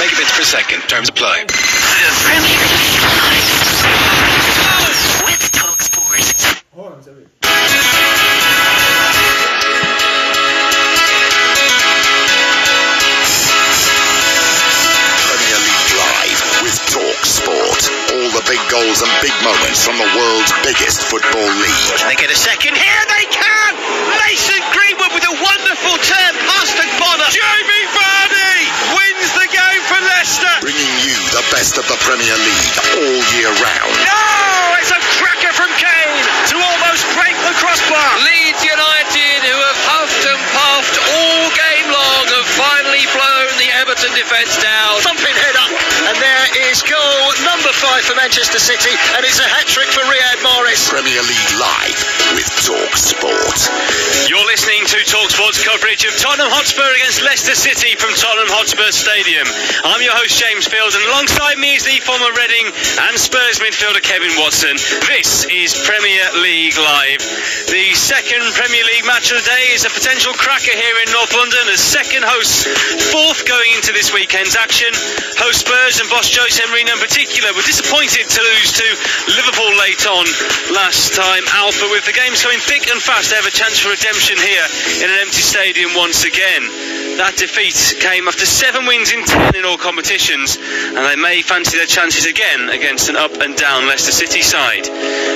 megabits per second. Terms apply. The Premier League Live with TalkSport. Hold on a second. Premier League Live with TalkSport. All the big goals and big moments from the world's biggest football league. They get a second here, they can! Mason Greenwood with a wonderful turn past Bonner. Jamie Vardy wins the game for Leicester. Bringing you the best of the Premier League all year round. No! It's a cracker from Kane to almost break the crossbar. Leeds United, who have huffed and puffed all game long, have finally blown the Everton defence down. Thumping head up, and there is goal number 5 for Manchester City, and it's a hat-trick for Riyad Mahrez. Premier League Live with TalkSport. You're listening to TalkSport's coverage of Tottenham Hotspur against Leicester City from Tottenham Hotspur Stadium. I'm your host James Field, and alongside me is the former Reading and Spurs midfielder Kevin Watson. This is Premier League Live. The second Premier League match of the day is a potential cracker here in North London as second hosts, fourth going into this weekend's action. Host Spurs and boss Jose Mourinho in particular were disappointed to lose to Liverpool late on last time out, but with the games coming thick and fast, they have a chance for redemption here in an empty stadium once again. That defeat came after 7 wins in 10 in all competitions, and they may fancy their chances again against an up and down Leicester City side.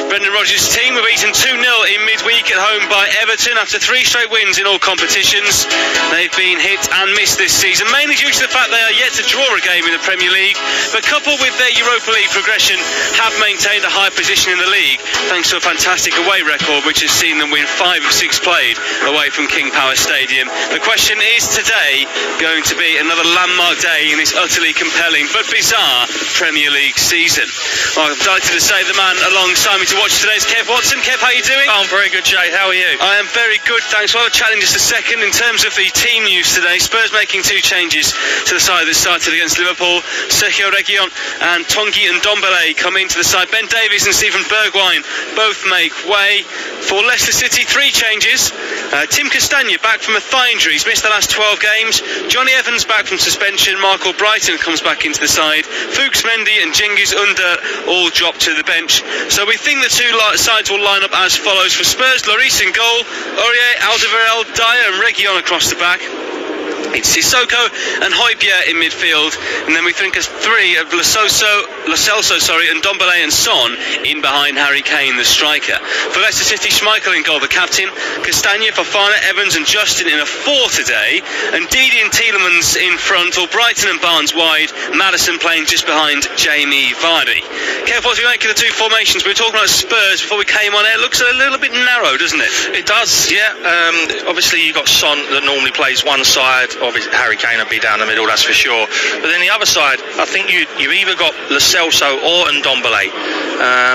Brendan Rodgers' team were beaten 2-0 in midweek at home by Everton after 3 straight wins in all competitions. They've been hit and missed this season, mainly due to the fact they are yet to draw a game in the Premier League, but coupled with their Europa League progression, have maintained a high position in the league thanks to a fantastic away record which has seen them win 5 of 6 played away from King Power Stadium. The question is today going to be another landmark day in this utterly compelling but bizarre Premier League season. Well, I'm delighted to say the man alongside me to watch today is Kev Watson. Kev, how are you doing? I'm very good, Jay. How are you? I am very good, thanks. We'll have a chat in just a second. In terms of the team news today, Spurs making 2 changes to the side that started against Liverpool. Sergio Reguilon and Tanguy Ndombele come into the side. Ben Davies and Stephen Bergwijn both make way. For Leicester City, 3 changes. Tim Castagne back from a thigh injury. He's missed the last 12 games. Johnny Evans back from suspension. Michael Brighton comes back into the side. Fuchs Mendy and Cengiz Under all drop to the bench. So we think the 2 sides will line up as follows. For Spurs, Lloris in goal, Aurier, Alderweireld, Dyer and Reguilon across the back. It's Sissoko and Højbjerg in midfield, and then we think as 3 of Lo Celso, and Ndombele and Son in behind Harry Kane, the striker. For Leicester City, Schmeichel in goal, the captain. Castagne, Fofana, Evans and Justin in a 4 today, and Didi and Tielemans in front, or Brighton and Barnes wide, Maddison playing just behind Jamie Vardy. Kev, what do you make of the 2 formations? We were talking about Spurs before we came on air. It looks a little bit narrow, doesn't it? It does, yeah. Obviously you've got Son that normally plays one side. Obviously Harry Kane will be down the middle, that's for sure. But then the other side, I think you either got Lo Celso or Ndombele.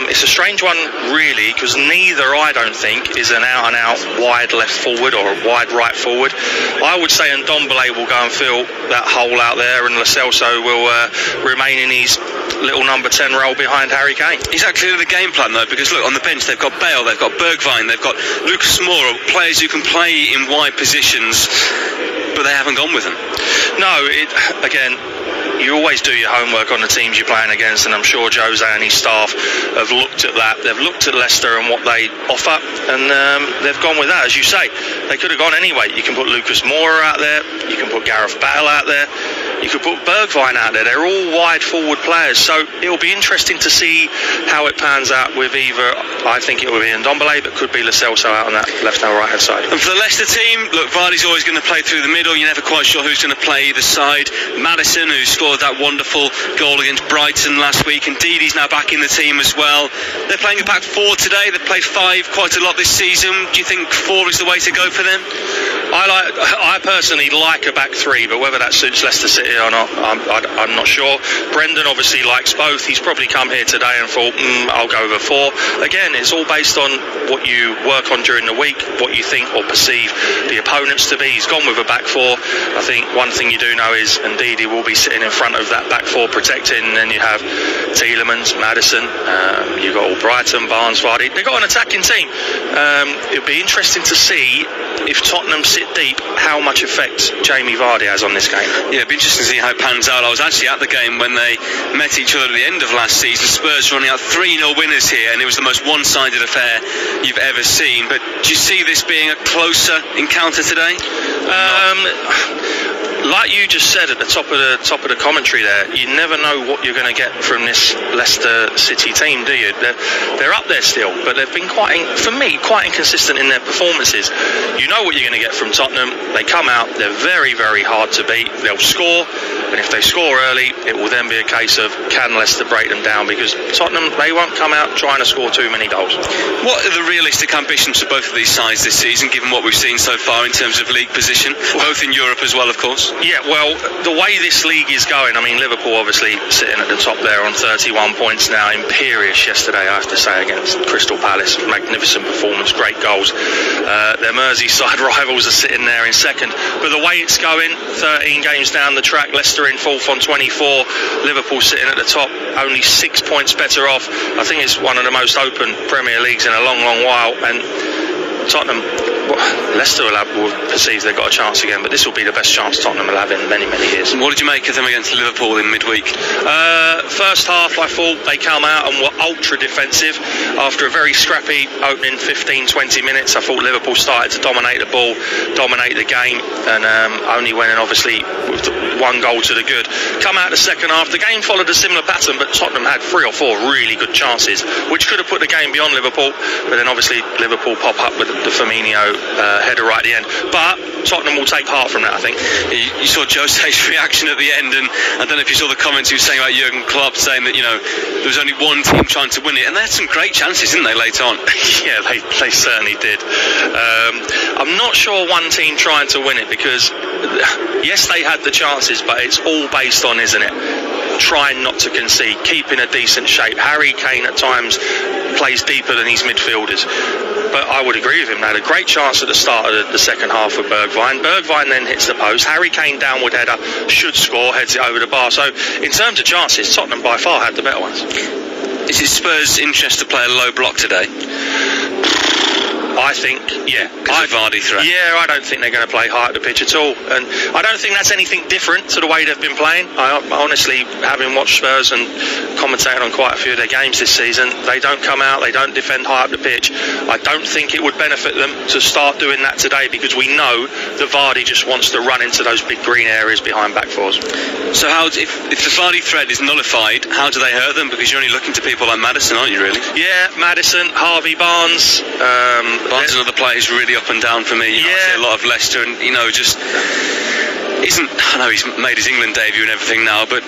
It's a strange one, really, because neither, I don't think, is an out-and-out wide left forward or a wide right forward. I would say Ndombele will go and fill that hole out there, and Lo Celso will remain in his little number 10 role behind Harry Kane. Is that clearly the game plan, though? Because look, on the bench they've got Bale, they've got Bergwijn, they've got Lucas Moura, players who can play in wide positions, but they haven't gone with them. No, again, you always do your homework on the teams you're playing against, and I'm sure Jose and his staff have looked at that. They've looked at Leicester and what they offer, and they've gone with that. As you say, they could have gone anyway. You can put Lucas Moura out there, you can put Gareth Bale out there, you could put Bergwijn out there. They're all wide forward players, so it'll be interesting to see how it pans out with either. I think it will be Ndombele, but could be Lo Celso out on that left and right hand side. And for the Leicester team, look, Vardy's always going to play through the middle. You're never quite sure who's going to play either side. Maddison, who scored that wonderful goal against Brighton last week, and Didi's now back in the team as well. They're playing a back 4 today. They've played 5 quite a lot this season. Do you think 4 is the way to go for them? I personally like a back 3, but whether that suits Leicester City or not, I'm not sure. Brendan obviously likes both. He's probably come here today and thought, I'll go over 4. Again, it's all based on what you work on during the week, what you think or perceive the opponents to be. He's gone with a back 4. I think one thing you do know is Ndidi will be sitting in front of that back 4 protecting, and then you have Tielemans, Maddison, you've got all Brighton, Barnes, Vardy. They've got an attacking team. It'll be interesting to see if Tottenham sit deep, how much effect Jamie Vardy has on this game. Yeah, it'd be interesting to see how it pans out. I was actually at the game when they met each other at the end of last season. Spurs running out 3-0 winners here, and it was the most one-sided affair you've ever seen. But do you see this being a closer encounter today? Like you just said at the top of the commentary there, you never know what you're going to get from this Leicester City team, do you? They're up there still, but they've been quite inconsistent in their performances. You know what you're going to get from Tottenham. They come out, they're very, very hard to beat. They'll score, and if they score early, it will then be a case of can Leicester break them down, because Tottenham, they won't come out trying to score too many goals. What are the realistic ambitions for both of these sides this season, given what we've seen so far in terms of league position, both in Europe as well, of course? Yeah, well, the way this league is going, I mean, Liverpool obviously sitting at the top there on 31 points now. Imperious yesterday, I have to say, against Crystal Palace. Magnificent performance, great goals. Their Merseyside rivals are sitting there in second. But the way it's going, 13 games down the track, Leicester in fourth on 24, Liverpool sitting at the top, only 6 points better off. I think it's one of the most open Premier Leagues in a long, long while. And Tottenham, Leicester will perceive they've got a chance again, but this will be the best chance Tottenham will have in many, many years. What did you make of them against Liverpool in midweek? First half, I thought they come out and were ultra defensive. After a very scrappy opening 15-20 minutes, I thought Liverpool started to dominate the ball, dominate the game, and only went in obviously with one goal to the good. Come out the second half, the game followed a similar pattern, but Tottenham had 3 or 4 really good chances, which could have put the game beyond Liverpool, but then obviously Liverpool pop up with the Firmino header right at the end. But Tottenham will take heart from that, I think. You saw Jose's reaction at the end, and I don't know if you saw the comments he was saying about Jurgen Klopp, saying that, you know, there was only one team trying to win it, and they had some great chances, didn't they, later on? Yeah, they certainly did. I'm not sure one team trying to win it, because yes, they had the chances, but it's all based on, isn't it, trying not to concede, keeping a decent shape. Harry Kane at times plays deeper than his midfielders, but I would agree with him. They had a great chance at the start of the second half with Bergwijn. Bergwijn then hits the post. Harry Kane downward header, should score, heads it over the bar. So in terms of chances, Tottenham by far had the better ones. Is it Spurs' interest to play a low block today? I think, yeah. Because of Vardy threat? Yeah, I don't think they're going to play high up the pitch at all. And I don't think that's anything different to the way they've been playing. I honestly, having watched Spurs and commentated on quite a few of their games this season, they don't come out, they don't defend high up the pitch. I don't think it would benefit them to start doing that today, because we know that Vardy just wants to run into those big green areas behind back fours. So how, if the Vardy threat is nullified, how do they hurt them? Because you're only looking to people like Maddison, aren't you, really? Yeah, Maddison, Harvey Barnes. Barnes and other players really up and down for me. I see a lot of Leicester, and just isn't. I know he's made his England debut and everything now, but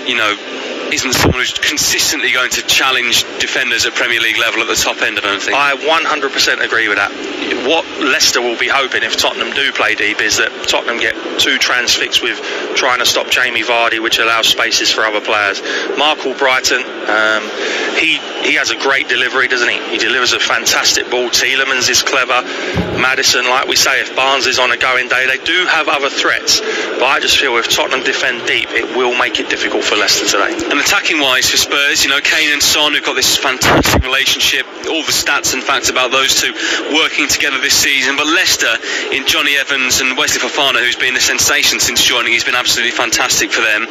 isn't someone who's consistently going to challenge defenders at Premier League level at the top end, I don't think. I 100% agree with that. What Leicester will be hoping, if Tottenham do play deep, is that Tottenham get too transfixed with trying to stop Jamie Vardy, which allows spaces for other players. Mark Albrighton, he has a great delivery, doesn't he? He delivers a fantastic ball. Tielemans is clever. Maddison, like we say, if Barnes is on a going day, they do have other threats, but I just feel if Tottenham defend deep, it will make it difficult for Leicester today. And attacking wise for Spurs, Kane and Son, who've got this fantastic relationship, all the stats and facts about those two working together this season. But Leicester, in Johnny Evans and Wesley Fofana, who's been a sensation since joining, he's been absolutely fantastic for them,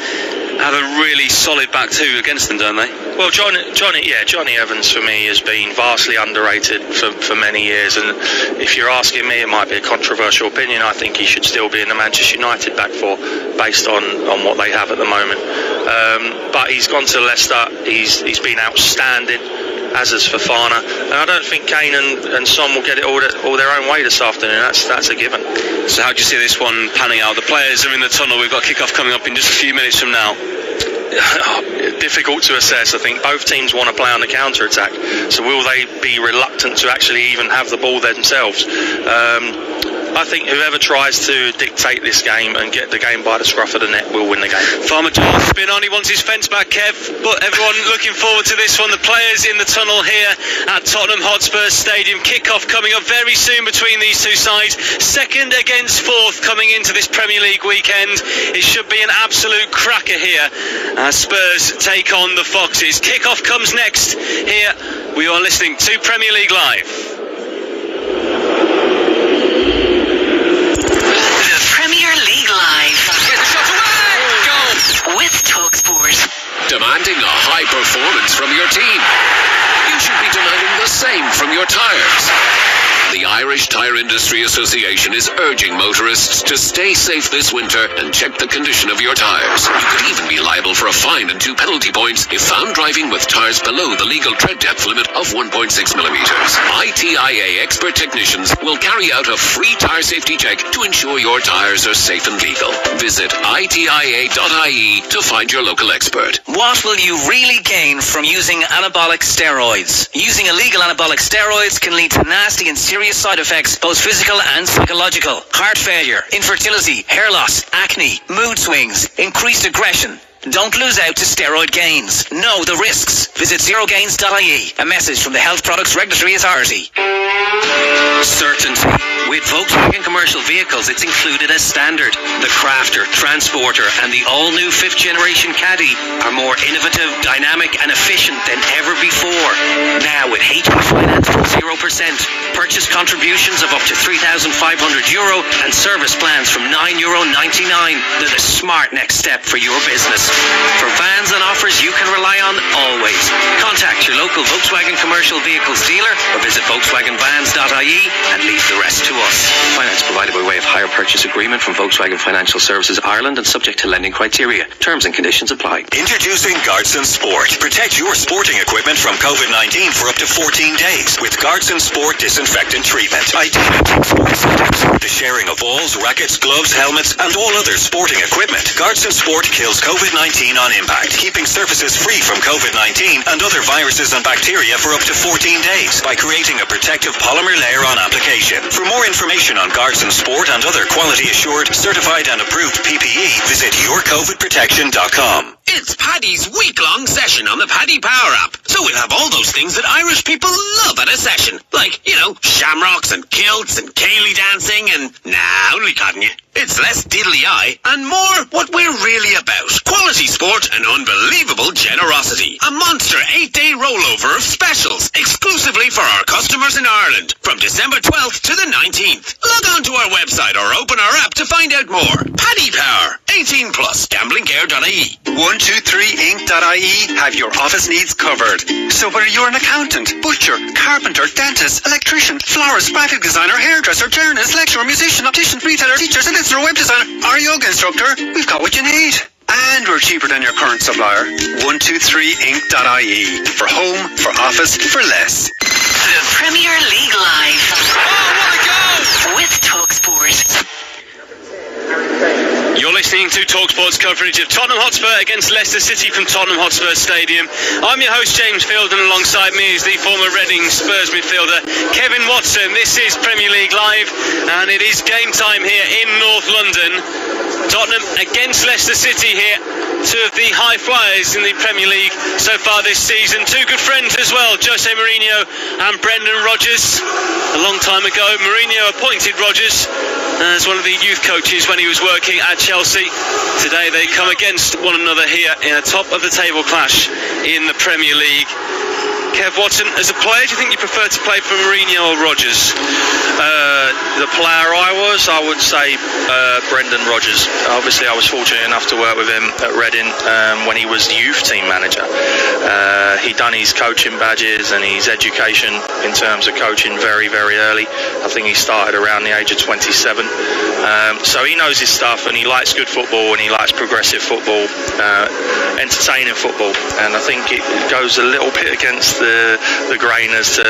have a really solid back two against them, don't they? Well, Johnny Evans for me has been vastly underrated for many years, and if you're asking me, it might be a controversial opinion. I think he should still be in the Manchester United back four based on what they have at the moment. But he's gone to Leicester. He's been outstanding, as is Fofana, and I don't think Kane and Son will get it all their own way this afternoon. That's a given. So how do you see this one panning out? The players are in the tunnel. We've got kick-off coming up in just a few minutes from now. Difficult to assess. I think both teams want to play on the counter-attack, so will they be reluctant to actually even have the ball themselves? I think whoever tries to dictate this game and get the game by the scruff of the neck will win the game. Farmer John's spin on, he wants his fence back, Kev, but everyone looking forward to this one. The players in the tunnel here at Tottenham Hotspur Stadium. Kick-off coming up very soon between these two sides. Second against fourth coming into this Premier League weekend. It should be an absolute cracker here as Spurs take on the Foxes. Kick-off comes next here. We are listening to Premier League Live. demanding a high performance from your team, you should be demanding the same from your tires. The Irish Tyre Industry Association is urging motorists to stay safe this winter and check the condition of your tires. You could even be liable for a fine and 2 penalty points if found driving with tires below the legal tread depth limit of 1.6 millimeters. ITIA expert technicians will carry out a free tire safety check to ensure your tires are safe and legal. Visit itia.ie to find your local expert. What will you really gain from using anabolic steroids? Using illegal anabolic steroids can lead to nasty and serious side effects, both physical and psychological. Heart failure, infertility, hair loss, acne, mood swings, increased aggression. Don't lose out to steroid gains. Know the risks. Visit zerogains.ie. A message from the Health Products Regulatory Authority. Certainty. With Volkswagen commercial vehicles, it's included as standard. The Crafter, Transporter and the all-new 5th generation Caddy are more innovative, dynamic and efficient than ever before. Now with HP Finance at 0%, purchase contributions of up to €3,500 and service plans from €9.99. They're the smart next step for your business. For vans and offers you can rely on always. Contact your local Volkswagen commercial vehicles dealer or visit volkswagenvans.ie and leave the rest to us. Finance provided by way of hire purchase agreement from Volkswagen Financial Services Ireland and subject to lending criteria. Terms and conditions apply. Introducing Guardson Sport. Protect your sporting equipment from COVID-19 for up to 14 days with Guardson Sport disinfectant treatment. Ideal to sports settings. The sharing of balls, rackets, gloves, helmets and all other sporting equipment. Guardson Sport kills COVID-19 on impact, keeping surfaces free from COVID-19 and other viruses and bacteria for up to 14 days by creating a protective polymer layer on application. For more information on Guardson Sport and other quality assured, certified and approved PPE, visit yourcovidprotection.com. It's Paddy's week-long session on the Paddy Power app. So we'll have all those things that Irish people love at a session. Like, shamrocks and kilts and ceilidh dancing and... Nah, only cotton you. It's less diddly-eye and more what we're really about. Quality sport and unbelievable generosity. A monster 8-day rollover of specials exclusively for our customers in Ireland from December 12th to the 19th. Log on to our website or open our app to find out more. Paddy Power. 18+. Gamblingcare.ie. 123inc.ie have your office needs covered. So whether you're an accountant, butcher, carpenter, dentist, electrician, florist, graphic designer, hairdresser, journalist, lecturer, musician, optician, retailer, teacher, solicitor, web designer, or yoga instructor, we've got what you need. And we're cheaper than your current supplier. 123inc.ie. For home, for office, for less. The Premier League Live. Oh, what a goal! With TalkSport. You're listening to TalkSport's coverage of Tottenham Hotspur against Leicester City from Tottenham Hotspur Stadium. I'm your host James Field and alongside me is the former Reading Spurs midfielder Kevin Watson. This is Premier League Live and it is game time here in North London. Tottenham against Leicester City here. Two of the high flyers in the Premier League so far this season. Two good friends as well, Jose Mourinho and Brendan Rodgers. A long time ago, Mourinho appointed Rodgers as one of the youth coaches when he was working at Chelsea. Today they come against one another here in a top of the table clash in the Premier League. Kev Watson, as a player, do you think you prefer to play for Mourinho or Rodgers? The player I would say Brendan Rodgers. Obviously, I was fortunate enough to work with him at Reading when he was youth team manager. He done his coaching badges and his education in terms of coaching very, very early. I think he started around the age of 27. So he knows his stuff and he likes good football and he likes progressive football, entertaining football. And I think it goes a little bit against the grain as to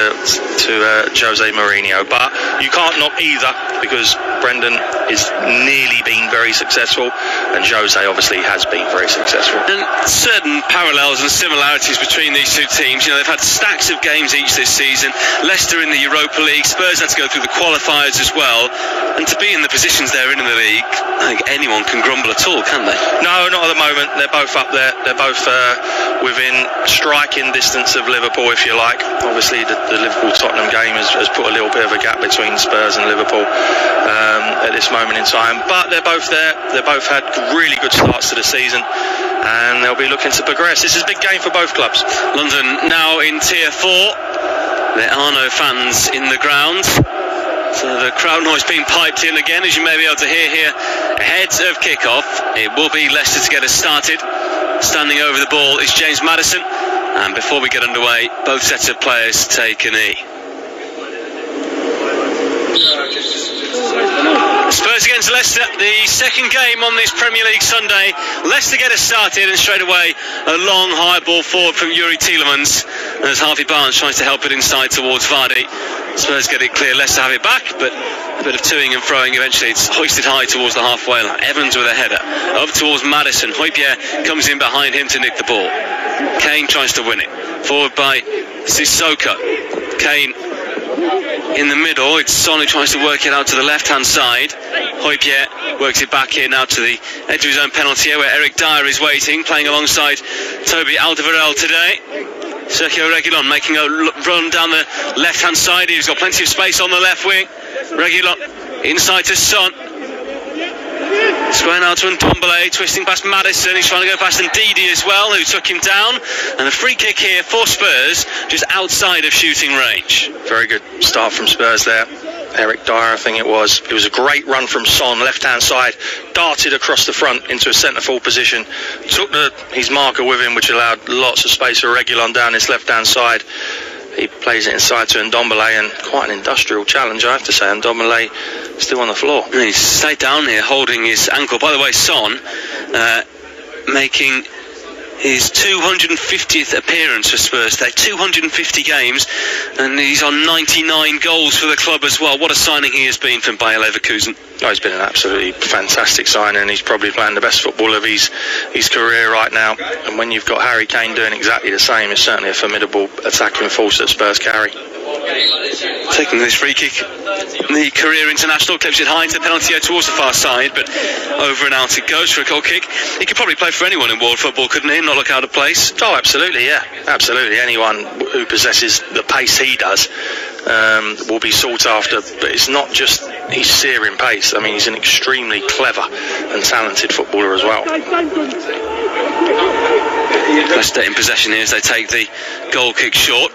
Jose Mourinho, but you can't knock either because Brendan is nearly been very successful and Jose obviously has been very successful. And certain parallels and similarities between these two teams. They've had stacks of games each this season. Leicester in the Europa League, Spurs had to go through the qualifiers as well, and to be in the positions they're in the league, I think anyone can grumble at all, can they? No, not at the moment. They're both up there. They're both within striking distance of Liverpool, if you like. Obviously the Liverpool-Tottenham game has put a little bit of a gap between Spurs and Liverpool at this moment in time, but they're both there. They both had really good starts to the season and they'll be looking to progress. This is a big game for both clubs. London now in Tier 4. There are no fans in the ground, so the crowd noise being piped in again, as you may be able to hear here ahead of kick-off. It will be Leicester to get us started. Standing over the ball is James Maddison. And before we get underway, both sets of players take a knee. Spurs against Leicester, the second game on this Premier League Sunday. Leicester get us started, and straight away a long high ball forward from Yuri Tielemans as Harvey Barnes tries to help it inside towards Vardy. Spurs get it clear, Leicester have it back, but a bit of toing and froing. Eventually it's hoisted high towards the halfway line. Evans with a header up towards Maddison. Højbjerg comes in behind him to nick the ball. Kane tries to win it, forward by Sissoko. Kane in the middle, it's Son who tries to work it out to the left hand side. Højbjerg works it back in out to the edge of his own penalty area where Eric Dyer is waiting, playing alongside Toby Alderweireld today. Sergio Reguilon making a run down the left hand side. He's got plenty of space on the left wing. Reguilon inside to Son. Square now to Ndombele, twisting past Maddison. He's trying to go past Ndidi as well, who took him down. And a free kick here for Spurs, just outside of shooting range. Very good start from Spurs there. Eric Dyer, I think it was. It was a great run from Son, left-hand side, darted across the front into a centre-forward position, took his marker with him, which allowed lots of space for Reguilon down his left-hand side. He plays it inside to Ndombele, and quite an industrial challenge, I have to say. Ndombele still on the floor. He's stayed down here holding his ankle. By the way, Son making his 250th appearance for Spurs. They're 250 games, and he's on 99 goals for the club as well. What a signing he has been from Bayer Leverkusen. Oh, he's been an absolutely fantastic signing. He's probably playing the best football of his career right now. And when you've got Harry Kane doing exactly the same, it's certainly a formidable attacking force that Spurs carry. Taking this free kick, the career international clips it high into the penalty area towards the far side, but over and out it goes for a goal kick. He could probably play for anyone in world football, couldn't he? Not look out of place. Oh, absolutely, yeah, absolutely. Anyone who possesses the pace he does will be sought after. But it's not just his searing pace. I mean, he's an extremely clever and talented footballer as well. Leicester in possession here as they take the goal kick short.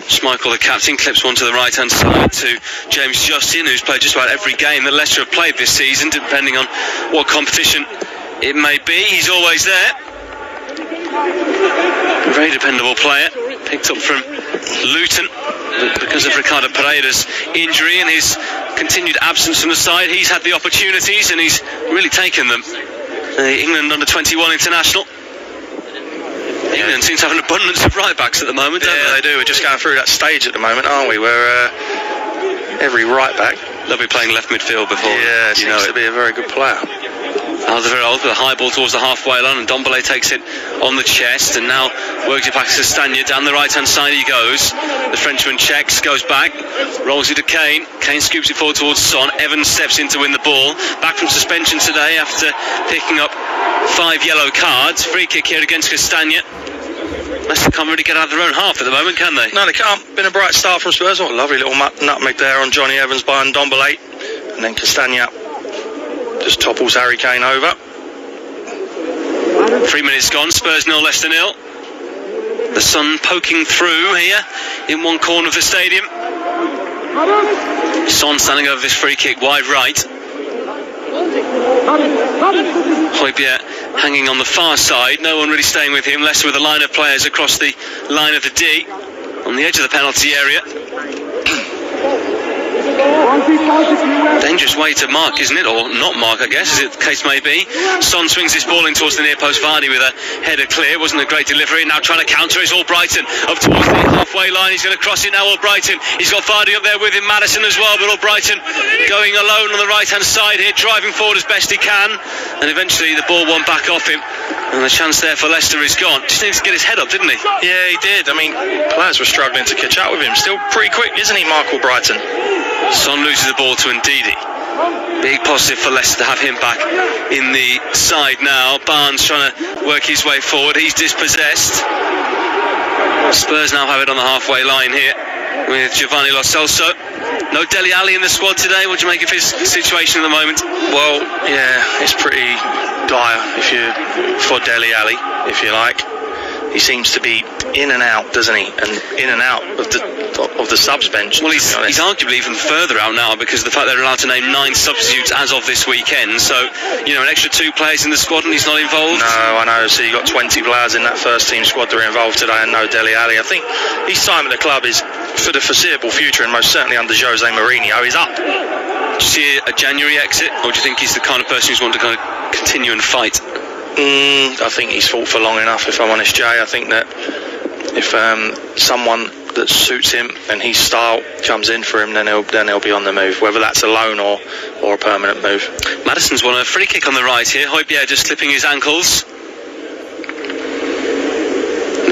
Schmeichel, the captain, clips one to the right hand side to James Justin, who's played just about every game that Leicester have played this season, depending on what competition it may be. He's always there. A very dependable player, picked up from Luton, but because of Ricardo Pereira's injury and his continued absence from the side, he's had the opportunities and he's really taken them. The England under-21 international. England seems to have an abundance of right-backs at the moment, don't they? They do. We're just going through that stage at the moment, aren't we, where every right-back... They'll be playing left midfield before. Yeah, seems to be a very good player. Alderweireld with a high ball towards the halfway line, and Ndombele takes it on the chest and now works it back to Castagna. Down the right-hand side he goes. The Frenchman checks, goes back, rolls it to Kane. Kane scoops it forward towards Son. Evans steps in to win the ball. Back from suspension today after picking up 5 yellow cards. Free kick here against Castagna. Leicester can't really get out of their own half at the moment, can they? No, they can't. Been a bright start from Spurs. Oh, lovely little nutmeg there on Johnny Evans by Ndombele. And then Castagna just topples Harry Kane over. 3 minutes gone, Spurs 0, Leicester 0. The sun poking through here in one corner of the stadium. Son standing over this free kick wide right. Højbjerg hanging on the far side, no one really staying with him. Leicester with a line of players across the line of the D on the edge of the penalty area. Dangerous way to mark, isn't it? Or not mark, I guess, as the case may be. Son swings his ball in towards the near post. Vardy with a header clear. Wasn't a great delivery. Now trying to counter is Albrighton up towards the halfway line. He's going to cross it now, Albrighton. He's got Vardy up there with him, Maddison as well, but Albrighton going alone on the right hand side here, driving forward as best he can, and eventually the ball won back off him, and the chance there for Leicester is gone. Just needs to get his head up, didn't he? Yeah, he did. I mean, players were struggling to catch up with him. Still pretty quick, isn't he, Mark Albrighton? Son loses the ball to Ndidi. Big positive for Leicester to have him back in the side now. Barnes trying to work his way forward. He's dispossessed. Spurs now have it on the halfway line here with Giovanni Lo Celso. No Dele Alli in the squad today. What do you make of his situation at the moment? Well, yeah, it's pretty dire for Dele Alli, if you like. he seems to be in and out, doesn't he? And in and out of the subs bench. Well, he's arguably even further out now because of the fact they're allowed to name 9 substitutes as of this weekend. So, an extra 2 players in the squad and he's not involved. No, I know. So you got 20 players in that first team squad that are involved today, and no Dele Alli. I think his time at the club is, for the foreseeable future, and most certainly under Jose Mourinho, is up. Do you see a January exit, or do you think he's the kind of person who's want to kind of continue and fight? I think he's fought for long enough, if I'm honest, Jay. I think that if someone that suits him and his style comes in for him, then he'll be on the move, whether that's a loan or a permanent move. Maddison's won a free kick on the right here. Højbjerg just slipping his ankles.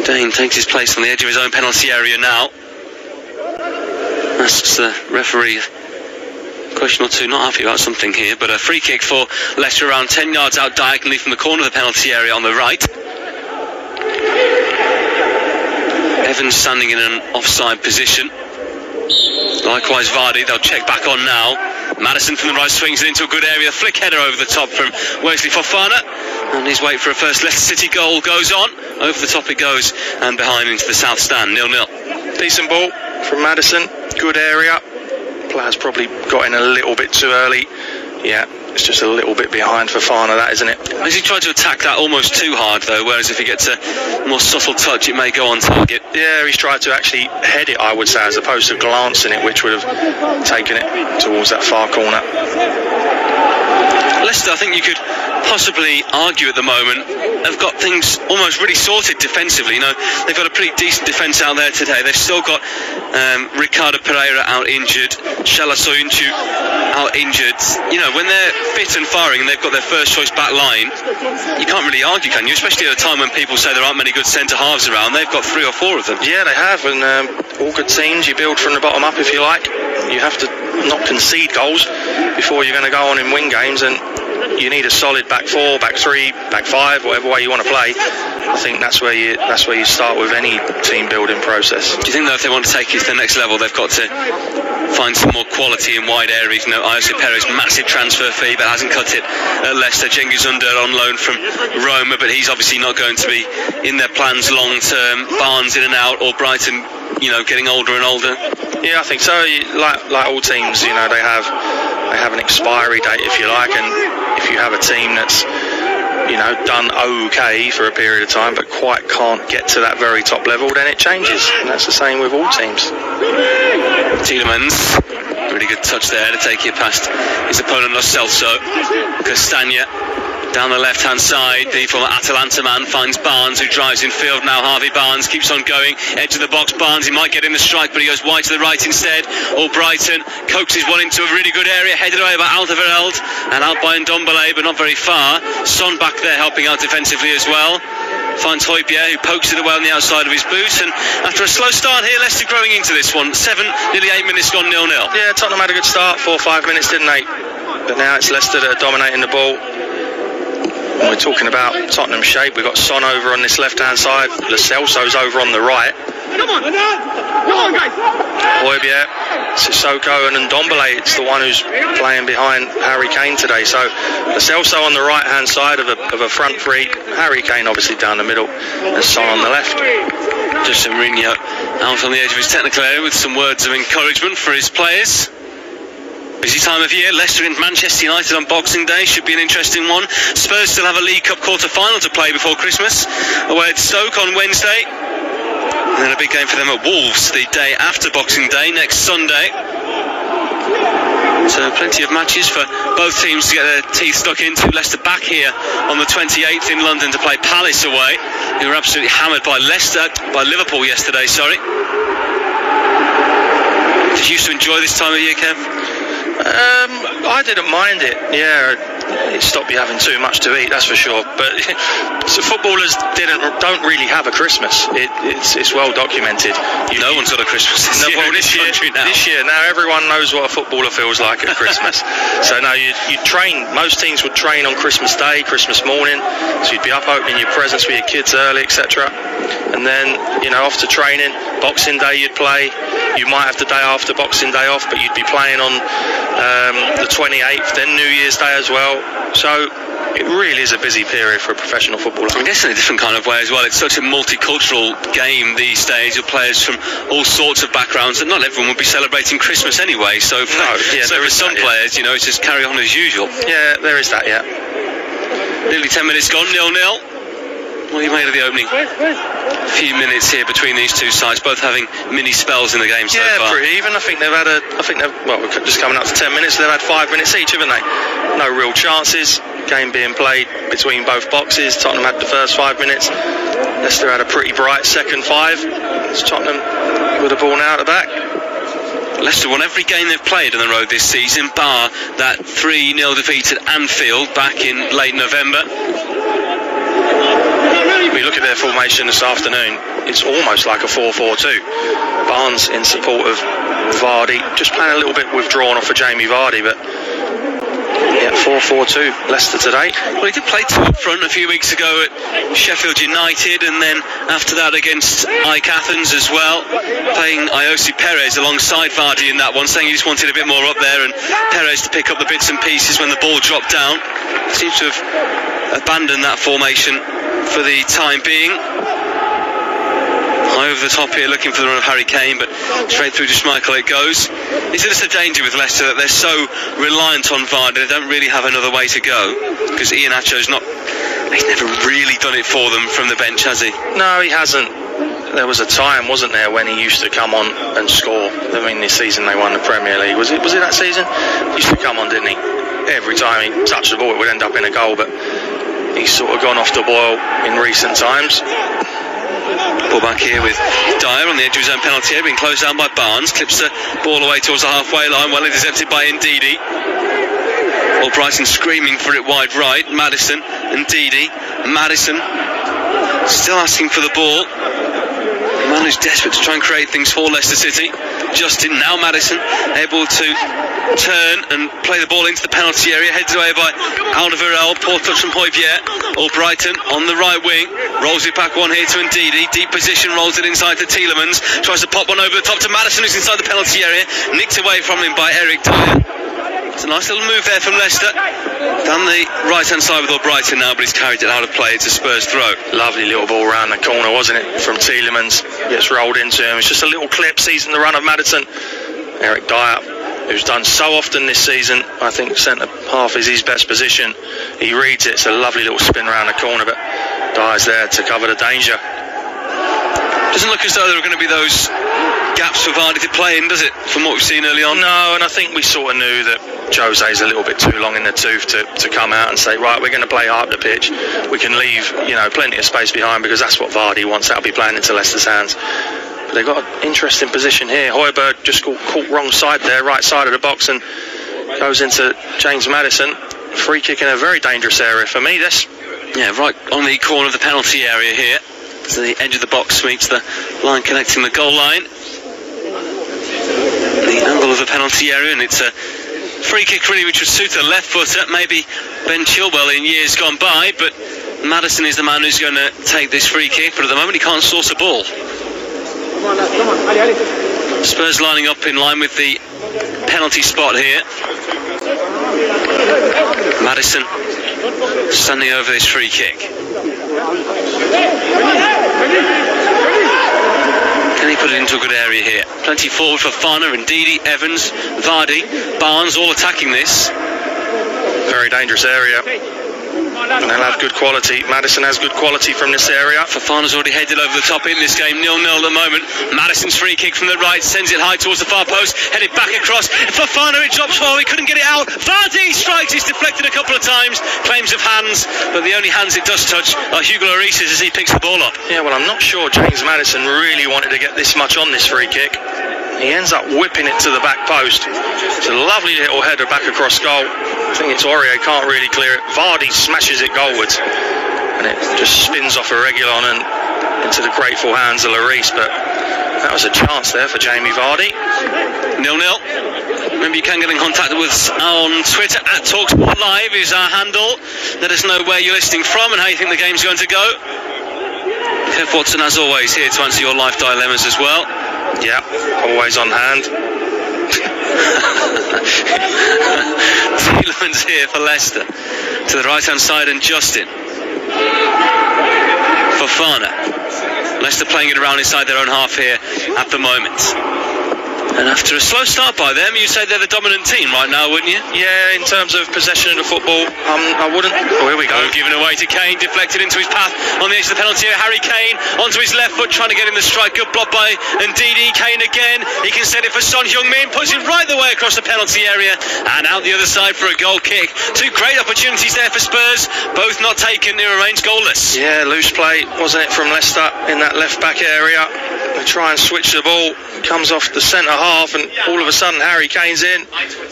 Dane takes his place on the edge of his own penalty area now. Asks the referee a question or two, not happy about something here, but a free kick for Leicester around 10 yards out diagonally from the corner of the penalty area on the right. Evans standing in an offside position. Likewise Vardy, they'll check back on now. Maddison from the right swings it into a good area. Flick header over the top from Wesley Fofana. And his wait for a first Leicester City goal goes on. Over the top it goes and behind into the south stand. 0-0. Decent ball from Maddison. Good area. Player's probably got in a little bit too early. Yeah, it's just a little bit behind Fofana, that, isn't it? Has he tried to attack that almost too hard though, whereas if he gets a more subtle touch it may go on target? Yeah, he's tried to actually head it, I would say, as opposed to glancing it, which would have taken it towards that far corner. Leicester, I think you could possibly argue at the moment, have got things almost really sorted defensively. They've got a pretty decent defence out there today. They've still got Ricardo Pereira out injured, Shala Soyuncu out injured. When they're fit and firing and they've got their first choice back line, you can't really argue, can you? Especially at a time when people say there aren't many good centre halves around. They've got 3 or 4 of them. Yeah, they have, and all good teams, you build from the bottom up, if you like. You have to not concede goals before you're going to go on and win games, and you need a solid back 4, back 3, back 5, whatever way you want to play. I think that's where you start with any team building process. Do you think though if they want to take it to the next level, they've got to find some more quality in wide areas? Ayose Perez, massive transfer fee, but hasn't cut it at Leicester. Cengiz Under on loan from Roma, but he's obviously not going to be in their plans long term. Barnes in and out, or Brighton, getting older and older. Yeah, I think so. Like all teams, they have an expiry date, if you like, and if you have a team that's done okay for a period of time but quite can't get to that very top level, then it changes, and that's the same with all teams. Tielemans, really good touch there to take it past his opponent Lo Celso. Castagna down the left hand side, the former Atalanta man finds Barnes, who drives in field now. Harvey Barnes keeps on going, edge of the box. Barnes, he might get in the strike, but he goes wide to the right instead. Brighton coaxes one into a really good area, headed away by Alderweireld and out by Ndombele, but not very far. Son back there helping out defensively as well. Finds Højbjerg, who pokes it away on the outside of his boot, and after a slow start here, Leicester growing into this one. nearly 8 minutes gone, 0-0. Yeah, Tottenham had a good start, 4 or 5 minutes, didn't they? But now it's Leicester that are dominating the ball. We're talking about Tottenham shape. We've got Son over on this left-hand side. Lo Celso's over on the right. Come on guys! Højbjerg, Sissoko and Ndombele, it's the one who's playing behind Harry Kane today. So Lo Celso on the right-hand side of a front three. Harry Kane obviously down the middle, and Son on the left. Jose Mourinho out on the edge of his technical area with some words of encouragement for his players. Busy time of year. Leicester and Manchester United on Boxing Day should be an interesting one. Spurs still have a League Cup quarter-final to play before Christmas, away at Stoke on Wednesday, and then a big game for them at Wolves the day after Boxing Day, next Sunday. So plenty of matches for both teams to get their teeth stuck into. Leicester back here on the 28th in London to play Palace away, who were absolutely hammered by Liverpool yesterday, sorry. Did you used to enjoy this time of year, Kev? I didn't mind it. Yeah, it stopped you having too much to eat, that's for sure. But so footballers don't really have a Christmas. It's well documented. No one's got a Christmas this year. Now everyone knows what a footballer feels like at Christmas. So now you train. Most teams would train on Christmas Day, Christmas morning. So you'd be up opening your presents for your kids early, etc. And then off to training. Boxing Day you'd play. You might have the day after Boxing Day off, but you'd be playing on the 28th, then New Year's Day as well. So it really is a busy period for a professional footballer. I guess in a different kind of way as well. It's such a multicultural game these days, with players from all sorts of backgrounds, and not everyone would be celebrating Christmas anyway. So for some players, you know, it's just carry on as usual. Yeah, there is that. Yeah. Nearly 10 minutes gone, 0-0. What do you made of the opening? A few minutes here between these two sides, both having mini spells in the game so far. Yeah, pretty even. I think they've we're just coming up to 10 minutes. They've had 5 minutes each, haven't they? No real chances. Game being played between both boxes. Tottenham had the first 5 minutes. Leicester had a pretty bright second 5. It's Tottenham with the ball now at the back. Leicester won every game they've played on the road this season, bar that 3-0 defeat at Anfield back in late November. We look at their formation this afternoon, it's almost like a 4-4-2. Barnes in support of Vardy, just playing a little bit withdrawn off of Jamie Vardy, but yeah, 4-4-2 Leicester today. Well, he did play two up front a few weeks ago at Sheffield United, and then after that against AEK Athens as well, playing Iosi Perez alongside Vardy in that one, saying he just wanted a bit more up there, and Perez to pick up the bits and pieces when the ball dropped down. Seems to have abandoned that formation for the time being. High over the top here, looking for the run of Harry Kane, but straight through to Schmeichel it goes. Is it just a danger with Leicester that they're so reliant on Vardy, they don't really have another way to go? Because Iheanacho's he's never really done it for them from the bench, has he? No, he hasn't. There was a time, wasn't there, when he used to come on and score. I mean, this season they won the Premier League. Was it that season? He used to come on, didn't he? Every time he touched the ball, it would end up in a goal, but he's sort of gone off the boil in recent times. Ball back here with Dyer on the edge of his own penalty area, being closed down by Barnes. Clips the ball away towards the halfway line, well intercepted by Ndidi. Albrighton screaming for it wide right. Maddison, Ndidi, Maddison still asking for the ball. The man who's desperate to try and create things for Leicester City. Justin, now Maddison, able to turn and play the ball into the penalty area, headed away by Alderweireld. Poor touch from Højbjerg. Albrighton on the right wing, rolls it back one here to Ndidi, deep position, rolls it inside to Tielemans, tries to pop one over the top to Maddison, who's inside the penalty area, nicked away from him by Eric Dyer. It's a nice little move there from Leicester. Down the right hand side with Albrighton now, but he's carried it out of play. It's a Spurs throw. Lovely little ball round the corner, wasn't it, from Tielemans. Gets rolled into him. It's just a little clip, seizing the run of Maddison. Eric Dyer, who's done so often this season, I think centre half is his best position. He reads it. It's a lovely little spin round the corner, but Dyer's there to cover the danger. Doesn't look as though there are going to be those gaps for Vardy to play in, does it, from what we've seen early on? No, and I think we sort of knew that Jose's a little bit too long in the tooth to come out and say, right, we're going to play high up the pitch. We can leave, plenty of space behind, because that's what Vardy wants. That'll be playing into Leicester's hands. But they've got an interesting position here. Højbjerg just got caught wrong side there, right side of the box, and goes into James Maddison. Free kick in a very dangerous area for me, this. Yeah, right on the corner of the penalty area here. So the edge of the box meets the line connecting the goal line. The angle of the penalty area, and it's a free kick really which would suit a left footer, maybe Ben Chilwell in years gone by, but Maddison is the man who's going to take this free kick, but at the moment he can't source a ball. Spurs lining up in line with the penalty spot here. Maddison standing over this free kick. Can he put it into a good area here? Plenty forward for Fana, Ndidi, Evans, Vardy, Barnes, all attacking this. Very dangerous area. And they'll have good quality. Maddison has good quality from this area. Fofana's already headed over the top in this game, 0-0 at the moment. Maddison's free kick from the right, sends it high towards the far post, headed back across. Fofana, it drops well, he couldn't get it out. Vardy strikes, it's deflected a couple of times. Claims of hands, but the only hands it does touch are Hugo Lloris's as he picks the ball up. Yeah, well, I'm not sure James Maddison really wanted to get this much on this free kick. He ends up whipping it to the back post. It's a lovely little header back across goal. I think it's Aurier, can't really clear it. Vardy smashes it goalwards, and it just spins off a Reguilon and into the grateful hands of Lloris. But that was a chance there for Jamie Vardy. 0-0. Remember, you can get in contact with us on Twitter. @TalkSportLive is our handle. Let us know where you're listening from and how you think the game's going to go. Kev Watson, as always, here to answer your life dilemmas as well. Yeah, always on hand. Tielemans here for Leicester. To the right-hand side, and Justin. Fofana. Leicester playing it around inside their own half here at the moment. And after a slow start by them, you'd say they're the dominant team right now, wouldn't you? Yeah, in terms of possession of the football, I wouldn't. Oh, here we go. Given away to Kane, deflected into his path on the edge of the penalty area. Harry Kane onto his left foot, trying to get in the strike. Good block by Ndidi. Kane again. He can send it for Son Heung-min, puts it right the way across the penalty area and out the other side for a goal kick. Two great opportunities there for Spurs, both not taken. It remains goalless. Yeah, loose play, wasn't it, from Leicester in that left back area? They try and switch the ball, comes off the centre half, and all of a sudden Harry Kane's in.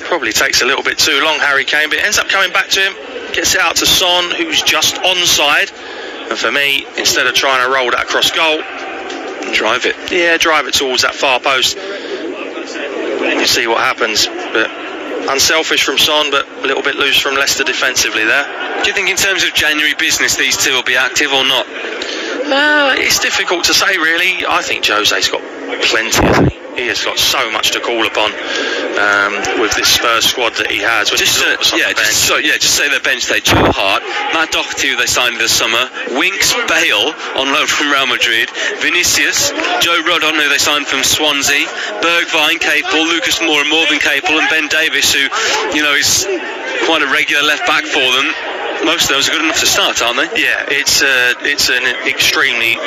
Probably takes a little bit too long, Harry Kane, but it ends up coming back to him. Gets it out to Son, who's just onside. And for me, instead of trying to roll that across goal, drive it. Yeah, drive it towards that far post. You see what happens. But unselfish from Son, but a little bit loose from Leicester defensively there. Do you think in terms of January business these two will be active or not? It's difficult to say, really. I think Jose's got plenty, hasn't he? He has got so much to call upon with this Spurs squad that he has. Just say their bench. They Joe Hart, Matt Doherty, who they signed this summer, Winks, Bale on loan from Real Madrid, Vinicius, Joe Rodon, who they signed from Swansea, Bergwijn, capable, Lucas Moura, more than capable, and Ben Davies, who is quite a regular left back for them. Most of those are good enough to start, aren't they? Yeah, it's an extremely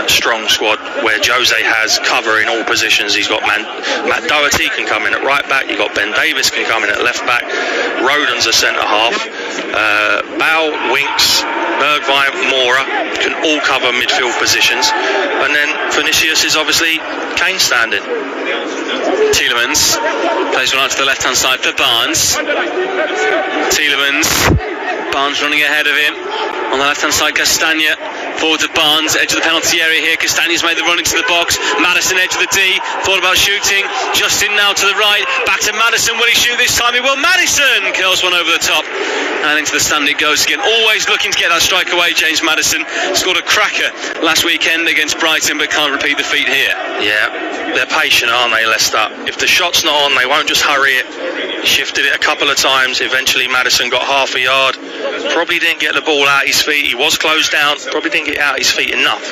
strong squad where Jose has cover in all positions. He's got Matt Doherty can come in at right back. You've got Ben Davies can come in at left back. Rodon's a centre half. Bale, Winks, Bergwijn, Moura can all cover midfield positions. And then Vinicius is obviously Kane standing. Tielemans plays one out to the left-hand side for Barnes. Tielemans. Barnes running ahead of him. On the left-hand side, Castagna. Forward to Barnes, edge of the penalty area here. Castagna's made the run into the box. Maddison, edge of the D. Thought about shooting. Justin now to the right. Back to Maddison. Will he shoot this time? He will. Maddison curls one over the top. And into the stand it goes again. Always looking to get that strike away, James Maddison. Scored a cracker last weekend against Brighton, but can't repeat the feat here. Yeah, they're patient, aren't they, Leicester? If the shot's not on, they won't just hurry it. Shifted it a couple of times. Eventually Maddison got half a yard. Probably didn't get the ball out his feet. He was closed down. Probably didn't get out his feet enough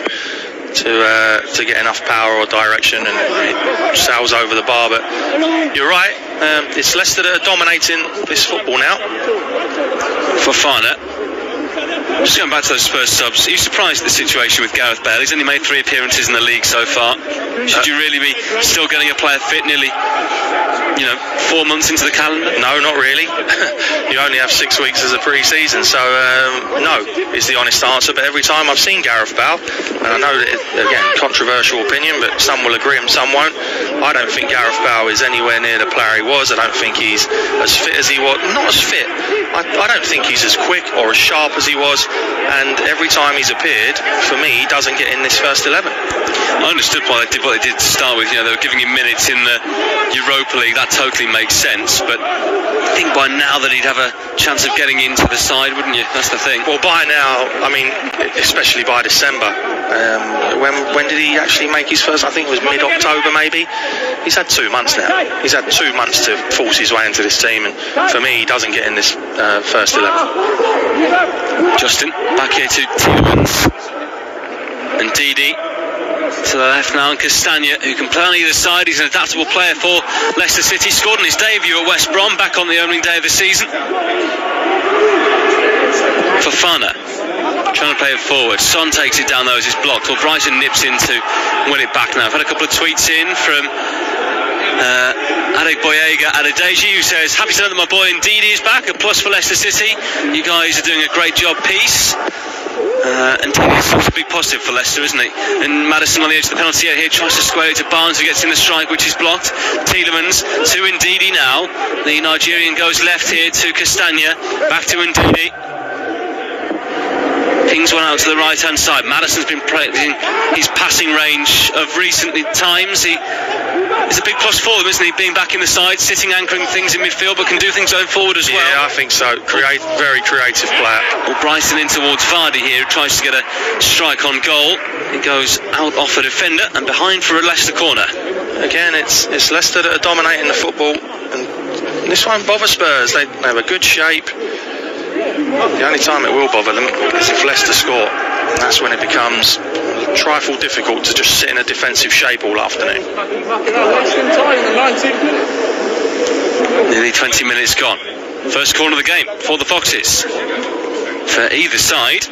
to get enough power or direction, and it sails over the bar. But you're right. It's Leicester that are dominating this football now. Fofana. Just going back to those Spurs subs, are you surprised at the situation with Gareth Bale? He's only made 3 appearances in the league so far. Should you really be still getting a player fit nearly 4 months into the calendar? No, not really. You only have 6 weeks as a pre-season, so no is the honest answer. But every time I've seen Gareth Bale, and I know that, again, controversial opinion, but some will agree and some won't, I don't think Gareth Bale is anywhere near the player he was. I don't think he's as fit as he was. Not as fit. I don't think he's as quick or as sharp as he was, and every time he's appeared, for me, he doesn't get in this first 11. I understood why they did what they did to start with. They were giving him minutes in the Europa League. That totally makes sense, but I think by now that he'd have a chance of getting into the side, wouldn't you? That's the thing. Well, by now, I mean, especially by December. When did he actually make his first? I think it was mid-October, maybe. He's had 2 months now. He's had 2 months to force his way into this team, and for me, he doesn't get in this first 11. Justin, back here to Tielemans. And Didi to the left now, and Castagna, who can play on either side. He's an adaptable player for Leicester City. Scored on his debut at West Brom, back on the opening day of the season. Fofana trying to play it forward. Son takes it down though as it's blocked. Well, Brighton nips in to win it back now. I've had a couple of tweets in from Adegboyega Adedeji, who says, happy to know that my boy Ndidi is back, a plus for Leicester City. You guys are doing a great job. Peace. And Ndidi is a big positive for Leicester, isn't he? And Maddison on the edge of the penalty area here tries to square it to Barnes, who gets in the strike, which is blocked. Tielemans to Ndidi now. The Nigerian goes left here to Castagna. Back to Ndidi. Pings one out to the right-hand side. Madison's been practicing his passing range of recent times. It's a big plus for them, isn't he? Being back in the side, sitting, anchoring things in midfield, but can do things going forward as well. Yeah, I think so. Very creative player. Well, Bryson in towards Vardy here, who tries to get a strike on goal. It goes out off a defender and behind for a Leicester corner. Again, it's Leicester that are dominating the football, and this won't bother Spurs. They have a good shape. The only time it will bother them is if Leicester score. And that's when it becomes a trifle difficult to just sit in a defensive shape all afternoon. Nearly 20 minutes gone. First corner of the game for the Foxes. For either side.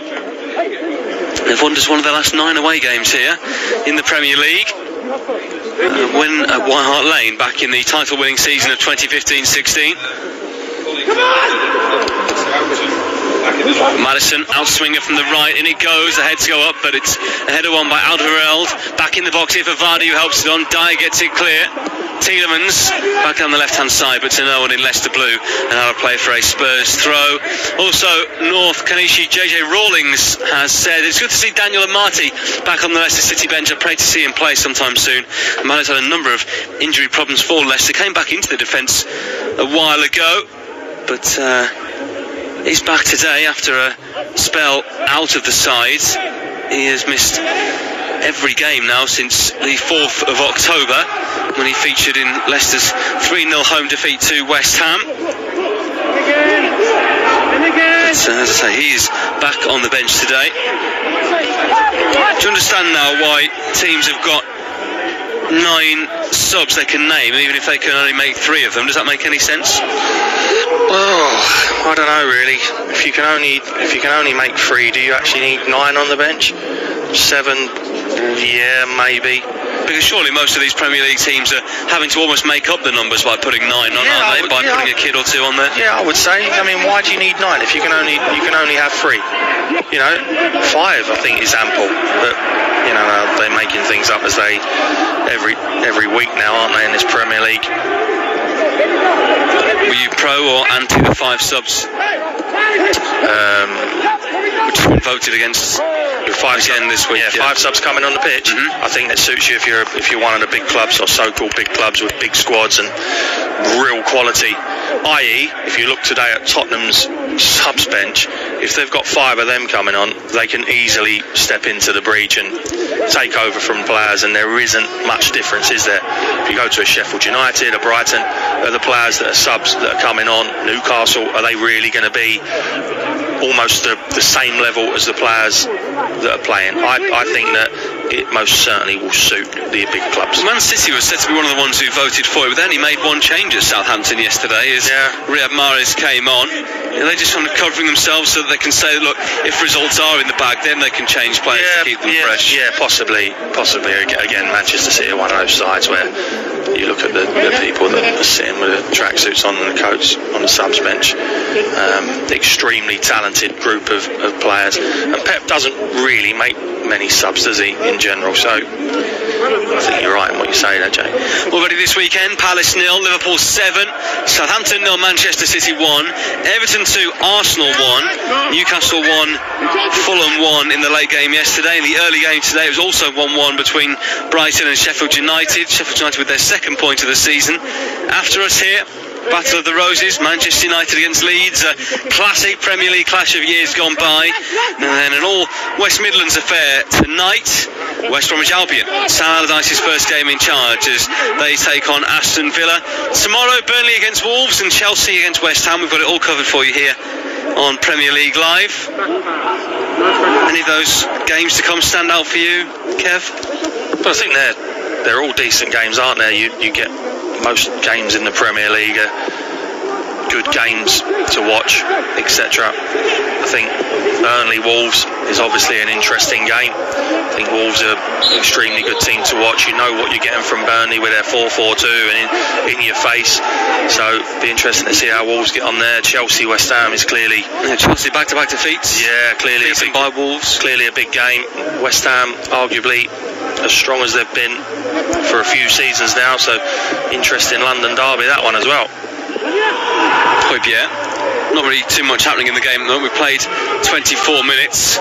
They've won just one of their last 9 away games here in the Premier League. Win at White Hart Lane back in the title-winning season of 2015-16. Madison outswinger from the right, and it goes. The heads go up, but it's a header won by Alderweireld. Back in the box here for Vardy, who helps it on. Dyer gets it clear. Tielemans back down the left-hand side, but to no one in Leicester blue. And out of play for a Spurs throw. Also, North Kanishi JJ Rawlings has said it's good to see Daniel Amati back on the Leicester City bench. I pray to see him play sometime soon. Amati's had a number of injury problems for Leicester. Came back into the defence a while ago, but he's back today after a spell out of the side. He has missed every game now since the 4th of October, when he featured in Leicester's 3-0 home defeat to West Ham. But, as I say, he is back on the bench today. Do you understand now why teams have got 9 subs they can name, even if they can only make 3 of them? Does that make any sense? Well, I don't know really. If you can only make 3, do you actually need 9 on the bench? 7, yeah, maybe. Because surely most of these Premier League teams are having to almost make up the numbers by putting 9 on, aren't they? By putting a kid or 2 on there. Yeah, I would say. I mean, why do you need 9 if you can only have 3? You know, 5 I think is ample. But you know, they're making things up as they every week now, aren't they, in this Premier League? Were you pro or anti the 5 subs? Which has been voted against 5 again this week. Yeah, 5 subs coming on the pitch. Mm-hmm. I think that suits you if you're one of the big clubs, or so-called big clubs with big squads and real quality. I.e., if you look today at Tottenham's subs bench, if they've got 5 of them coming on, they can easily step into the breach and take over from players, and there isn't much difference, is there? If you go to a Sheffield United, a Brighton, are the players that are subs that are coming on, Newcastle, are they really going to be almost the same level as the players that are playing? I think that it most certainly will suit the big clubs. Man City was said to be one of the ones who voted for it, but they only made 1 change at Southampton yesterday as Riyad Mahrez came on. They're just kind of covering themselves so that they can say, look, if results are in the bag, then they can change players to keep them fresh. Yeah, possibly. Again, Manchester City are one of those sides where you look at the people that are sitting with the tracksuits on and the coats on the subs bench. Extremely talented group of players. And Pep doesn't really make many subs, does he, in general? So I think you're right in what you say there, Jay. Already this weekend, Palace 0, Liverpool 7, Southampton 0, Manchester City 1, Everton 2, Arsenal 1, Newcastle 1, Fulham 1 in the late game yesterday. In the early game today, it was also 1-1 between Brighton and Sheffield United. Sheffield United with their 2nd point of the season. After us here, Battle of the Roses, Manchester United against Leeds, a classic Premier League clash of years gone by. And then an all West Midlands affair tonight. West Bromwich Albion, Sam Allardyce's first game in charge as they take on Aston Villa. Tomorrow, Burnley against Wolves and Chelsea against West Ham. We've got it all covered for you here on Premier League Live. Any of those games to come stand out for you, Kev? But I think they're all decent games, aren't they? You get most games in the Premier League are good games to watch, etc. I think Burnley Wolves is obviously an interesting game. I think Wolves are an extremely good team to watch. You know what you're getting from Burnley with their 4-4-2 and in your face. So it'll be interesting to see how Wolves get on there. Chelsea West Ham is clearly Chelsea back-to-back defeats. Yeah, clearly beaten by Wolves. Clearly a big game. West Ham arguably as strong as they've been for a few seasons now, so interesting London derby, that one as well. Hope, yeah. not really too much happening in the game at the moment. We played 24 minutes.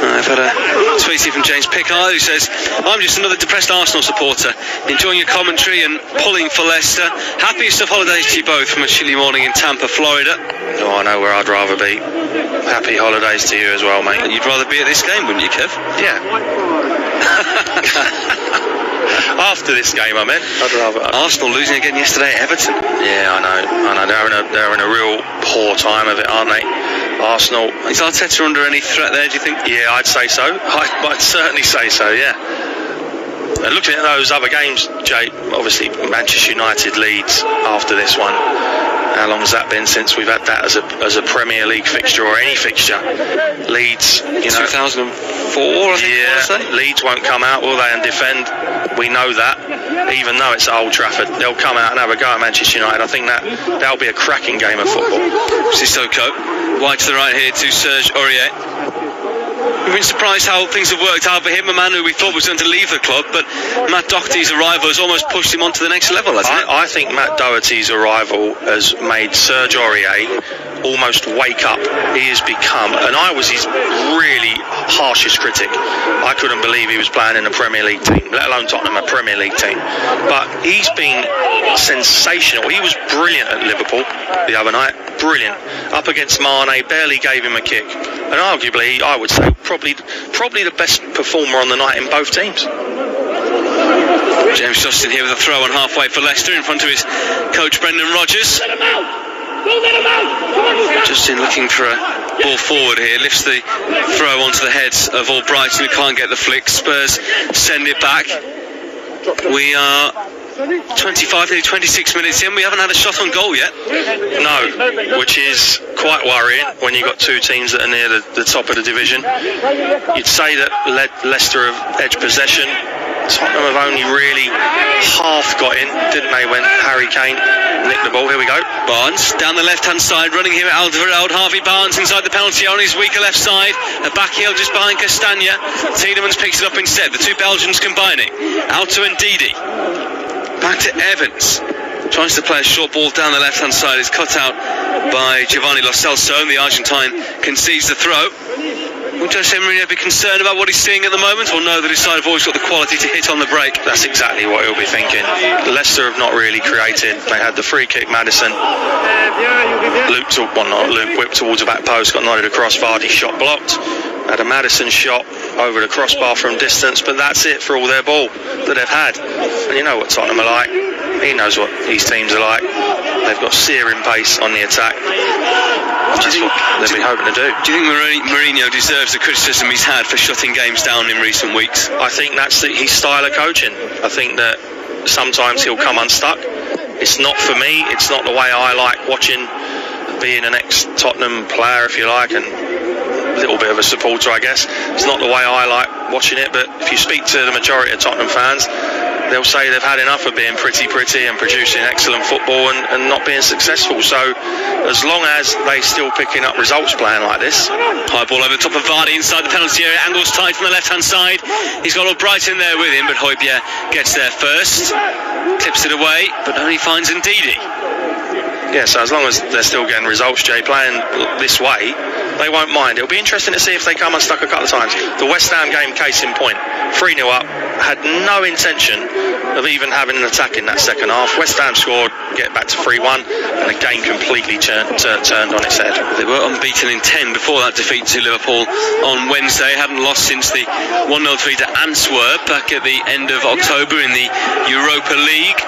I've had a tweet from James Pickard who says, I'm just another depressed Arsenal supporter, enjoying your commentary and pulling for Leicester. Happiest of holidays to you both from a chilly morning in Tampa, Florida. Oh, I know where I'd rather be. Happy holidays to you as well, mate. You'd rather be at this game, wouldn't you, Kev? Yeah. After this game, I meant. I'd rather. Arsenal losing again yesterday at Everton. Yeah, I know. They're in a real poor time of it, aren't they? Arsenal. Is Arteta under any threat there, do you think? Yeah, I'd say so. I'd certainly say so, yeah. And looking at those other games, Jay, obviously Manchester United leads after this one. How long has that been since we've had that as a Premier League fixture or any fixture? Leeds, 2004, I think. Yeah, Leeds won't come out, will they, and defend? We know that. Even though it's at Old Trafford, they'll come out and have a go at Manchester United. I think that'll be a cracking game of football. Sissoko, wide to the right here to Serge Aurier. We've been surprised how things have worked out for him, a man who we thought was going to leave the club, but Matt Doherty's arrival has almost pushed him onto the next level, hasn't it? I think Matt Doherty's arrival has made Serge Aurier almost wake up. He has become, and I was his really harshest critic. I couldn't believe he was playing in a Premier League team, let alone Tottenham, a Premier League team. But he's been sensational. He was brilliant at Liverpool the other night. Brilliant. Up against Mane, barely gave him a kick. And arguably, I would say, probably the best performer on the night in both teams. James Justin here with a throw on halfway for Leicester in front of his coach Brendan Rodgers. Justin looking for a ball forward here, lifts the throw onto the heads of Albrighton, who can't get the flick. Spurs send it back. We are 25, nearly 26 minutes in. We haven't had a shot on goal yet. No, which is quite worrying when you've got two teams that are near the top of the division. You'd say that Leicester have edged possession. Tottenham have only really half got in, didn't they, when Harry Kane nicked the ball. Here we go. Barnes down the left-hand side, running here at Alderweireld. Harvey Barnes inside the penalty on his weaker left side. A back heel just behind Castagna. Tielemans picks it up instead. The two Belgians combining. Out to Ndidi. Back to Evans. Tries to play a short ball down the left-hand side. It's cut out by Giovanni Lo Celso, and the Argentine concedes the throw. Would Jose Mourinho be concerned about what he's seeing at the moment, or know that his side have always got the quality to hit on the break? That's exactly what he'll be thinking. Leicester have not really created. They had the free kick, Maddison. Luke whipped towards the back post, got nodded across. Vardy shot blocked. Had a Maddison shot over the crossbar from distance, but that's it for all their ball that they've had. And you know what Tottenham are like. He knows what these teams are like. They've got searing pace on the attack. That's what they'll be hoping to do. Do you think Mourinho deserves the criticism he's had for shutting games down in recent weeks? I think that's his style of coaching. I think that sometimes he'll come unstuck. It's not for me. It's not the way I like watching, being an ex-Tottenham player, if you like, and a little bit of a supporter, I guess. It's not the way I like watching it, but if you speak to the majority of Tottenham fans, they'll say they've had enough of being pretty and producing excellent football and not being successful. So as long as they still picking up results playing like this. High ball over the top of Vardy inside the penalty area. Angles tight from the left hand side. He's got Albrighton there with him, but Højbjerg gets there first, clips it away, but only finds Ndidi. Yeah, so as long as they're still getting results, Jay, playing this way, they won't mind. It'll be interesting to see if they come unstuck a couple of times. The West Ham game, case in point, 3-0 up, had no intention of even having an attack in that second half. West Ham scored, get back to 3-1, and the game completely turned on its head. They were unbeaten in 10 before that defeat to Liverpool on Wednesday. Hadn't lost since the 1-0 defeat to Antwerp back at the end of October in the Europa League.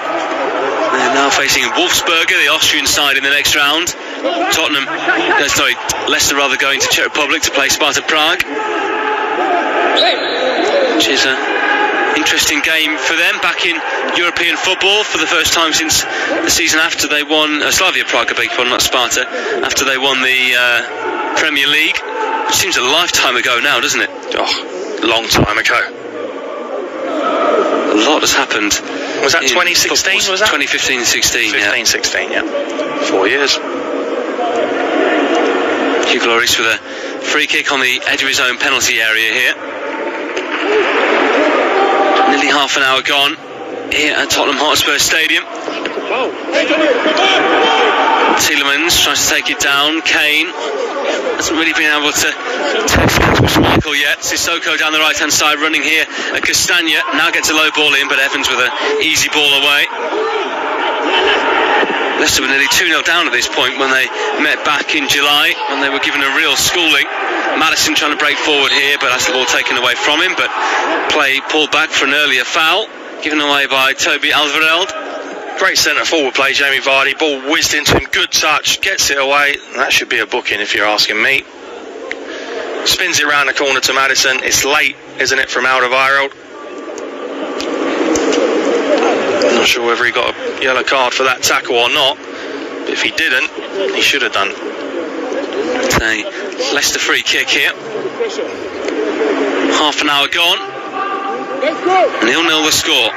They're now facing Wolfsberger, the Austrian side, in the next round. Leicester rather going to Czech Republic to play Sparta Prague, which is an interesting game for them, back in European football for the first time since the season after they won Slavia Prague, not Sparta, after they won the Premier League, which seems a lifetime ago now, doesn't it? Oh, long time ago. A lot has happened. Was that 2016? Was that 2015-16? 15-16, yeah. 4 years. Hugo Lloris with a free kick on the edge of his own penalty area here. Nearly half an hour gone here at Tottenham Hotspur Stadium. Tielemans tries to take it down. Kane hasn't really been able to take it with Michael yet. Sissoko down the right hand side running here. Castagna now gets a low ball in, but Evans with an easy ball away. Leicester were nearly 2-0 down at this point when they met back in July, when they were given a real schooling. Maddison trying to break forward here, but has the ball taken away from him, but play pulled back for an earlier foul, given away by Toby Alderweireld. Great centre forward play, Jamie Vardy. Ball whizzed into him, good touch, gets it away. That should be a booking if you're asking me. Spins it round the corner to Maddison. It's late, isn't it, from Alderweireld? Not sure whether he got a yellow card for that tackle or not, but if he didn't, he should have done. It's a Leicester free kick here. Half an hour gone. 0-0 the score.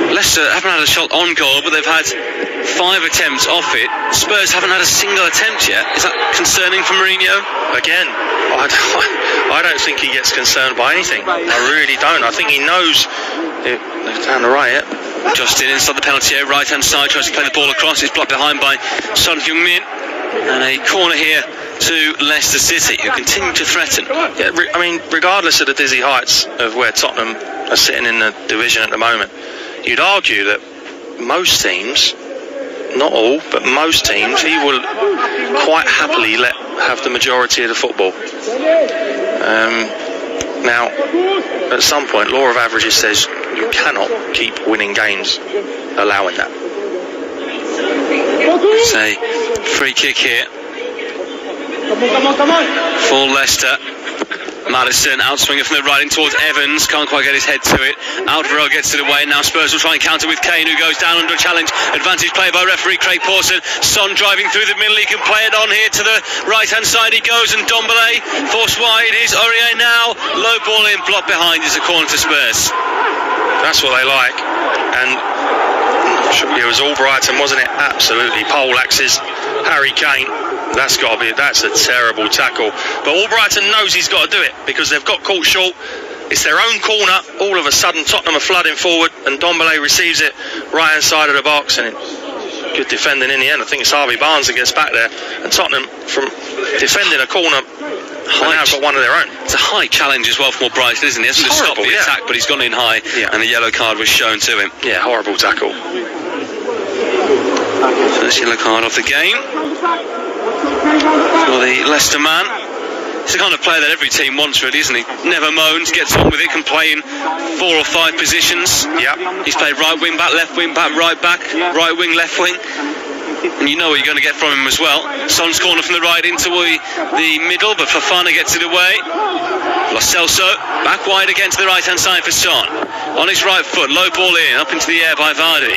Leicester haven't had a shot on goal, but they've had 5 attempts off it. Spurs haven't had a single attempt yet. Is that concerning for Mourinho? Again, I don't think he gets concerned by anything. I really don't. I think he knows down the right. Justin inside the penalty area, right hand side, tries to play the ball across. It's blocked behind by Son Heung-min. And a corner here to Leicester City, who continue to threaten. Yeah, I mean, regardless of the dizzy heights of where Tottenham are sitting in the division at the moment, you'd argue that most teams, not all, but most teams, he will quite happily have the majority of the football. Now, at some point, law of averages says you cannot keep winning games allowing that. It's a free kick here for Leicester. Maddison outswinging from the right in towards Evans, can't quite get his head to it. Alderweireld gets it away, now Spurs will try and counter with Kane, who goes down under a challenge. Advantage play by referee Craig Pawson. Son driving through the middle, he can play it on here to the right hand side he goes, and Ndombele forced wide is Aurier now. Low ball in, blocked behind, is a corner to Spurs. That's what they like. And it was Albrighton, wasn't it? Absolutely. Poleaxes. Harry Kane. That's a terrible tackle. But Albrighton knows he's got to do it because they've got caught short. It's their own corner. All of a sudden Tottenham are flooding forward and Ndombele receives it right hand side of the box, and good defending in the end. I think it's Harvey Barnes that gets back there, and Tottenham, from defending a corner, now got one of their own. It's a high challenge as well from Albrighton, isn't it? He hasn't just stopped the attack, but he's gone in high, and the yellow card was shown to him. Yeah, horrible tackle. First yellow card of the game for the Leicester man. He's the kind of player that every team wants, really, isn't he? Never moans, gets on with it, can play in 4 or 5 positions. Yeah. He's played right wing back, left wing back, right back, right wing, left wing. And you know what you're going to get from him as well. Son's corner from the right into the middle, but Fofana gets it away. Lo Celso back wide again to the right hand side for Son. On his right foot, low ball in, up into the air by Vardy.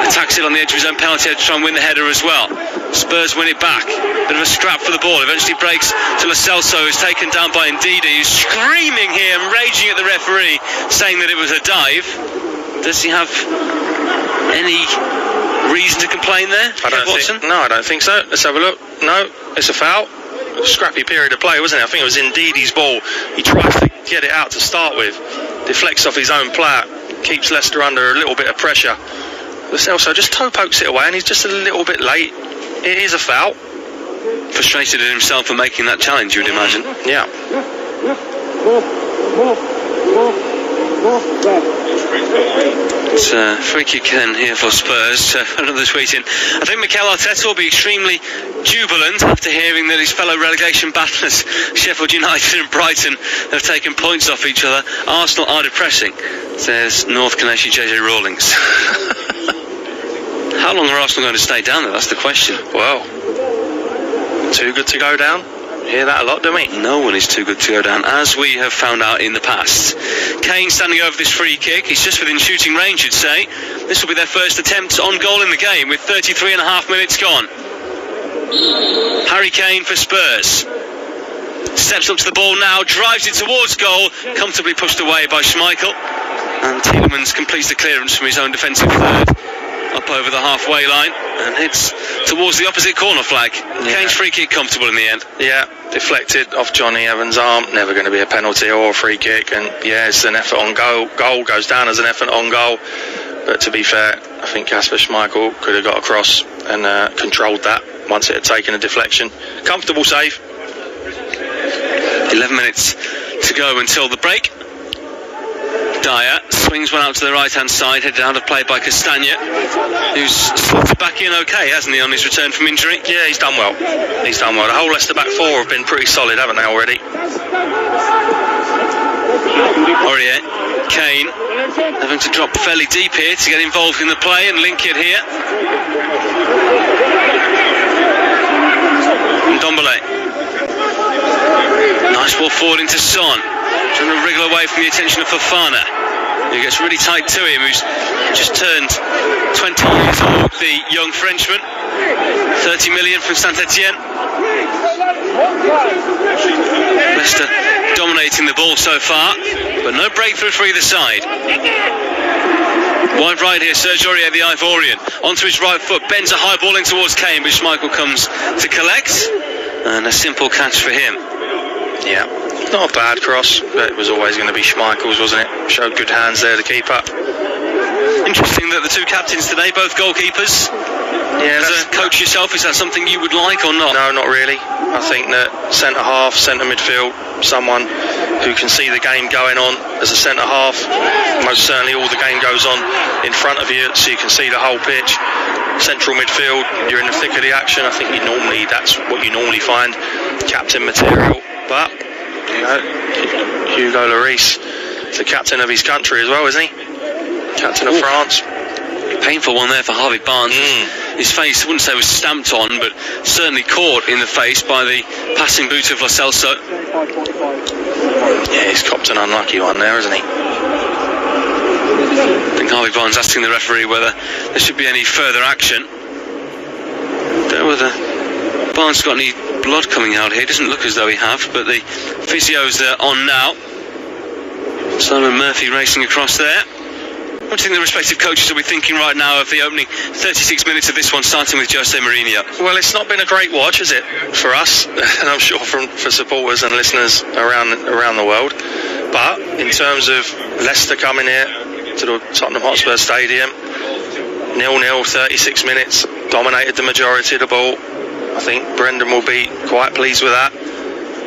Attacks it on the edge of his own penalty area to try and win the header as well. Spurs win it back. Bit of a scrap for the ball. Eventually breaks to Lo Celso, who's taken down by Ndidi, who's screaming here and raging at the referee, saying that it was a dive. Does he have any reason to complain there? I don't think so. Let's have a look. No, it's a foul. Scrappy period of play, wasn't it? I think it was Ndidi's ball. He tries to get it out to start with, deflects off his own player, keeps Leicester under a little bit of pressure. Lo Celso just toe pokes it away, and he's just a little bit late. It is a foul. Frustrated at himself for making that challenge, you would imagine. Yeah. It's a free kick then here for Spurs. Another tweet in. I think Mikel Arteta will be extremely jubilant after hearing that his fellow relegation battlers Sheffield United and Brighton have taken points off each other. Arsenal are depressing, says North Canadian JJ Rawlings. How long are Arsenal going to stay down there? That's the question. Well, too good to go down. Hear that a lot, don't we? No one is too good to go down, as we have found out in the past. Kane standing over this free kick. He's just within shooting range, you'd say. This will be their first attempt on goal in the game with 33.5 minutes gone. Harry Kane for Spurs. Steps up to the ball now, drives it towards goal, comfortably pushed away by Schmeichel. And Tielemans completes the clearance from his own defensive third, up over the halfway line, and heads towards the opposite corner flag. Kane's free kick comfortable in the end. Yeah, deflected off Johnny Evans' arm. Never going to be a penalty or a free kick. And yeah, it's an effort on goal. Goal goes down as an effort on goal. But to be fair, I think Kasper Schmeichel could have got across and controlled that once it had taken a deflection. Comfortable save. 11 minutes to go until the break. Dyer swings one out to the right-hand side, headed out of play by Castagna, who's slotted back in okay, hasn't he, on his return from injury? Yeah, he's done well. He's done well. The whole Leicester back four have been pretty solid, haven't they, already? Aurier, Kane, having to drop fairly deep here to get involved in the play and link it here. And Ndombele. Nice ball forward into Son, trying to wriggle away from the attention of Fofana, who gets really tight to him, who's just turned 20 years old, the young Frenchman. 30 million from Saint-Etienne. Leicester dominating the ball so far, but no breakthrough for either side. Wide right here, Serge Aurier, the Ivorian, onto his right foot, bends a high ball in towards Kane, but Schmeichel comes to collect, and a simple catch for him. Yeah, not a bad cross, but it was always going to be Schmeichel's, wasn't it? Showed good hands there, the keeper. Interesting that the two captains today, both goalkeepers. Yeah, as a coach yourself, is that something you would like or not? No, not really. I think that centre half, centre midfield, someone who can see the game going on as a centre half. Most certainly all the game goes on in front of you, so you can see the whole pitch. Central midfield, you're in the thick of the action. I think that's what you normally find, captain material. But, you know, Hugo Lloris, the captain of his country as well, isn't he? Captain of France. Painful one there for Harvey Barnes. His face, I wouldn't say was stamped on, but certainly caught in the face by the passing boot of Lo Celso. Yeah, he's copped an unlucky one there, isn't he? I think Harvey Barnes asking the referee whether there should be any further action. Don't know whether Barnes got any blood coming out here. It doesn't look as though he have, but the physio's on now. Simon Murphy racing across there. What do you think the respective coaches will be thinking right now of the opening 36 minutes of this one, starting with Jose Mourinho? Well, it's not been a great watch, has it, for us, and I'm sure for supporters and listeners around the world. But in terms of Leicester coming here to the Tottenham Hotspur Stadium, 0-0, 36 minutes, dominated the majority of the ball. I think Brendan will be quite pleased with that.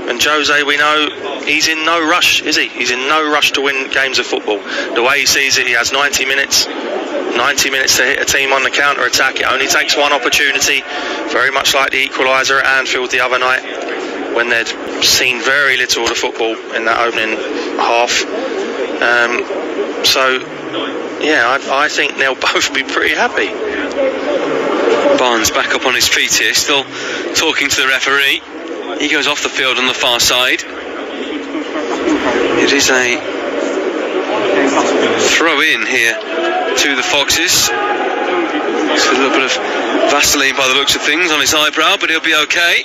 And Jose, we know, he's in no rush, is he? He's in no rush to win games of football. The way he sees it, he has 90 minutes to hit a team on the counter-attack. It only takes one opportunity, very much like the equaliser at Anfield the other night, when they'd seen very little of the football in that opening half. So, yeah, I think they'll both be pretty happy. Barnes back up on his feet here, still talking to the referee. He goes off the field on the far side. It is a throw in here to the Foxes. It's a little bit of Vaseline by the looks of things on his eyebrow, but he'll be okay.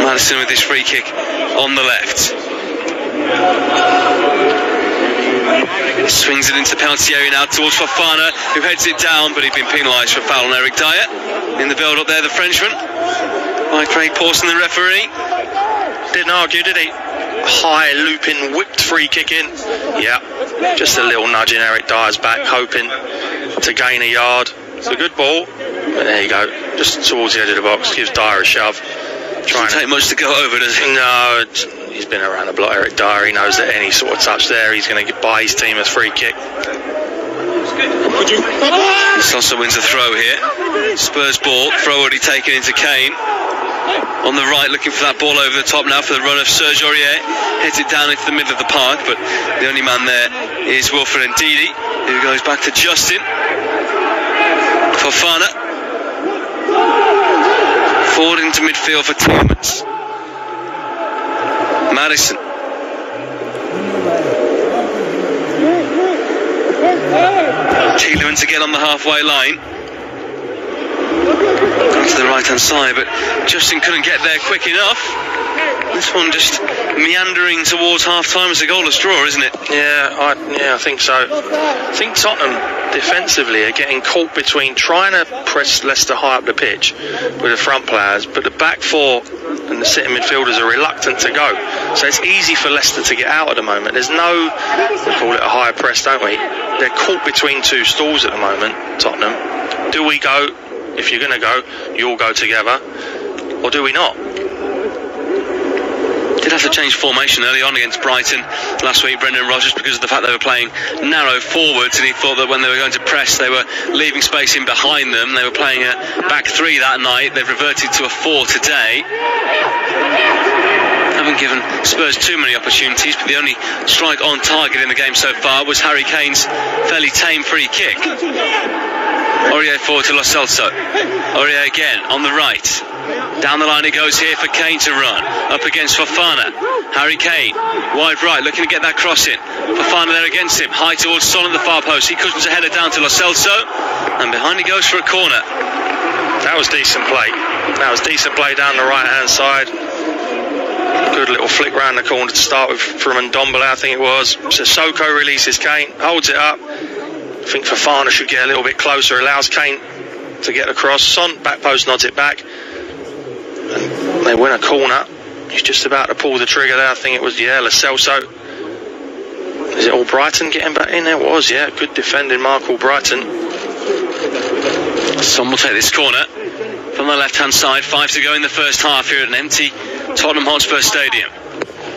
Madison with his free kick on the left. Swings it into the penalty area now towards Fofana, who heads it down, but he'd been penalised for a foul on Eric Dyer. In the build-up there, the Frenchman, by Craig Pawson, the referee. Didn't argue, did he? High looping, whipped free kick in. Yeah, just a little nudge in Eric Dyer's back, hoping to gain a yard. It's a good ball, but there you go, just towards the edge of the box, gives Dyer a shove. Doesn't take much to go over, does it? No, he's been around the block, Eric Dyer. He knows that any sort of touch there, he's going to buy his team a free kick. This also wins a throw here. Spurs ball, throw already taken into Kane. On the right, looking for that ball over the top now for the run of Serge Aurier. Heads it down into the middle of the park, but the only man there is Wilfred Ndidi, who goes back to Justin. Fofana. Forward into midfield for Tielemans. Madison. Tielemans again on the halfway line. to the right-hand side, but Justin couldn't get there quick enough. This one just meandering towards half-time as a goalless draw, isn't it? Yeah, I think so. I think Tottenham defensively are getting caught between trying to press Leicester high up the pitch with the front players, but the back four and the sitting midfielders are reluctant to go. So it's easy for Leicester to get out at the moment. There's no, we call it a high press, don't we? They're caught between two stools at the moment, Tottenham. Do we go? If you're going to go, you all go together, or do we not? Did have to change formation early on against Brighton last week, Brendan Rodgers, because of the fact they were playing narrow forwards, and he thought that when they were going to press they were leaving space in behind them. They were playing a back three that night. They've reverted to a 4 today. Haven't given Spurs too many opportunities, but the only strike on target in the game so far was Harry Kane's fairly tame free kick. Aurier forward to Lo Celso. Aurier again on the right. Down the line he goes here for Kane to run. Up against Fofana. Harry Kane, wide right, looking to get that cross in. Fofana there against him. High towards Son at the far post. He cushions a header down to Lo Celso. And behind he goes for a corner. That was decent play. That was decent play down the right-hand side. Good little flick round the corner to start with from Ndombele, I think it was. Sissoko releases Kane, holds it up. I think Fofana should get a little bit closer, allows Kane to get across. Son, back post, nods it back. And they win a corner. He's just about to pull the trigger there. I think it was, Lo Celso. Is it Albrighton getting back in there? It was, yeah. Good defending, Mark Albrighton. Son will take this corner from the left-hand side. 5 to go in the first half here at an empty Tottenham Hotspur Stadium.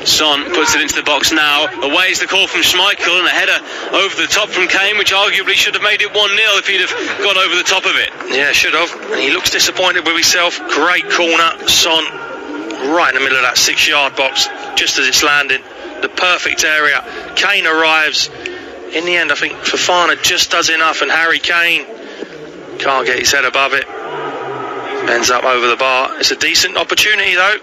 Son puts it into the box now. Away is the call from Schmeichel, and a header over the top from Kane, which arguably should have made it 1-0 if he'd have got over the top of it. Yeah, should have. And he looks disappointed with himself. Great corner. Son right in the middle of that 6-yard box, just as it's landing. The perfect area. Kane arrives. In the end, I think Fofana just does enough, and Harry Kane can't get his head above it. Ends up over the bar. It's a decent opportunity, though.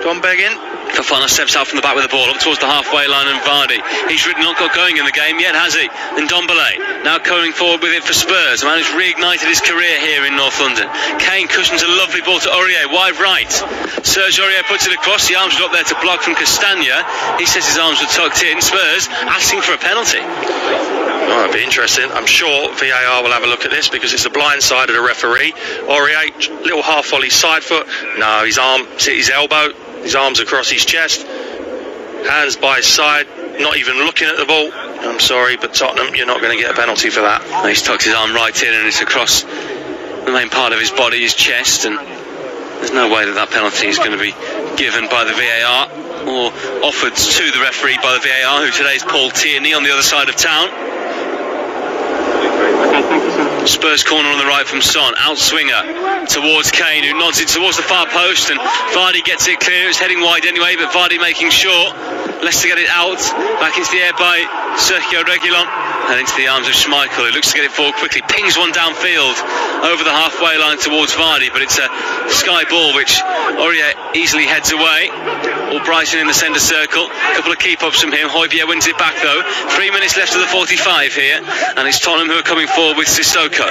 Gone begging. Fofana steps out from the back with the ball up towards the halfway line, and Vardy. He's really not got going in the game yet, has he? And Ndombele now coming forward with it for Spurs. A man who's reignited his career here in North London. Kane cushions a lovely ball to Aurier, wide right. Serge Aurier puts it across. The arms are up there to block from Castagna. He says his arms were tucked in. Spurs asking for a penalty. Oh, it'll be interesting. I'm sure VAR will have a look at this because it's the blind side of the referee. Aurier, little half volley side foot. No, his arm hit his elbow. His arms across his chest, hands by his side, not even looking at the ball. I'm sorry, but Tottenham, you're not going to get a penalty for that. He's tucked his arm right in, and it's across the main part of his body, his chest, and there's no way that penalty is going to be given by the VAR or offered to the referee by the VAR, who today is Paul Tierney on the other side of town. Spurs corner on the right from Son, out swinger towards Kane, who nods it towards the far post, and Vardy gets it clear. It's heading wide anyway, but Vardy making sure. Leicester get it out, back into the air by Sergio Reguilon, and into the arms of Schmeichel, who looks to get it forward quickly, pings one downfield over the halfway line towards Vardy, but it's a sky ball which Aurier easily heads away. Albrighton in the centre circle, a couple of keep-ups from him. Højbjerg wins it back though. 3 minutes left of the 45 here, and it's Tottenham who are coming forward with Sissoko.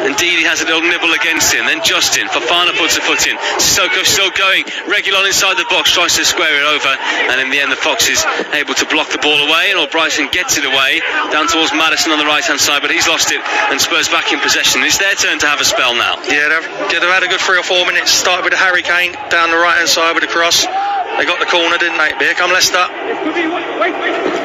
Indeed, he has a little nibble against him. Then Justin, Fofana puts a foot in. Sissoko still going. Reguilon inside the box tries to square it over, and in the end the Fox is able to block the ball away, and Albrighton gets it away down towards Maddison on the right-hand side, but he's lost it, and Spurs back in possession. It's their turn to have a spell now. Yeah, they've had a good 3 or 4 minutes. Started with Harry Kane down the right-hand side with a cross. They got the corner, didn't they? Here come Leicester.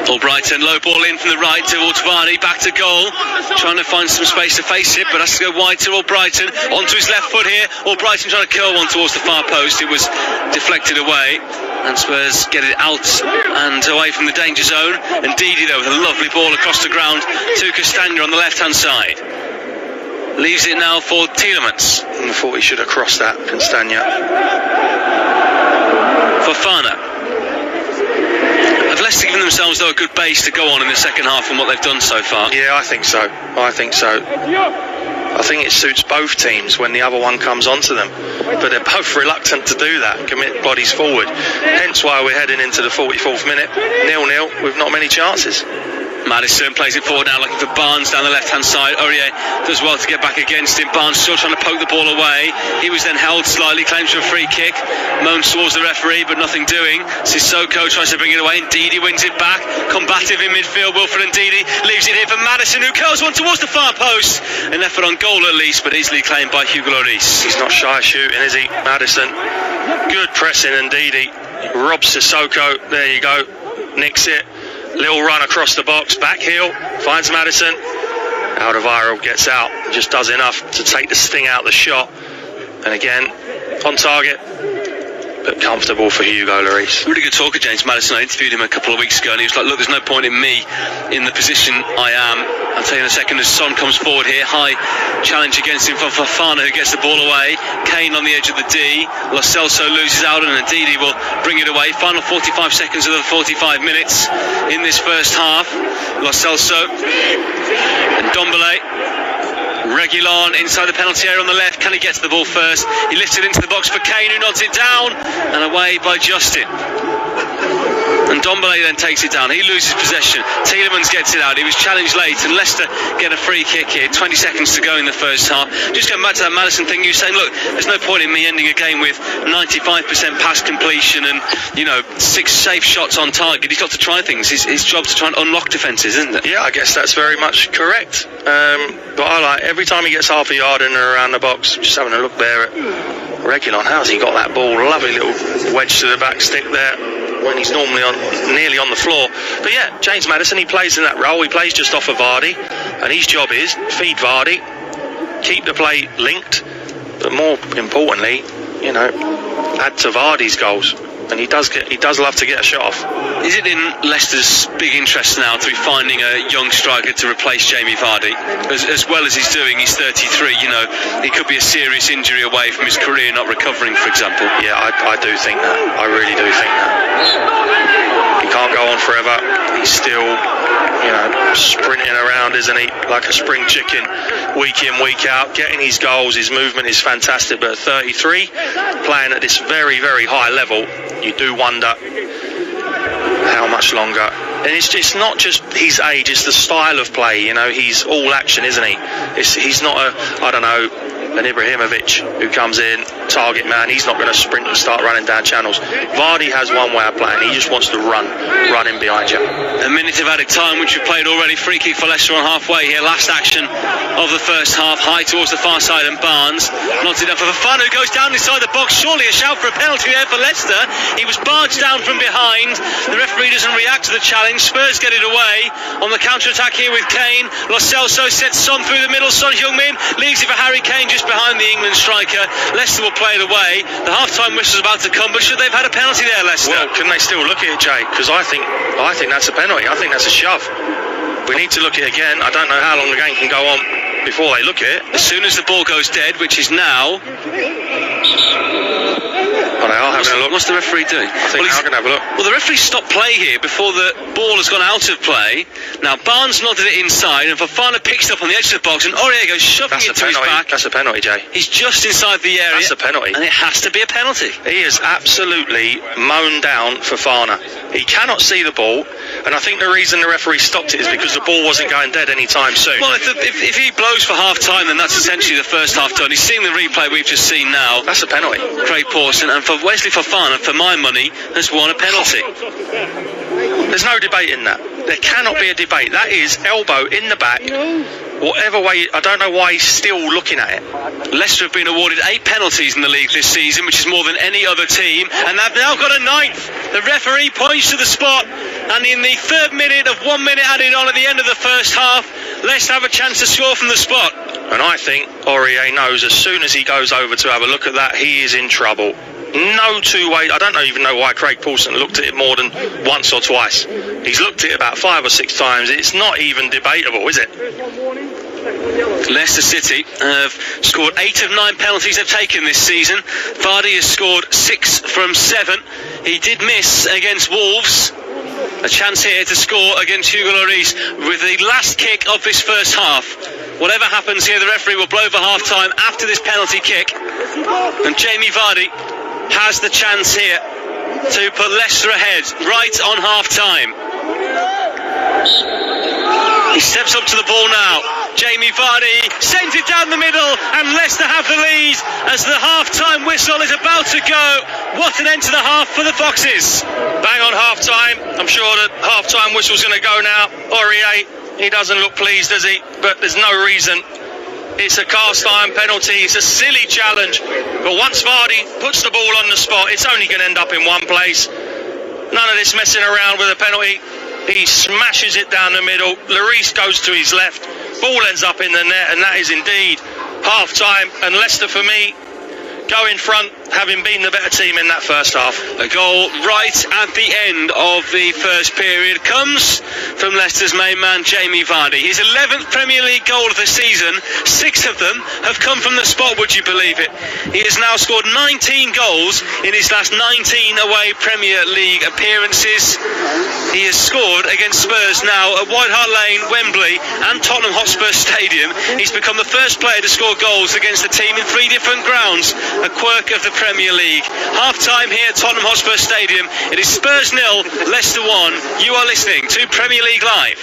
Albrighton, low ball in from the right towards Vardy, back to goal, trying to find some space to face it, but has to go wide to Albrighton, onto his left foot here. Albrighton trying to curl one towards the far post. It was deflected away, and Spurs get it out and away from the danger zone. And Didi though with a lovely ball across the ground to Castagna on the left hand side. Leaves it now for Tielemans. I thought he should have crossed that, Castagna. Fofana. Have Leicester given themselves though a good base to go on in the second half from what they've done so far? Yeah, I think so. I think it suits both teams when the other one comes onto them, but they're both reluctant to do that, commit bodies forward. Hence why we're heading into the 44th minute, 0-0 with not many chances. Maddison plays it forward now, looking for Barnes down the left-hand side. Aurier does well to get back against him. Barnes still trying to poke the ball away. He was then held slightly, claims for a free kick. Moans towards the referee, but nothing doing. Sissoko tries to bring it away. Ndidi wins it back. Combative in midfield. Wilfred Ndidi leaves it here for Maddison, who curls one towards the far post. An effort on goal at least, but easily claimed by Hugo Lloris. He's not shy of shooting, is he, Maddison? Good pressing, Ndidi robs Sissoko. There you go. Nicks it. Little run across the box, back heel, finds Maddison. Alderweireld gets out, just does enough to take the sting out of the shot. And again, on target, but comfortable for Hugo Lloris. Really good talker, James Maddison. I interviewed him a couple of weeks ago and he was like, look, there's no point in me in the position I am. I'll tell you in a second as Son comes forward here. High challenge against him from Fofana, who gets the ball away. Kane on the edge of the D. Lo Celso loses out and Ndidi will bring it away. Final 45 seconds of the 45 minutes in this first half. Lo Celso and Dombele. Reguilon inside the penalty area on the left. Can he get to the ball first? He lifts it into the box for Kane, who nods it down, and away by Justin. And Dombele then takes it down. He loses possession. Tielemans gets it out. He was challenged late, and Leicester get a free kick here. 20 seconds to go in the first half. Just going back to that Maddison thing, you were saying, look, there's no point in me ending a game with 95% pass completion and, 6 safe shots on target. He's got to try things. His job's to try and unlock defences, isn't it? Yeah, I guess that's very much correct. But I like every time he gets half a yard in and around the box, just having a look there at Reguilon. How's he got that ball? Lovely little wedge to the back stick there when he's normally nearly on the floor. But yeah, James Maddison, he plays in that role. He plays just off of Vardy, and his job is feed Vardy, keep the play linked, but more importantly, add to Vardy's goals. And he does love to get a shot off. Is it in Leicester's big interest now to be finding a young striker to replace Jamie Vardy? As well as he's doing, he's 33, he could be a serious injury away from his career not recovering, for example. Yeah, I do think that. I really do think that. He can't go on forever. He's still, sprinting around, isn't he? Like a spring chicken, week in, week out, getting his goals. His movement is fantastic, but at 33, playing at this very, very high level, you do wonder how much longer. And it's not just his age, it's the style of play. He's all action, isn't he? He's not an Ibrahimovic who comes in, target man. He's not going to sprint and start running down channels. Vardy has one way of playing. He just wants to run in behind you. A minute of added time, which we've played already. Free kick for Leicester on halfway here. Last action of the first half. High towards the far side and Barnes. Not enough for Fofana, who goes down inside the box. Surely a shout for a penalty there for Leicester. He was barged down from behind. The referee doesn't react to the challenge. Spurs get it away on the counter-attack here with Kane. Lo Celso sets Son through the middle. Son Heung-min leaves it for Harry Kane just behind the England striker. Leicester will play it away. The half-time whistle's about to come, but should they have had a penalty there, Leicester? Well, can they still look at it, Jay? Because I think that's a penalty. I think that's a shove. We need to look at it again. I don't know how long the game can go on before they look at it. As soon as the ball goes dead, which is now. Oh, they are having a look. What's the referee doing? I think they're going to have a look. Well, the referee stopped play here before the ball has gone out of play. Now, Barnes nodded it inside, and Fofana picks it up on the edge of the box, and Aurier goes shoving it to his back. That's a penalty, Jay. He's just inside the area. That's a penalty. And it has to be a penalty. He is absolutely mown down Fofana. He cannot see the ball, and I think the reason the referee stopped it is because the ball wasn't going dead anytime soon. Well, if he blows for half-time, then that's essentially the first half done. He's seeing the replay we've just seen now. That's a penalty. Craig Pawson, and for Wesley Fofana, for my money, has won a penalty. There's no debate in that. There cannot be a debate. That is elbow in the back. Whatever way, I don't know why he's still looking at it. Leicester have been awarded 8 penalties in the league this season, which is more than any other team, and they've now got a 9th. The referee points to the spot, and in the 3rd minute of 1 minute added on at the end of the first half, Leicester have a chance to score from the spot. And I think Aurier knows as soon as he goes over to have a look at that, he is in trouble. No two ways. I don't even know why Craig Pawson looked at it more than once or twice. He's looked at it about 5 or 6 times. It's not even debatable, is it? Leicester City have scored 8 of 9 penalties they've taken this season. Vardy has scored 6 from 7. He did miss against Wolves. A chance here to score against Hugo Lloris with the last kick of this first half. Whatever happens here, the referee will blow for half-time after this penalty kick. And Jamie Vardy has the chance here to put Leicester ahead right on half-time. He steps up to the ball now. Jamie Vardy sends it down the middle, and Leicester have the lead as the half-time whistle is about to go. What an end to the half for the Foxes. Bang on half-time. I'm sure the half-time whistle's going to go now. Aurier, he doesn't look pleased, does he? But there's no reason. It's a cast-iron penalty. It's a silly challenge. But once Vardy puts the ball on the spot, it's only going to end up in one place. None of this messing around with a penalty. He smashes it down the middle. Lloris goes to his left. Ball ends up in the net, and that is indeed half-time. And Leicester, for me, go in front, having been the better team in that first half. A goal right at the end of the first period comes from Leicester's main man, Jamie Vardy. His 11th Premier League goal of the season. 6 of them have come from the spot, would you believe it? He has now scored 19 goals in his last 19 away Premier League appearances. He has scored against Spurs now at White Hart Lane, Wembley and Tottenham Hotspur Stadium. He's become the first player to score goals against a team in 3 different grounds, a quirk of the Premier League. Half-time here at Tottenham Hotspur Stadium. It is Spurs 0, Leicester 1. You are listening to Premier League Live.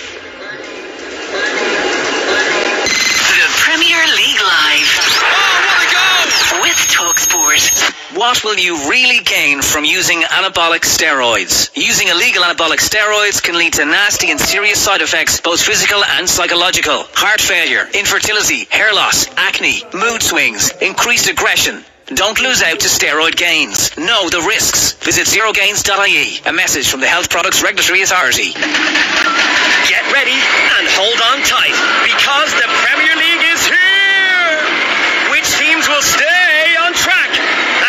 The Premier League Live. Oh, what a goal! With TalkSport. What will you really gain from using anabolic steroids? Using illegal anabolic steroids can lead to nasty and serious side effects, both physical and psychological. Heart failure, infertility, hair loss, acne, mood swings, increased aggression. Don't lose out to steroid gains. Know the risks. Visit zerogains.ie. A message from the Health Products Regulatory Authority. Get ready and hold on tight, because the Premier League is here! Which teams will stay on track?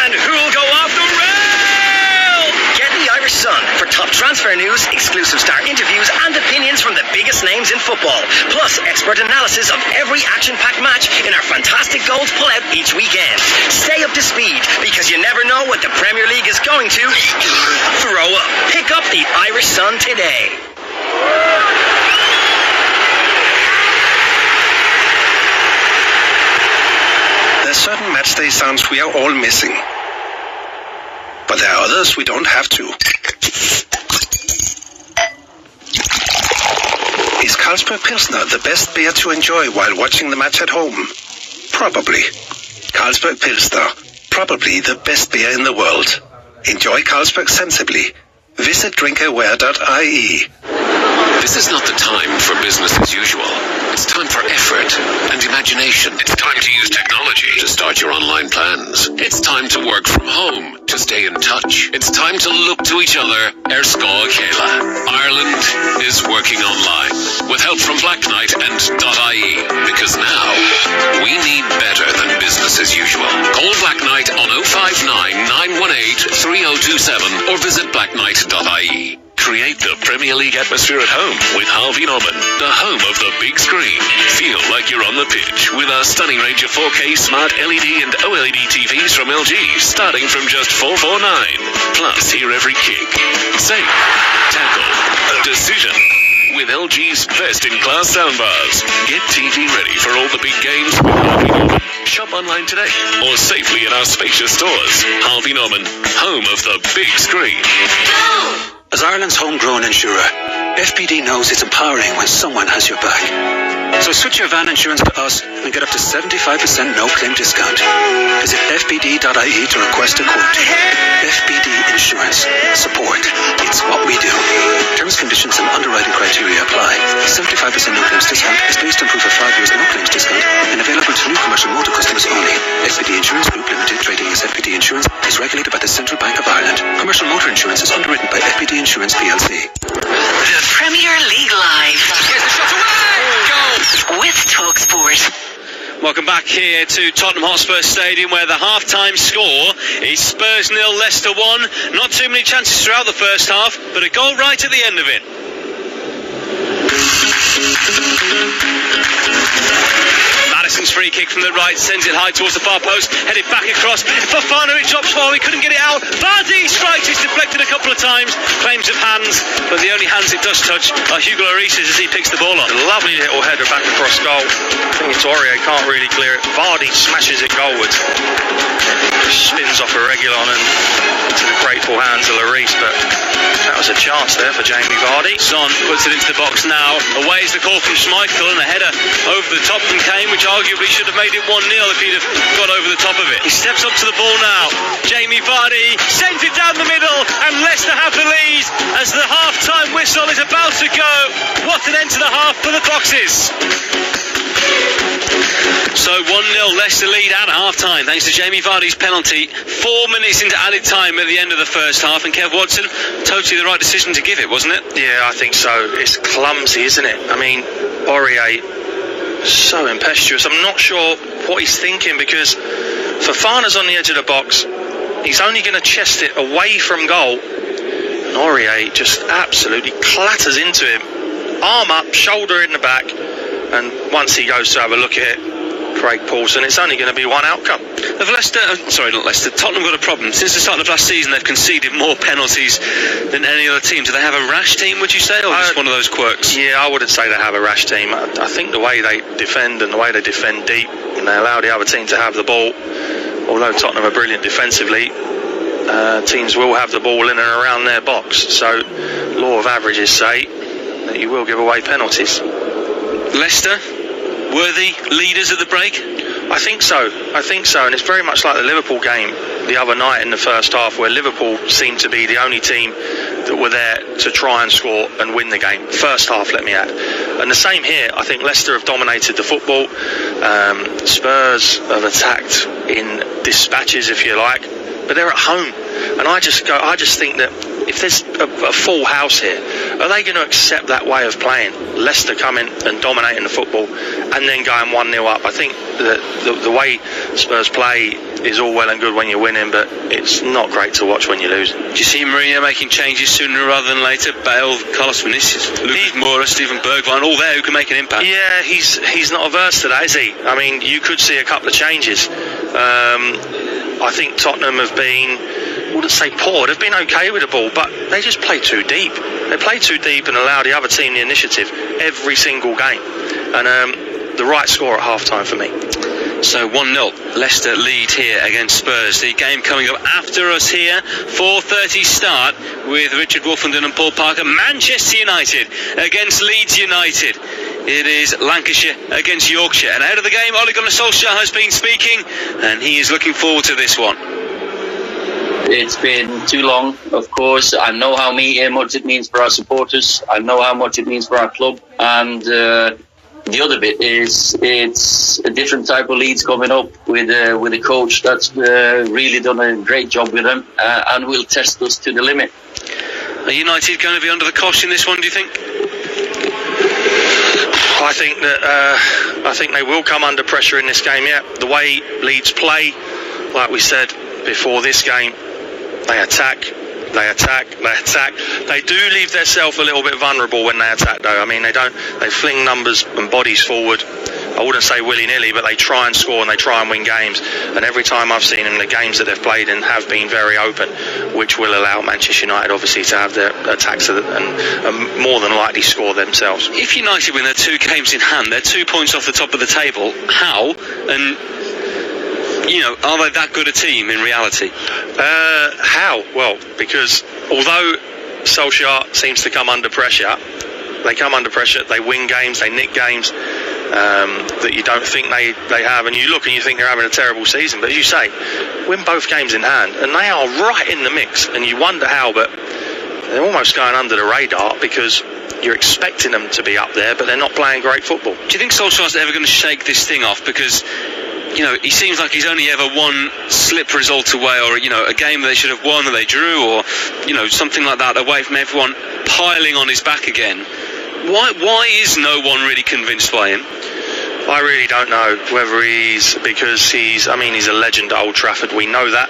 And who'll go off the rail? Get the Irish Sun for top transfer news, exclusive star interviews and opinions from the biggest names in football. Plus expert analysis of every action-packed match in our fantastic goals pull-out each weekend. Stay up to speed, because you never know what the Premier League is going to throw up. Pick up the Irish Sun today. There are certain matchday sounds we are all missing. But there are others we don't have to. Is Carlsberg Pilsner the best beer to enjoy while watching the match at home? Probably. Carlsberg Pilsner, probably the best beer in the world. Enjoy Carlsberg sensibly. Visit drinkaware.ie. This is not the time for business as usual. It's time for effort and imagination. It's time to use technology to start your online plans. It's time to work from home to stay in touch. It's time to look to each other. Erscoa Kayla. Ireland is working online with help from Black Knight and .ie, because now we need better than business as usual. Call Black Knight on 059 918 3027 or visit blackknight.ie. Create the Premier League atmosphere at home with Harvey Norman, the home of the big screen. Feel like you're on the pitch with our stunning range of 4K smart LED and OLED TVs from LG, starting from just $449. Plus, hear every kick, save, tackle, decision with LG's best-in-class soundbars. Get TV ready for all the big games with Harvey Norman. Shop online today or safely in our spacious stores. Harvey Norman, home of the big screen. As Ireland's homegrown insurer, FPD knows it's empowering when someone has your back. So switch your van insurance to us and get up to 75% no-claim discount. Visit fpd.ie to request a quote. FPD Insurance. Support. It's what we do. Terms, conditions and underwriting criteria apply. 75% no-claims discount is based on proof of 5 years no-claims discount and available to new commercial motor customers only. FPD Insurance Group Limited, trading as FPD Insurance, is regulated by the Central Bank of Ireland. Commercial motor insurance is underwritten by FPD Insurance PLC. The Premier League Live. Here's the shot away! Goal! With TalkSport. Welcome back here to Tottenham Hotspur Stadium, where the half-time score is Spurs 0, Leicester 1. Not too many chances throughout the first half, but a goal right at the end of it. Madison's free kick from the right sends it high towards the far post, headed back across. Fofana, it drops far, he couldn't get it out. Vardy strikes, it's deflected a couple of times, claims of hands, but the only hands it does touch are Hugo Lloris's as he picks the ball up. Lovely little header back across goal. I think it's Aurier, can't really clear it. Vardy smashes it goalwards. Spins off a Regulon and into the grateful hands of Lloris, but that was was a chance there for Jamie Vardy. Son puts it into the box now. Away is the call from Schmeichel, and a header over the top from Kane, which arguably should have made it 1-0 if he'd have got over the top of it. He steps up to the ball now. Jamie Vardy sends it down the middle, and Leicester have the lead as the half-time whistle is about to go. What an end to the half for the Foxes. So 1-0 Leicester lead at half-time thanks to Jamie Vardy's penalty. 4 minutes into added time at the end of the first half, and Kev Watson, totally the right decision to give it, wasn't it? Yeah, I think so. It's clumsy, isn't it? I mean, Aurier, so impetuous. I'm not sure what he's thinking, because Fofana's on the edge of the box. He's only going to chest it away from goal. And Aurier just absolutely clatters into him. Arm up, shoulder in the back. And once he goes to have a look at it, Craig Paulson, it's only going to be one outcome. Have Tottenham got a problem. Since the start of last season, they've conceded more penalties than any other team. Do they have a rash team, would you say, or just one of those quirks? Yeah, I wouldn't say they have a rash team. I think the way they defend and the way they defend deep, and they allow the other team to have the ball, although Tottenham are brilliant defensively, teams will have the ball in and around their box. So, law of averages say that you will give away penalties. Leicester, worthy leaders at the break? I think so, and it's very much like the Liverpool game the other night in the first half, where Liverpool seemed to be the only team that were there to try and score and win the game. First half, let me add. And the same here. I think Leicester have dominated the football. Spurs have attacked in dispatches, if you like, but they're at home. And I just think that if there's a full house here, are they going to accept that way of playing? Leicester coming and dominating the football and then going 1-0 up. I think that the way Spurs play is all well and good when you're winning, but it's not great to watch when you're losing. Do you see Mourinho making changes sooner rather than later? Bale, Carlos Vinicius, Lucas Moura, Steven Bergwijn, all there who can make an impact. Yeah, he's not averse to that, is he? I mean, you could see a couple of changes. I think Tottenham have been, I wouldn't say poor, they've been okay with the ball, but they just play too deep. They play too deep and allow the other team the initiative every single game. And the right score at half-time for me. So 1-0, Leicester lead here against Spurs. The game coming up after us here, 4:30 start with Richard Wolfenden and Paul Parker. Manchester United against Leeds United. It is Lancashire against Yorkshire. And ahead of the game, Ole Gunnar Solskjaer has been speaking, and he is looking forward to this one. It's been too long, of course. I know how much it means for our supporters. I know how much it means for our club. And the other bit is it's a different type of Leeds coming up with a coach that's really done a great job with them and will test us to the limit. Are United going to be under the cosh in this one, do you think? I think they will come under pressure in this game, yeah. The way Leeds play, like we said before this game, they attack. They do leave themselves a little bit vulnerable when they attack, though. I mean, they fling numbers and bodies forward. I wouldn't say willy-nilly, but they try and score and they try and win games. And every time I've seen them, the games that they've played in have been very open, which will allow Manchester United, obviously, to have their attacks and more than likely score themselves. If United win their 2 games in hand, they're 2 points off the top of the table. How? And are they that good a team in reality? How? Well, because although Solskjaer seems to come under pressure, they win games, they nick games that you don't think they have, and you look and you think they're having a terrible season, but as you say, win both games in hand, and they are right in the mix, and you wonder how, but they're almost going under the radar because you're expecting them to be up there, but they're not playing great football. Do you think Solskjaer's ever going to shake this thing off? Because he seems like he's only ever one slip result away, or a game that they should have won that they drew, or something like that, away from everyone piling on his back again. Why is no one really convinced by him? I really don't know whether because he's a legend at Old Trafford, we know that.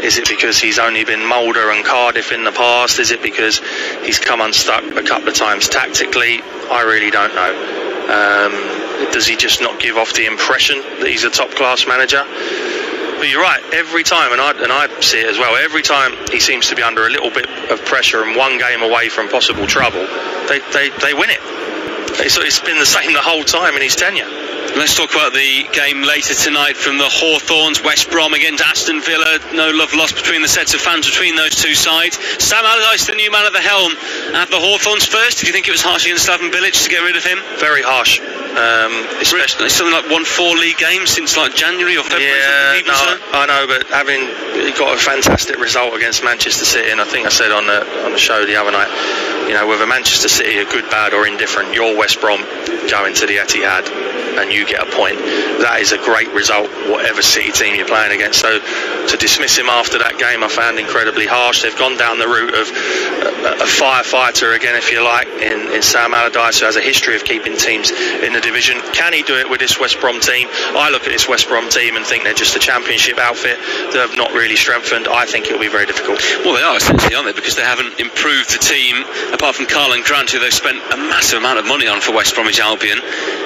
Is it because he's only been Mulder and Cardiff in the past? Is it because he's come unstuck a couple of times tactically? I really don't know. Does he just not give off the impression that he's a top-class manager? But you're right, every time, and I see it as well, every time he seems to be under a little bit of pressure and one game away from possible trouble, they win it. It's been the same the whole time in his tenure. Let's talk about the game later tonight from the Hawthorns. West Brom against Aston Villa. No love lost between the sets of fans between those two sides. Sam Allardyce, the new man at the helm at the Hawthorns first. Did you think it was harsh against Slaven Bilic to get rid of him? Very harsh. Especially it's something like won 4 league games since like January or February. Yeah, no, I know, but having got a fantastic result against Manchester City, and I think I said on the show the other night, you know, whether Manchester City are good, bad or indifferent, you're West Brom going to the Etihad and you get a point. That is a great result, whatever City team you're playing against. So to dismiss him after that game, I found incredibly harsh. They've gone down the route of a firefighter again, if you like, in Sam Allardyce, who has a history of keeping teams in the division. Can he do it with this West Brom team? I look at this West Brom team and think they're just a championship outfit. They're not really strengthened. I think it'll be very difficult. Well, they are essentially, aren't they? Because they haven't improved the team, apart from Carl and Grant, who they've spent a massive amount of money on for West Bromwich Albion.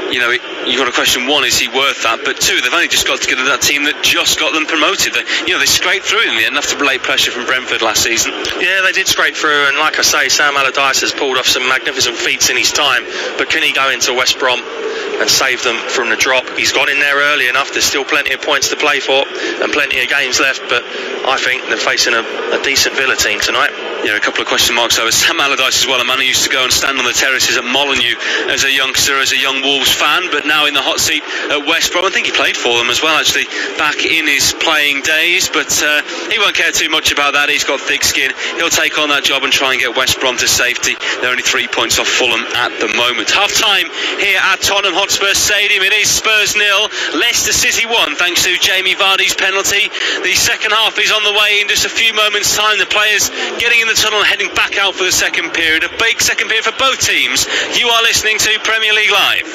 You know, you've got to question, one, is he worth that? But two, they've only just got together that team that just got them promoted. They scraped through in the end after late pressure from Brentford last season. Yeah, they did scrape through, and like I say, Sam Allardyce has pulled off some magnificent feats in his time, but can he go into West Brom and save them from the drop? He's got in there early enough. There's still plenty of points to play for and plenty of games left, but I think they're facing a decent Villa team tonight. Yeah, a couple of question marks over Sam Allardyce as well, a man who used to go and stand on the terraces at Molineux as a youngster, as a young Wolves fan, but now in the hot seat at West Brom. I think he played for them as well, actually, back in his playing days, but he won't care too much about that. He's got thick skin. He'll take on that job and try and get West Brom to safety. They're only 3 points off Fulham at the moment. Half time here at Tottenham Hotspur Stadium. It is Spurs 0, Leicester City 1, thanks to Jamie Vardy's penalty. The second half is on the way in just a few moments' time. The players getting in the tunnel and heading back out for the second period. A big second period for both teams. You are listening to Premier League Live.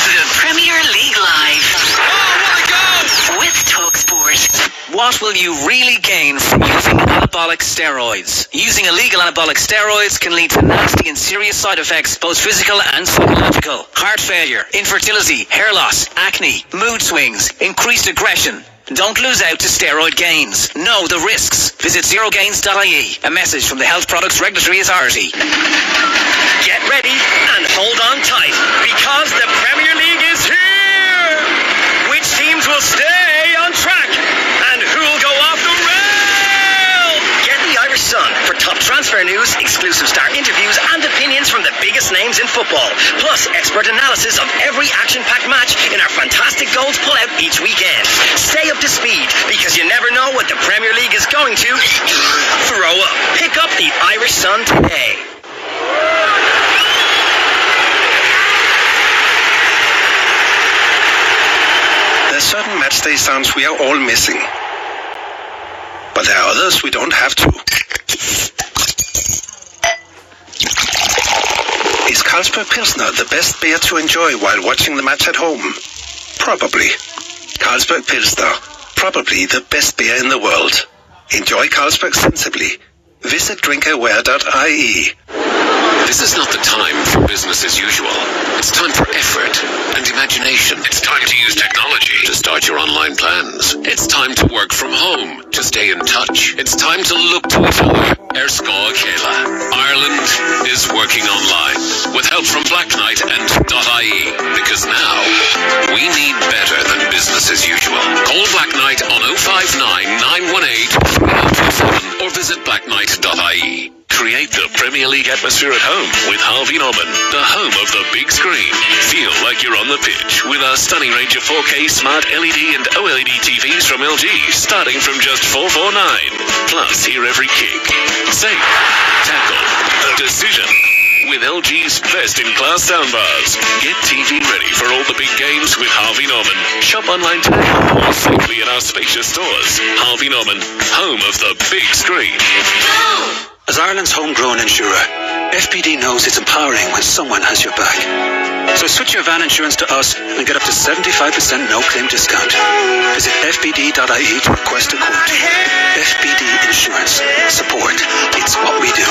The Premier League Live. Oh, what a goal! With TalkSport. What will you really gain from using anabolic steroids? Using illegal anabolic steroids can lead to nasty and serious side effects, both physical and psychological. Heart failure, infertility, hair loss, acne, mood swings, increased aggression. Don't lose out to steroid gains. Know the risks. Visit zerogains.ie. A message from the Health Products Regulatory Authority. Get ready and hold on tight, because the Premier League is here! Which teams will stay on track, and who'll go off the rail? Get the Irish Sun for top transfer news, exclusive star interviews, and opinions from the biggest names in football. Plus, expert analysis of every action-packed match in our fantastic goals pull-out each weekend. Stay up to speed, because you never know what the Premier League is going to throw up. Pick up the Irish Sun today. There are certain match day sounds we are all missing. But there are others we don't have to. Is Carlsberg Pilsner the best beer to enjoy while watching the match at home? Probably. Carlsberg Pilsner, probably the best beer in the world. Enjoy Carlsberg sensibly. Visit drinkaware.ie. This is not the time for business as usual. It's time for effort and imagination. It's time to use technology to start your online plans. It's time to work from home to stay in touch. It's time to look to each other. Erscoa Kayla. Ireland is working online with help from Black Knight and .ie, because now we need better than business as usual. Call Black Knight on 059 918 3027 or visit blackknight.ie. Create the Premier League atmosphere at home with Harvey Norman, the home of the big screen. Feel like you're on the pitch with our stunning range of 4K smart LED and OLED TVs from LG, starting from just $449. Plus, hear every kick, save, tackle, decision with LG's best-in-class soundbars. Get TV ready for all the big games with Harvey Norman. Shop online today or safely in our spacious stores. Harvey Norman, home of the big screen. As Ireland's homegrown insurer, FPD knows it's empowering when someone has your back. So switch your van insurance to us and get up to 75% no-claim discount. Visit fpd.ie to request a quote. FPD Insurance. Support. It's what we do.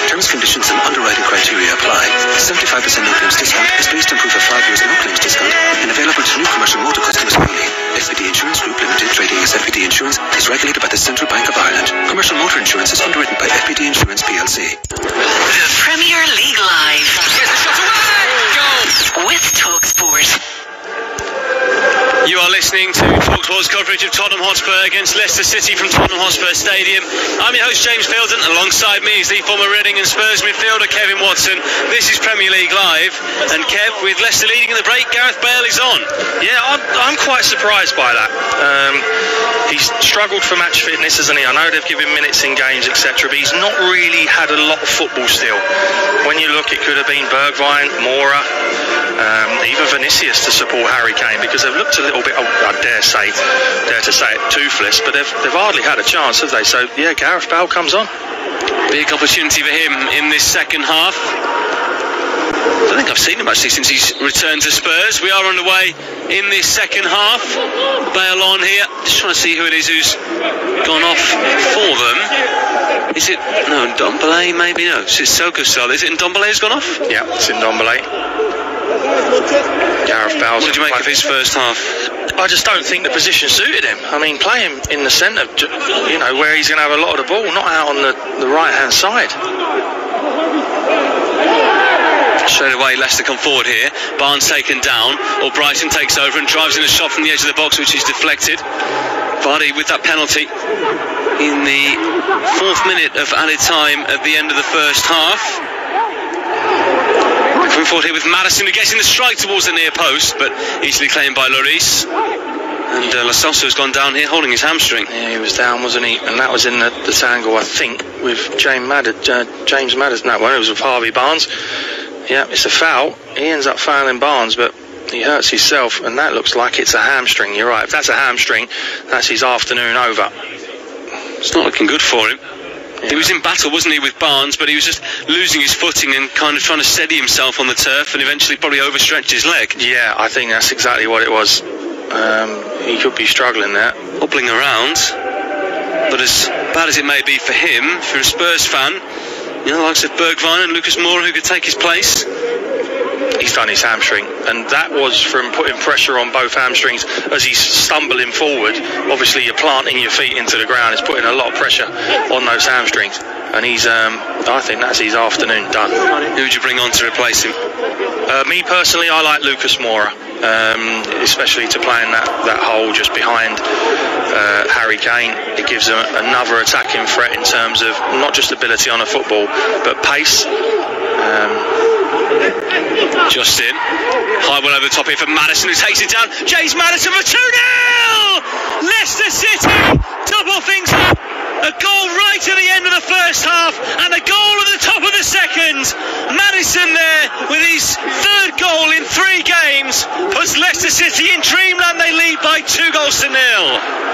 Terms, conditions and underwriting criteria apply. 75% no-claims discount is based on proof of 5 years no-claims discount and available to new commercial motor customers only. FPD Insurance Group Limited, trading as FPD Insurance, is regulated by the Central Bank of Ireland. Commercial motor insurance is underwritten by FPD Insurance PLC. The Premier League Live. with TalkSport. You are listening to TalkSport's coverage of Tottenham Hotspur against Leicester City from Tottenham Hotspur Stadium. I'm your host James Fielden. Alongside me is the former Reading and Spurs midfielder Kevin Watson. This is Premier League Live, and Kev, with Leicester leading in the break, Gareth Bale is on. Yeah, I'm quite surprised by that. He's struggled for match fitness, hasn't he? I know they've given minutes in games, etc., but he's not really had a lot of football still. When you look, it could have been Bergwijn, Mora, even Vinicius to support Harry Kane, because they've looked a little bit, I dare to say it, toothless, but they've hardly had a chance, have they? So yeah, Gareth Bale comes on. Big opportunity for him in this second half. I don't think I've seen him actually since he's returned to Spurs. We are underway in this second half. Bale on here, just trying to see who it is who's gone off for them. Is it, no, Ndombele maybe? No, it's Sissoko. Is it Ndombele who's gone off? Yeah, it's Ndombele. Gareth Bale. What did you make of his first half? I just don't think the position suited him. I mean, play him in the centre, you know, where he's going to have a lot of the ball, not out on the right-hand side. Straight away, Leicester come forward here. Barnes taken down, or Brighton takes over and drives in a shot from the edge of the box, which is deflected. Vardy with that penalty in the 4th minute of added time at the end of the first half. Coming forward here with Maddison, who gets in the strike towards the near post, but easily claimed by Lloris. And Lo Celso's gone down here holding his hamstring. Yeah, he was down, wasn't he? And that was in the tangle, I think, with James Maddison. No, it was with Harvey Barnes. Yeah, it's a foul. He ends up fouling Barnes, but he hurts himself, and that looks like it's a hamstring. You're right, if that's a hamstring, that's his afternoon over. It's not looking good for him. Yeah. He was in battle, wasn't he, with Barnes, but he was just losing his footing and kind of trying to steady himself on the turf, and eventually probably overstretched his leg. Yeah, I think that's exactly what it was. He could be struggling there. Hobbling around, but as bad as it may be for him, if you're a Spurs fan, you know, the likes of Bergwijn and Lucas Moura who could take his place. He's done his hamstring, and that was from putting pressure on both hamstrings as he's stumbling forward. Obviously, you're planting your feet into the ground. It's putting a lot of pressure on those hamstrings, and he's, I think that's his afternoon done. Who would you bring on to replace him? Me personally, I like Lucas Moura, especially to play in that hole just behind Harry Kane. It gives him another attacking threat in terms of not just ability on a football, but pace. Justin, high one over the top here for Maddison, who takes it down. James Maddison for 2-0! Leicester City double things up. A goal right at the end of the first half, and a goal at the top of the second. Maddison there with his 3rd goal in 3 games puts Leicester City in dreamland. They lead by 2 goals to 0.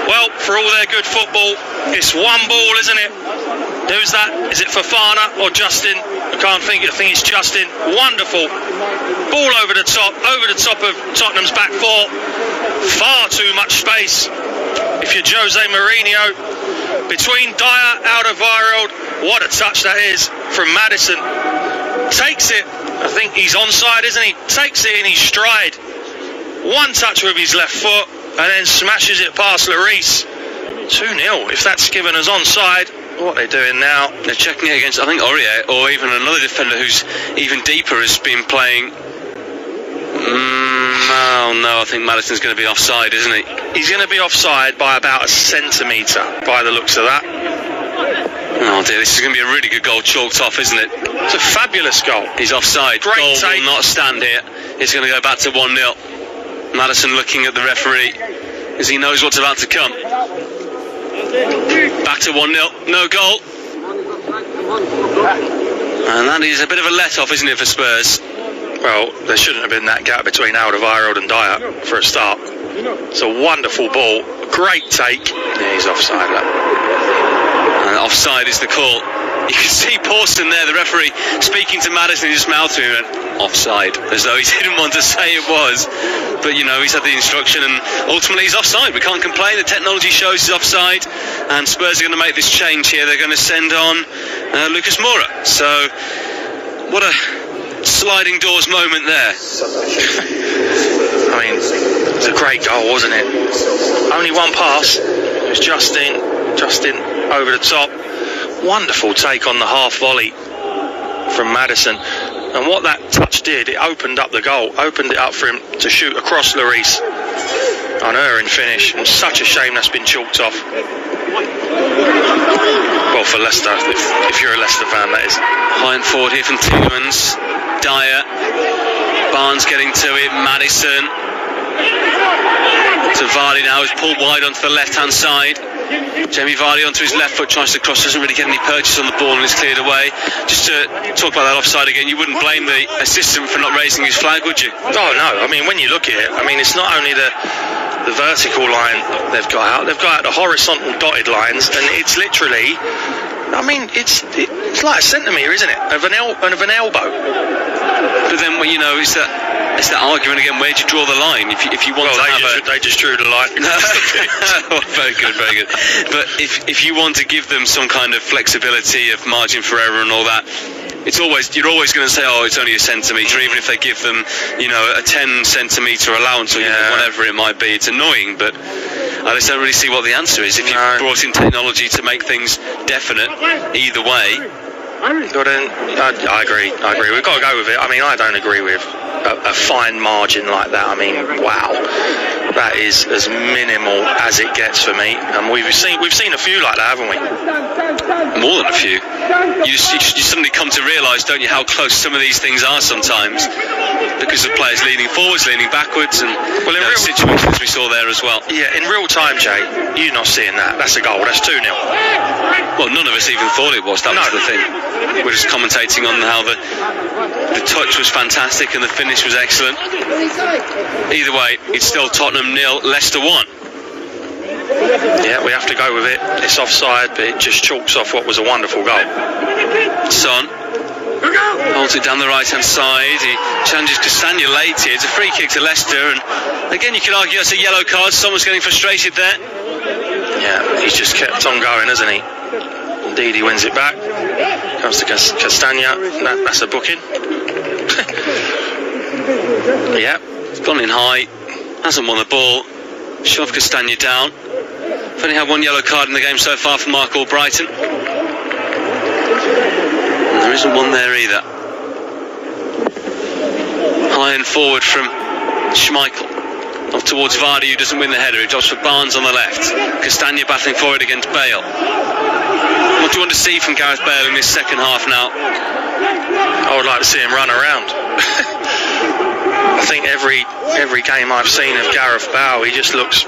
Well, for all their good football, it's one ball, isn't it? Who's that? Is it Fofana or Justin? I can't think. I think it's Justin. Wonderful. Ball over the top of Tottenham's back 4. Far too much space. If you're Jose Mourinho, between Dyer, Alderweireld, what a touch that is from Maddison. Takes it. I think he's onside, isn't he? Takes it in his stride. One touch with his left foot, and then smashes it past Lloris. 2-0. If that's given as onside, what they're doing now, they're checking it against, I think, Aurier, or even another defender who's even deeper has been playing. Oh no, I think Maddison's going to be offside, isn't he? He's going to be offside by about a centimetre by the looks of that. Oh dear, this is going to be a really good goal chalked off, isn't it? It's a fabulous goal. He's offside. Great goal take. Will not stand here. It's going to go back to 1-0. Maddison looking at the referee as he knows what's about to come. Back to 1-0, no goal. And that is a bit of a let-off, isn't it, for Spurs? Well, there shouldn't have been that gap between Alderweireld and Dyer for a start. It's a wonderful ball, great take. Yeah, he's offside. And offside is the call. You can see Pawson there, the referee, speaking to Maddison in his mouth to him, and offside, as though he didn't want to say it was. But, you know, he's had the instruction, and ultimately he's offside. We can't complain. The technology shows he's offside, and Spurs are going to make this change here. They're going to send on Lucas Moura. So, what a sliding doors moment there. I mean, it's a great goal, wasn't it? Only one pass. It was Justin over the top. Wonderful take on the half volley from Maddison. And what that touch did, it opened up the goal, opened it up for him to shoot across Lloris. Unerring finish, and such a shame that's been chalked off. Well, for Leicester, if you're a Leicester fan, that is. High and forward here from Tielemans. Dyer. Barnes getting to it. Maddison. To Vardy now, is pulled wide onto the left-hand side. Jamie Vardy onto his left foot, tries to cross, doesn't really get any purchase on the ball and is cleared away. Just to talk about that offside again, you wouldn't blame the assistant for not raising his flag, would you? Oh no, I mean, when you look at it, I mean, it's not only the vertical line they've got out the horizontal dotted lines, and it's literally, I mean, it's like a centimetre, isn't it, of an elbow. But then, well, you know, it's that argument again, where do you draw the line? If you want they just drew the line. Very good, very good. But if you want to give them some kind of flexibility of margin for error and all that, you're always going to say, oh, it's only a centimetre, even if they give them, you know, a 10 centimetre allowance or you know, whatever it might be. It's annoying, but I just don't really see what the answer is. If you've brought in technology to make things definite either way. But I agree. We've got to go with it. I mean, I don't agree with a fine margin like that. I mean, wow, that is as minimal as it gets for me. And we've seen a few like that, haven't we? More than a few. You suddenly come to realise, don't you, how close some of these things are sometimes, because of players leaning forwards, leaning backwards, and real situations we saw there as well. Yeah, in real time, Jay, you're not seeing that. That's a goal. That's 2-0. Well, none of us even thought it was. That was the thing. We're just commentating on how the touch was fantastic and the finish was excellent. Either way, it's still Tottenham 0, Leicester 1. Yeah, we have to go with it. It's offside, but it just chalks off what was a wonderful goal. Son holds it down the right-hand side. He challenges Castagna late here. It's a free kick to Leicester, and again, you could argue that's a yellow card. Someone's getting frustrated there. Yeah, he's just kept on going, hasn't he? Indeed, he wins it back. Comes to Castagna. That's a booking. Yeah, he's gone in high. Hasn't won the ball. Shoved Castagna down. We've only had one yellow card in the game so far for Mark Albrighton. And there isn't one there either. High and forward from Schmeichel. Off towards Vardy, who doesn't win the header. He drops for Barnes on the left. Castagna battling forward against Bale. What do you want to see from Gareth Bale in this second half now? I would like to see him run around. I think every game I've seen of Gareth Bale, he just looks,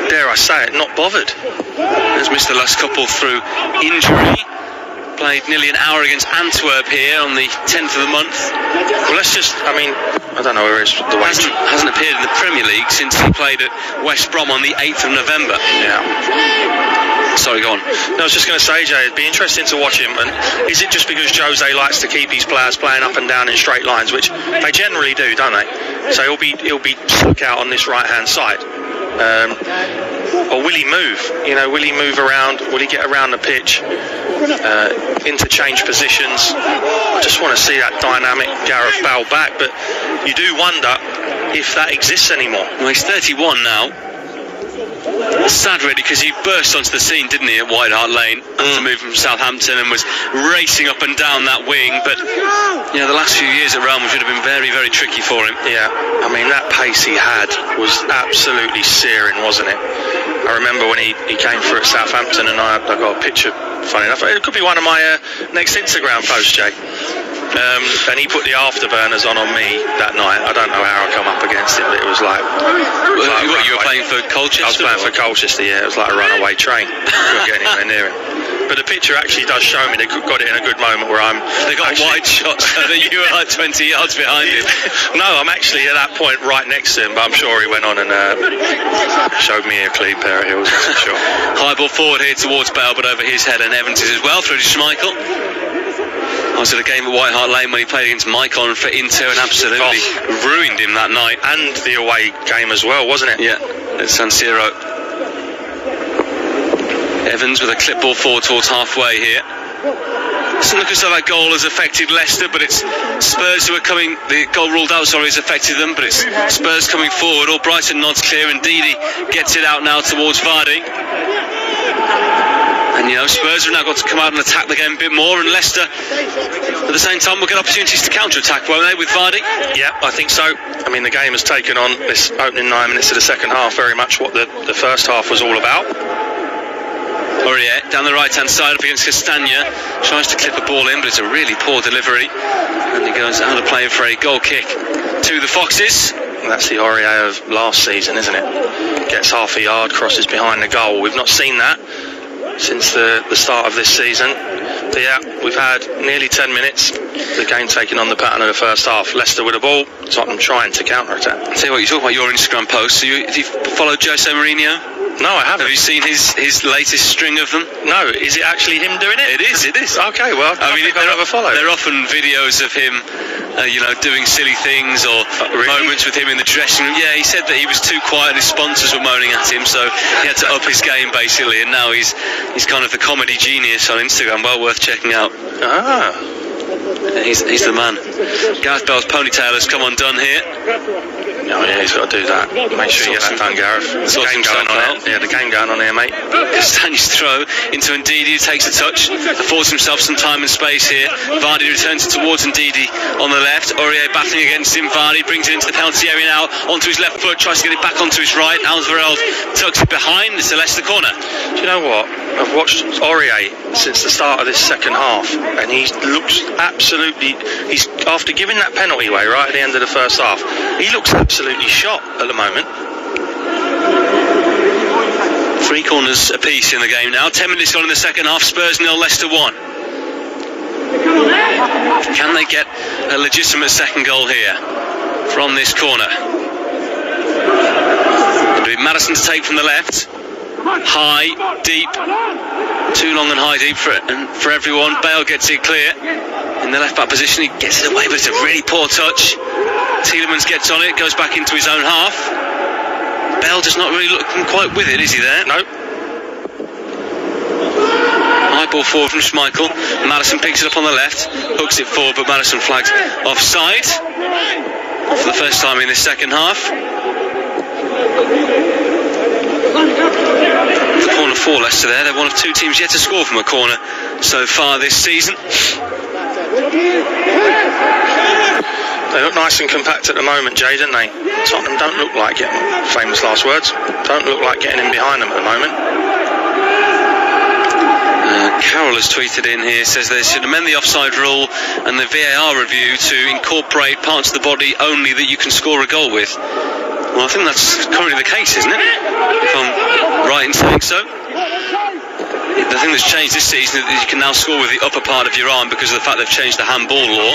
dare I say it, not bothered. Has missed the last couple through injury. Played nearly an hour against Antwerp here on the 10th of the month. Well, let's just, I mean, I don't know where his the way hasn't appeared in the Premier League since he played at West Brom on the 8th of November. Yeah. Sorry, go on. No, I was just going to say, Jay, it'd be interesting to watch him. And is it just because Jose likes to keep his players playing up and down in straight lines, which they generally do, don't they? So he'll be stuck out on this right-hand side. Or will he move? You know, will he move around? Will he get around the pitch? Interchange positions. I just want to see that dynamic Gareth Bale back, but you do wonder if that exists anymore. Well, he's 31 now. Sad really, because he burst onto the scene, didn't he, at White Hart Lane after moving from Southampton and was racing up and down that wing, but you know, the last few years at Real Madrid have been very, very tricky for him. Yeah, I mean, that pace he had was absolutely searing, wasn't it? I remember when he came through at Southampton, and I got a picture, funny enough, it could be one of my next Instagram posts, Jay. And he put the afterburners on me that night. I don't know how I come up against it, but it was like... You were playing for Colchester? I was playing for Colchester, yeah. It was like a runaway train. Couldn't get anywhere near it. But the picture actually does show me they got it in a good moment where They got wide shots so that you were like 20 yards behind him. No, I'm actually at that point right next to him, but I'm sure he went on and showed me a clean pair of heels, I'm sure. High ball forward here towards Bale, but over his head, and Evans is as well through to Schmeichel. I was at a game at White Hart Lane when he played against Maicon for Inter and absolutely ruined him that night. And the away game as well, wasn't it? Yeah, at San Siro. Evans with a clip ball forward towards halfway here. Doesn't look as though that goal has affected Leicester, but it's Spurs who are coming. The goal ruled out, has affected them, but it's Spurs coming forward. Albrighton nods clear, and Didi gets it out now towards Vardy. And, Spurs have now got to come out and attack the game a bit more, and Leicester, at the same time, will get opportunities to counter-attack, won't they, with Vardy? Yeah, I think so. I mean, the game has taken on this opening 9 minutes of the second half very much what the first half was all about. Aurier down the right-hand side up against Castagna, tries to clip a ball in, but it's a really poor delivery, and he goes out of play for a goal kick to the Foxes. That's the Aurier of last season, isn't it? Gets half a yard, crosses behind the goal. We've not seen that since the start of this season. But yeah, we've had nearly 10 minutes, the game taking on the pattern of the first half. Leicester with the ball, Tottenham trying to counter-attack. I'll tell you what, you talk about your Instagram posts. Have you followed Jose Mourinho? No, I haven't. Have you seen his latest string of them? No, is it actually him doing it? It is. Okay, well, I mean, I'll have a follow. They're often videos of him, doing silly things or moments with him in the dressing room. Yeah, he said that he was too quiet and his sponsors were moaning at him, so he had to up his game basically, and now he's kind of the comedy genius on Instagram. Well worth checking out. Ah. He's the man. Gareth Bale's ponytail has come undone here. Oh yeah, he's got to do that. Make sure you get that done, Gareth. There's a game going on here. Yeah, the game going on here, mate. Castagna's throw into Ndidi, who takes a touch, affords himself some time and space here. Vardy returns it towards Ndidi on the left. Aurier battling against him. Vardy brings it into the penalty area now, onto his left foot, tries to get it back onto his right. Alvarez tugs it behind. It's a Leicester corner. Do you know what? I've watched Aurier since the start of this second half, and he looks absolutely... after giving that penalty away right at the end of the first half, he looks absolutely shot at the moment. 3 corners apiece in the game now. 10 minutes gone in the second half. Spurs 0, Leicester 1. Can they get a legitimate second goal here from this corner? It'll be Maddison to take from the left. High, deep, too long and high deep for everyone. Bale gets it clear in the left back position. He gets it away, but it's a really poor touch. Tielemans gets on it, goes back into his own half. Bale just not really looking quite with it, is he there? Nope. High ball forward from Schmeichel. Maddison picks it up on the left, hooks it forward, but Maddison flags offside for the first time in this second half. The corner for Leicester there. They're one of 2 teams yet to score from a corner so far this season. They look nice and compact at the moment, Jay, don't they? Tottenham don't look like getting, famous last words, don't look like getting in behind them at the moment. Carroll has tweeted in here, says they should amend the offside rule and the VAR review to incorporate parts of the body only that you can score a goal with. Well, I think that's currently the case, isn't it? If I'm right in saying so. The thing that's changed this season is that you can now score with the upper part of your arm because of the fact they've changed the handball law.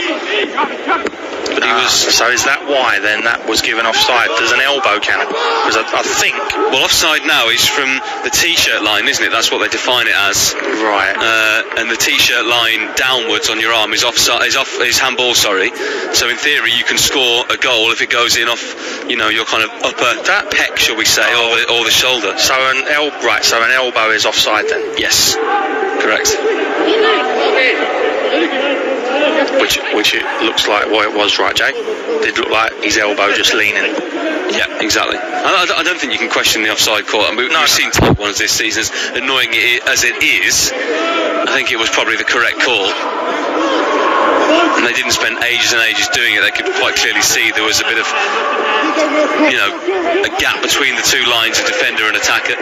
But so is that why then that was given offside? There's an elbow count? Because I think... Well, offside now is from the T-shirt line, isn't it? That's what they define it as. Right. And the T-shirt line downwards on your arm is is handball, sorry. So in theory you can score a goal if it goes in off, your kind of upper pec, shall we say, or the shoulder. So an elbow is offside then? Yes. Correct. Which it looks like what it was, right, Jay? Did look like his elbow just leaning. Yeah, exactly. I don't think you can question the offside call. I mean, we've seen top ones this season, as annoying as it is. I think it was probably the correct call. And they didn't spend ages and ages doing it. They could quite clearly see there was a bit of, a gap between the 2 lines of defender and attacker.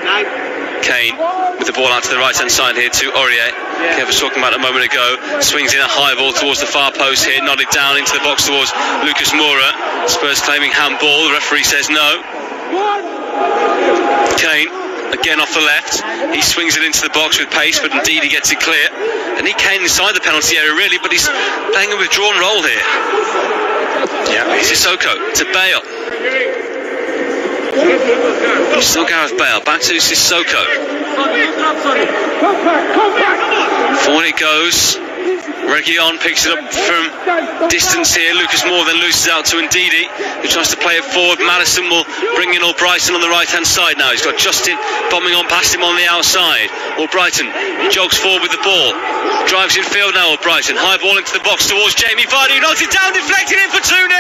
Kane with the ball out to the right hand side here to Aurier. Kev was talking about a moment ago. Swings in a high ball towards the far post here, nodded down into the box towards Lucas Moura. Spurs claiming handball. The referee says no. Kane again off the left. He swings it into the box with pace, but indeed he gets it clear. And he came inside the penalty area really, but he's playing a withdrawn role here. Yeah, Sissoko to Bale. Still Gareth Bale, back to Sissoko. Forward it goes. Reguilon picks it up from distance here. Lucas Moura then loses out to Ndidi, who tries to play it forward. Maddison will bring in Albrighton on the right hand side now. He's got Justin bombing on past him on the outside. Albrighton jogs forward with the ball, drives in field now. Albrighton, high ball into the box towards Jamie Vardy, who knocks it down, deflected in for 2-0.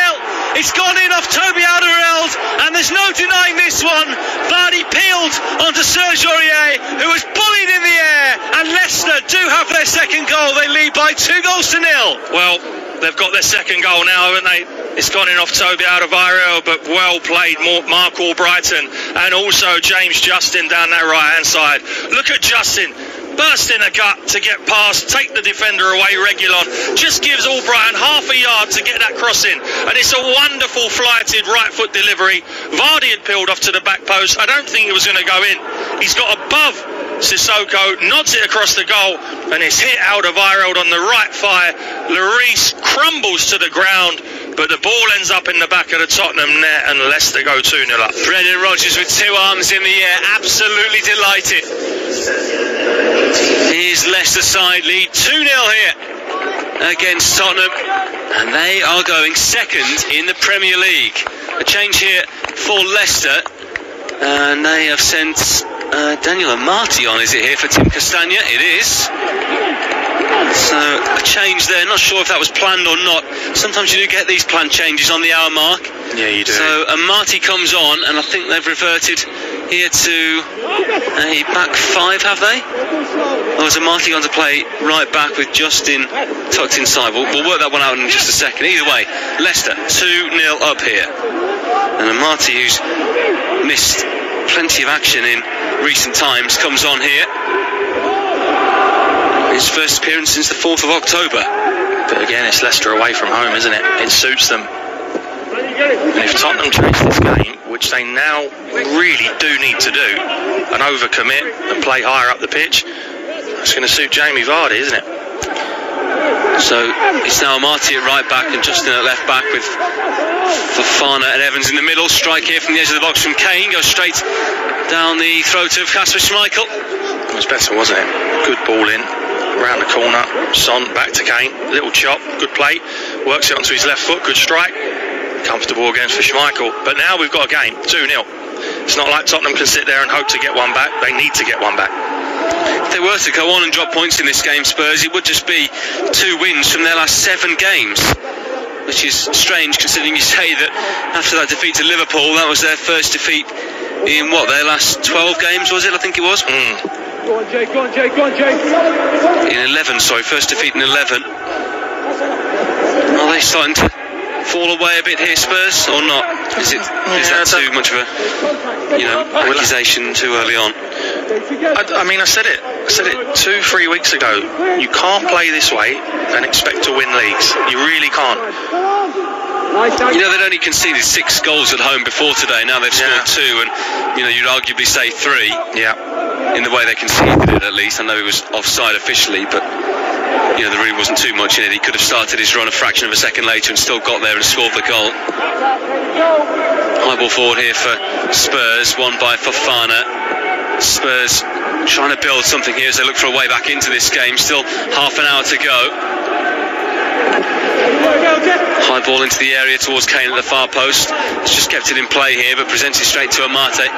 It's gone in off Toby Alderweireld, and there's no denying this one. Vardy peeled onto Serge Aurier, who was bullied in the air. there, and Leicester do have their second goal. They lead by 2-0. Well, they've got their second goal now, haven't they? It's gone in off Toby Alderweireld, but well played, Mark Albrighton, and also James Justin down that right-hand side. Look at Justin, burst in a gut to get past, take the defender away. Reguilon just gives Albrighton half a yard to get that cross in, and it's a wonderful flighted right foot delivery. Vardy had peeled off to the back post. I don't think it was going to go in. He's got above Sissoko, nods it across the goal, and it's hit Alderweireld on the right thigh. Lloris crumbles to the ground, but the ball ends up in the back of the Tottenham net, and Leicester go 2-0 up. Brendan Rodgers with two arms in the air, absolutely delighted. Here's Leicester side lead 2-0 here against Tottenham, and they are going second in the Premier League. A change here for Leicester, and they have sent Daniel Amati on, is it here, for Tim Castagna? It is. So a change there, not sure if that was planned or not. Sometimes you do get these planned changes on the hour mark. Yeah, you do. So Amati comes on, and I think they've reverted here to a back five, have they? Or is Amati going to play right back with Justin tucked inside? We'll work that one out in just a second. Either way, Leicester 2-0 up here. And Amati, who's missed plenty of action in recent times, comes on here. His first appearance since the 4th of October. But again, it's Leicester away from home, isn't it? It suits them. And if Tottenham chase this game, which they now really do need to do, and overcommit and play higher up the pitch, it's going to suit Jamie Vardy, isn't it? So it's now Amati at right back and Justin at left back, with Fofana and Evans in the middle. Strike here from the edge of the box from Kane, goes straight down the throat of Kasper Schmeichel. It was better, wasn't it? Good ball in, round the corner, Son back to Kane, little chop, good play, works it onto his left foot, good strike, comfortable against for Schmeichel. But now we've got a game, 2-0. It's not like Tottenham can sit there and hope to get one back. They need to get one back. If they were to go on and drop points in this game, Spurs, it would just be 2 wins from their last 7 games, which is strange considering you say that after that defeat to Liverpool, that was their first defeat in their last 12 games, was it? I think it was. Go on, Jay, go on, Jay, go on, Jay. In 11, sorry, first defeat in 11. Are they starting to fall away a bit here, Spurs, or not? Is that too much of a accusation too early on? I mean, I said it 2-3 weeks ago. You can't play this way and expect to win leagues. You really can't. They'd only conceded 6 goals at home before today. Now they've scored 2, and you'd arguably say 3. Yeah. In the way they conceded it, at least. I know it was offside officially, but there really wasn't too much in it. He could have started his run a fraction of a second later and still got there and scored the goal. High ball forward here for Spurs, won by Fofana. Spurs trying to build something here as they look for a way back into this game. Still half an hour to go. High ball into the area towards Kane at the far post. He's just kept it in play here, but presents it straight to Amate.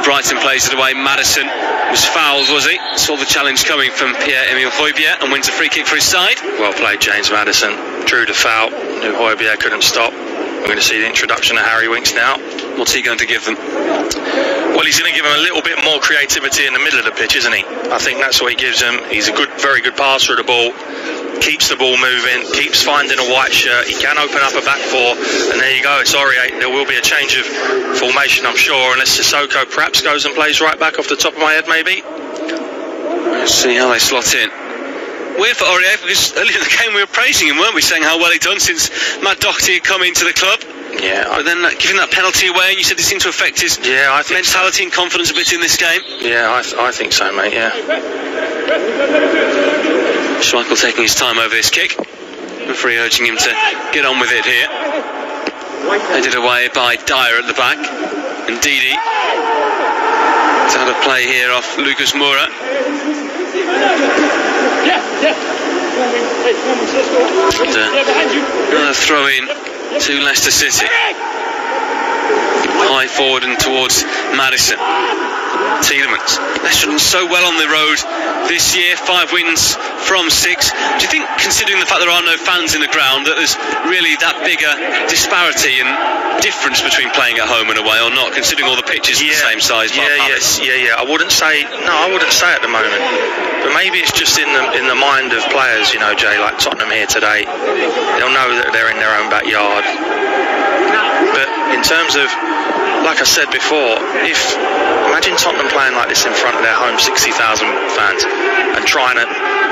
Brighton plays it away. Maddison was fouled, was he? Saw the challenge coming from Pierre-Emile Højbjerg and wins a free kick for his side. Well played, James Maddison. Drew the foul. Knew Højbjerg couldn't stop. We're going to see the introduction of Harry Winks now. What's he going to give them? Well, he's going to give them a little bit more creativity in the middle of the pitch, isn't he? I think that's what he gives them. He's a very good passer of the ball. Keeps the ball moving, keeps finding a white shirt. He can open up a back 4, and there you go. It's Aurier. There will be a change of formation, I'm sure, unless Sissoko perhaps goes and plays right back off the top of my head, maybe. Let's see how they slot in. Weird for Aurier, because earlier in the game we were praising him, weren't we, saying how well he'd done since Matt Doherty had come into the club. Yeah. But then giving that penalty away, and you said it seemed to affect his mentality and confidence a bit in this game. Yeah, I think so, mate, yeah. Schmeichel taking his time over this kick. Referee urging him to get on with it here. Headed away by Dyer at the back. And Didi to have a play here off Lucas Moura. And another throw in to Leicester City. High forward and towards Madison. Tielemans. Leicester done so well on the road this year, 5 wins from 6. Do you think, considering the fact there are no fans in the ground, that there's really that bigger disparity and difference between playing at home and away, or not, considering all the pitches are the same size? I wouldn't say at the moment, but maybe it's just in the mind of players, you know, Jay, like Tottenham here today. They'll know that they're in their own backyard. But in terms of, like I said before, imagine Tottenham playing like this in front of their home 60,000 fans and trying to,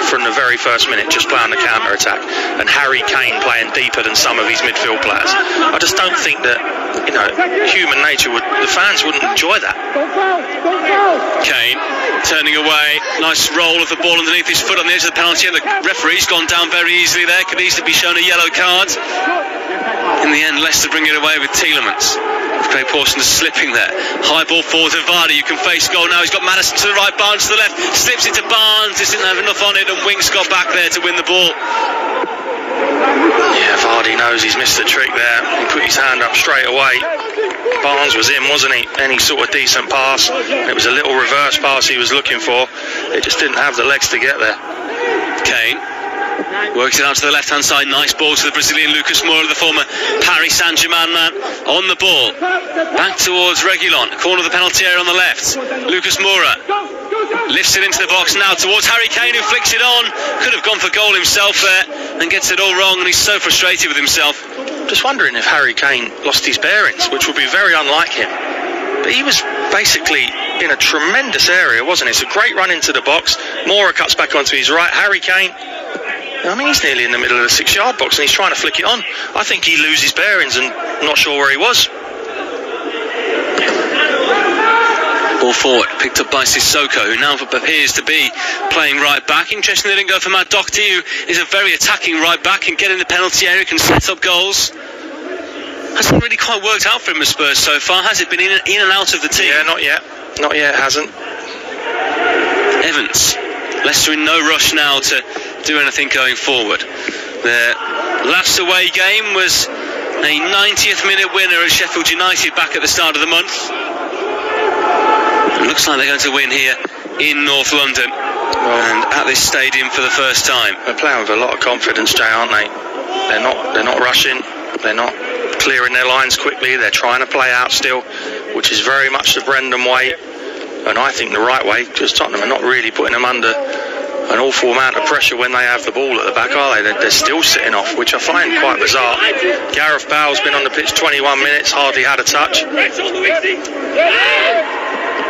from the very first minute, just play on the counter-attack, and Harry Kane playing deeper than some of his midfield players. I just don't think that, you know, human nature the fans wouldn't enjoy that. Kane turning away, nice roll of the ball underneath his foot on the edge of the penalty, and the referee's gone down very easily there, could easily be shown a yellow card. In the end, Leicester bring it away with Tielemans. Craig Pawson slipping there. High ball forward to Vardy, who can face goal now. He's got Madison to the right, Barnes to the left, slips it to Barnes, just didn't have enough on it, and Winks got back there to win the ball. Yeah, Vardy knows he's missed the trick there. He put his hand up straight away. Barnes was in, wasn't he? Any sort of decent pass. It was a little reverse pass he was looking for. It just didn't have the legs to get there. Kane works it out to the left hand side. Nice ball to the Brazilian Lucas Moura, the former Paris Saint-Germain man, on the ball. Back towards Reguilon, corner of the penalty area on the left. Lucas Moura lifts it into the box now towards Harry Kane, who flicks it on. Could have gone for goal himself there and gets it all wrong, and he's so frustrated with himself. Just wondering if Harry Kane lost his bearings, which would be very unlike him. But he was basically in a tremendous area, wasn't he? It's a great run into the box. Moura cuts back onto his right. Harry Kane, I mean, he's nearly in the middle of the 6-yard box and he's trying to flick it on. I think he loses his bearings and not sure where he was. Ball forward, picked up by Sissoko, who now appears to be playing right back. Interesting they didn't go for Matt Doherty, who is a very attacking right back, can get in the penalty area, can set up goals. Hasn't really quite worked out for him at Spurs so far, has it? Been in and out of the team? Yeah, not yet. Not yet, it hasn't. Evans. Leicester in no rush now to do anything going forward. Their last away game was a 90th minute winner at Sheffield United back at the start of the month. It looks like they're going to win here in North London and at this stadium for the first time. They're playing with a lot of confidence, Jay, aren't they? They're not rushing. They're not clearing their lines quickly. They're trying to play out still, which is very much the Brendan way, and I think the right way, because Tottenham are not really putting them under an awful amount of pressure when they have the ball at the back, are they? They're still sitting off, which I find quite bizarre. Gareth Bale's been on the pitch 21 minutes, hardly had a touch.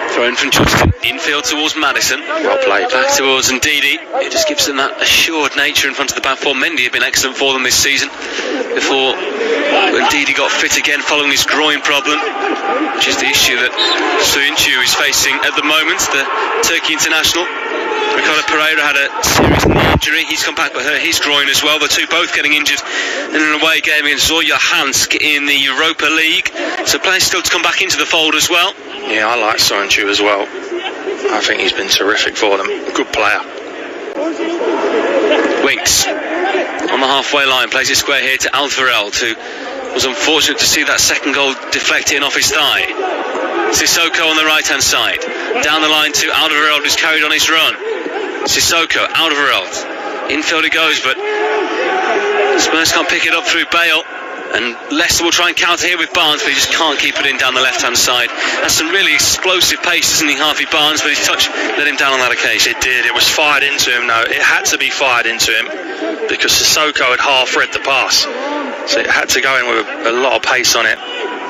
Thrown from Justin, infield towards Madison. Well played. Back towards Ndidi. It just gives them that assured nature in front of the back four. Mendy had been excellent for them this season before Ndidi got fit again following his groin problem, which is the issue that Soyuncu is facing at the moment, the Turkey international. Ricardo Pereira had a serious knee injury. He's come back with his groin as well. The two both getting injured in an away game against Zorya Hansk in the Europa League. So players still to come back into the fold as well. Yeah, I like Soyuncu as well. I think he's been terrific for them. Good player. Winks on the halfway line, plays it square here to Alderweireld, who was unfortunate to see that second goal deflect in off his thigh. Sissoko on the right hand side, down the line to Alderweireld, who's carried on his run. Sissoko, Alderweireld, infield it goes, but Spurs can't pick it up through Bale, and Leicester will try and counter here with Barnes, but he just can't keep it in down the left hand side. Has some really explosive pace, doesn't he, Harvey Barnes, but his touch let him down on that occasion. It did. It was fired into him though. It had to be fired into him because Sissoko had half read the pass, so it had to go in with a lot of pace on it.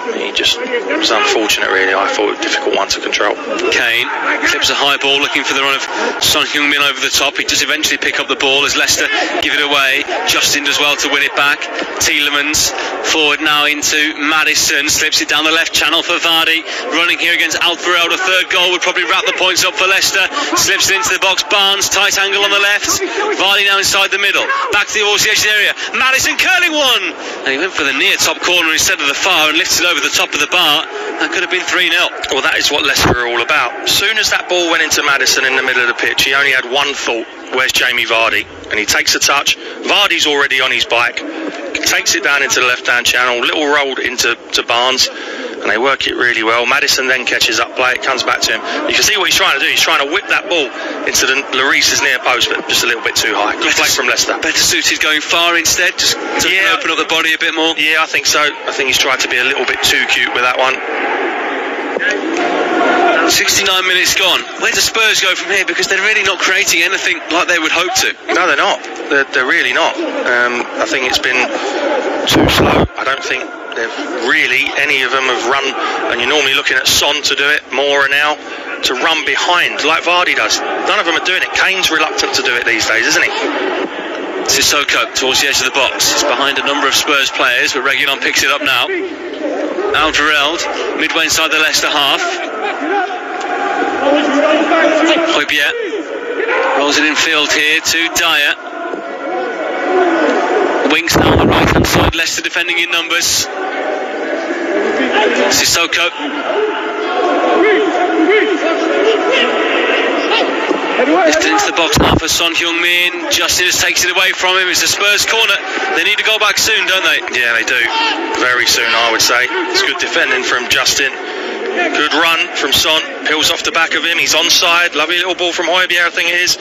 He just was unfortunate, really. I thought it was a difficult one to control. Kane clips a high ball, looking for the run of Son Heung-min over the top. He does eventually pick up the ball as Leicester give it away. Justin does well to win it back. Tielemans forward now into Madison, slips it down the left channel for Vardy. Running here against Alderweireld. A third goal would probably wrap the points up for Leicester. Slips it into the box. Barnes, tight angle on the left. Vardy now inside the middle. Back towards the edge of the area. Madison curling one, and he went for the near top corner instead of the far and lifts it over the top of the bar. That could have been 3-0. Well, that is what Leicester are all about. As soon as that ball went into Madison in the middle of the pitch, he only had one thought: where's Jamie Vardy? And he takes a touch. Vardy's already on his bike, takes it down into the left-hand channel, little roll into Barnes, and they work it really well. Maddison then catches up play, it comes back to him. You can see what he's trying to do. He's trying to whip that ball into the Lloris's near post, but just a little bit too high. Good play from Leicester. Better suited going far instead, just to open up the body a bit more. Yeah, I think so. I think he's tried to be a little bit too cute with that one. 69 minutes gone. Where do Spurs go from here? Because they're really not creating anything like they would hope to. No, they're not. They're really not. I think it's been too slow. I don't think they've really, any of them have run, and you're normally looking at Son to do it, Moura now, to run behind like Vardy does. None of them are doing it. Kane's reluctant to do it these days, isn't he? Sissoko towards the edge of the box. It's behind a number of Spurs players, but Reguilon picks it up now. Alderweireld, midway inside the Leicester half. Højbjerg rolls it in field here to Dyer. Winks now on the right hand side, Leicester defending in numbers. Sissoko. Lifted into the box now for Son Heung-min. Justin just takes it away from him. It's a Spurs corner. They need to go back soon, don't they? Yeah, they do. Very soon, I would say. It's good defending from Justin. Good run from Son. Peels off the back of him. He's onside. Lovely little ball from Højbjerg, I think it is.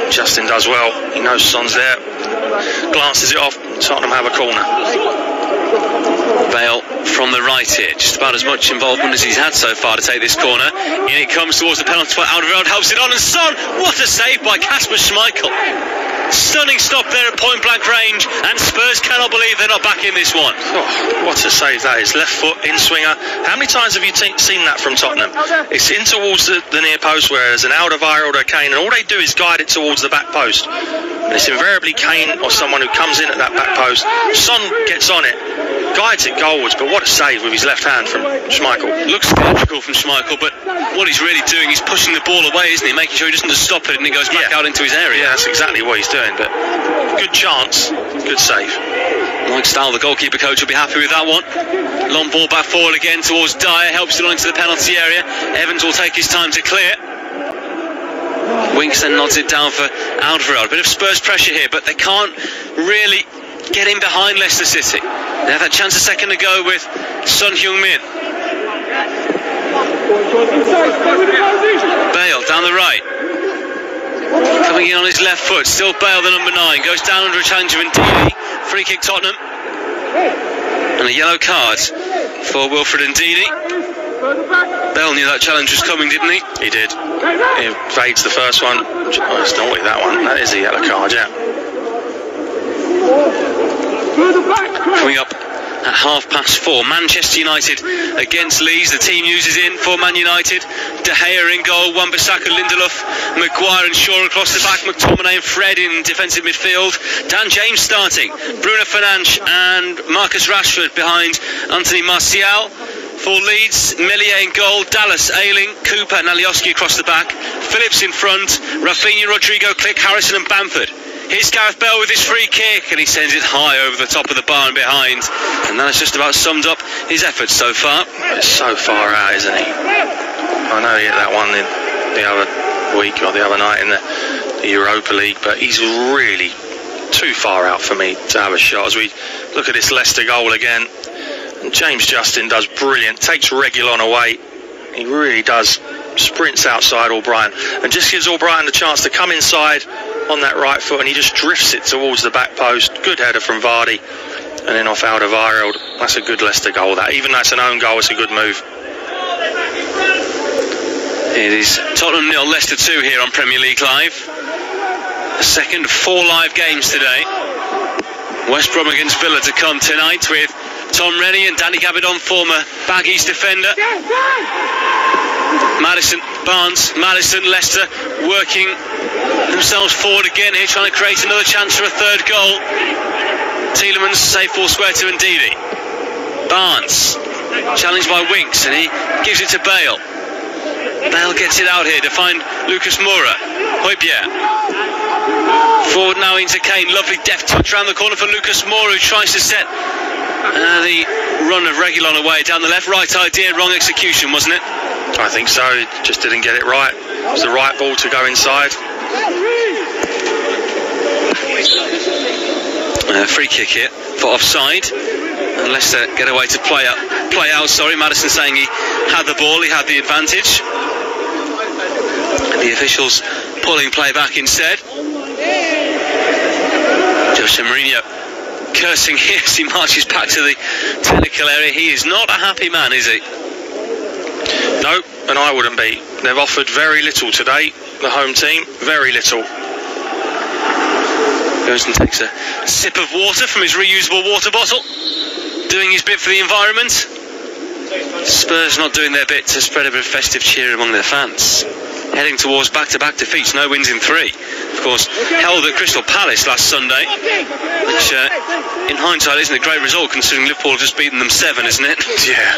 Justin does well. He knows Son's there. Glances it off. Tottenham have a corner. Bale from the right here, just about as much involvement as he's had so far to take this corner. In it comes towards the penalty spot. Alderweireld helps it on, and Son, what a save by Kasper Schmeichel. Stunning stop there at point blank range, and Spurs cannot believe they're not back in this one. Oh, what a save that is. Left foot in swinger. How many times have you seen that from Tottenham? It's in towards the near post, whereas an Alderweireld or Kane, and all they do is guide it towards the back post. And it's invariably Kane or someone who comes in at that back post. Son gets on it, guides it goalwards, but what a save with his left hand from Schmeichel. Looks theatrical from Schmeichel, but what he's really doing is pushing the ball away, isn't he? Making sure he doesn't just stop it and it goes back out into his area. Yeah, that's exactly what he's doing, but good chance, good save. Mike Stahl, the goalkeeper coach, will be happy with that one. Long ball back forward again towards Dyer, helps it on into the penalty area. Evans will take his time to clear. Winks then nods it down for Alderweireld. A bit of Spurs pressure here, but they can't really get in behind Leicester City. They had that chance a second ago with Son Heung-min. Bale down the right. Coming in on his left foot. Still Bale, the number 9. Goes down under a challenge of Ndidi. Free kick Tottenham. And a yellow card for Wilfred Ndidi. Bale knew that challenge was coming, didn't he? He did. He evades the first one. Oh, it's naughty, that one. That is a yellow card, yeah. Coming up at 4:30, Manchester United against Leeds. The team uses in for Man United. De Gea in goal, Wan-Bissaka, Lindelof, Maguire and Shaw across the back, McTominay and Fred in defensive midfield. Dan James starting, Bruno Fernandes and Marcus Rashford behind Anthony Martial. For Leeds, Meslier in goal, Dallas, Ayling, Cooper and Alioski across the back, Phillips in front, Rafinha, Rodrigo, Click, Harrison and Bamford. Here's Gareth Bale with his free kick, and he sends it high over the top of the bar and behind. And that has just about summed up his efforts so far. It's so far out, isn't he? I know he hit that one the other week or the other night in the Europa League, but he's really too far out for me to have a shot. As we look at this Leicester goal again, and James Justin does brilliant, takes Reguilon away. He really does. Sprints outside Albrighton and just gives Albrighton the chance to come inside on that right foot, and he just drifts it towards the back post. Good header from Vardy, and then off Alderweireld. That's a good Leicester goal, that. Even though it's an own goal, it's a good move. It is Tottenham 0, Leicester 2 here on Premier League Live. The second of 4 live games today. West Brom against Villa to come tonight with Tom Rennie and Danny Gabidon, former Baggies defender. Maddison, Barnes, Maddison, Leicester working themselves forward again here, trying to create another chance for a third goal. Tielemans save full square to Ndidi. Barnes challenged by Winks, and he gives it to Bale. Bale gets it out here to find Lucas Moura. Højbjerg forward now into Kane. Lovely deft touch around the corner for Lucas Moura, who tries to set the run of Reguilon away down the left. Right idea, wrong execution, wasn't it? I think so. He just didn't get it right. It was the right ball to go inside. Free kick here for offside. And Leicester get away to play out. Madison saying he had the ball, he had the advantage. The officials pulling play back instead. Jose Mourinho cursing here as he marches back to the technical area. He is not a happy man, is he? No, and I wouldn't be. They've offered very little today, the home team, very little. Goes and takes a sip of water from his reusable water bottle, doing his bit for the environment. Spurs not doing their bit to spread a bit of festive cheer among their fans. Heading towards back-to-back defeats, no wins in 3. Of course, held at Crystal Palace last Sunday, which in hindsight isn't a great result considering Liverpool have just beaten them 7, isn't it? Yeah.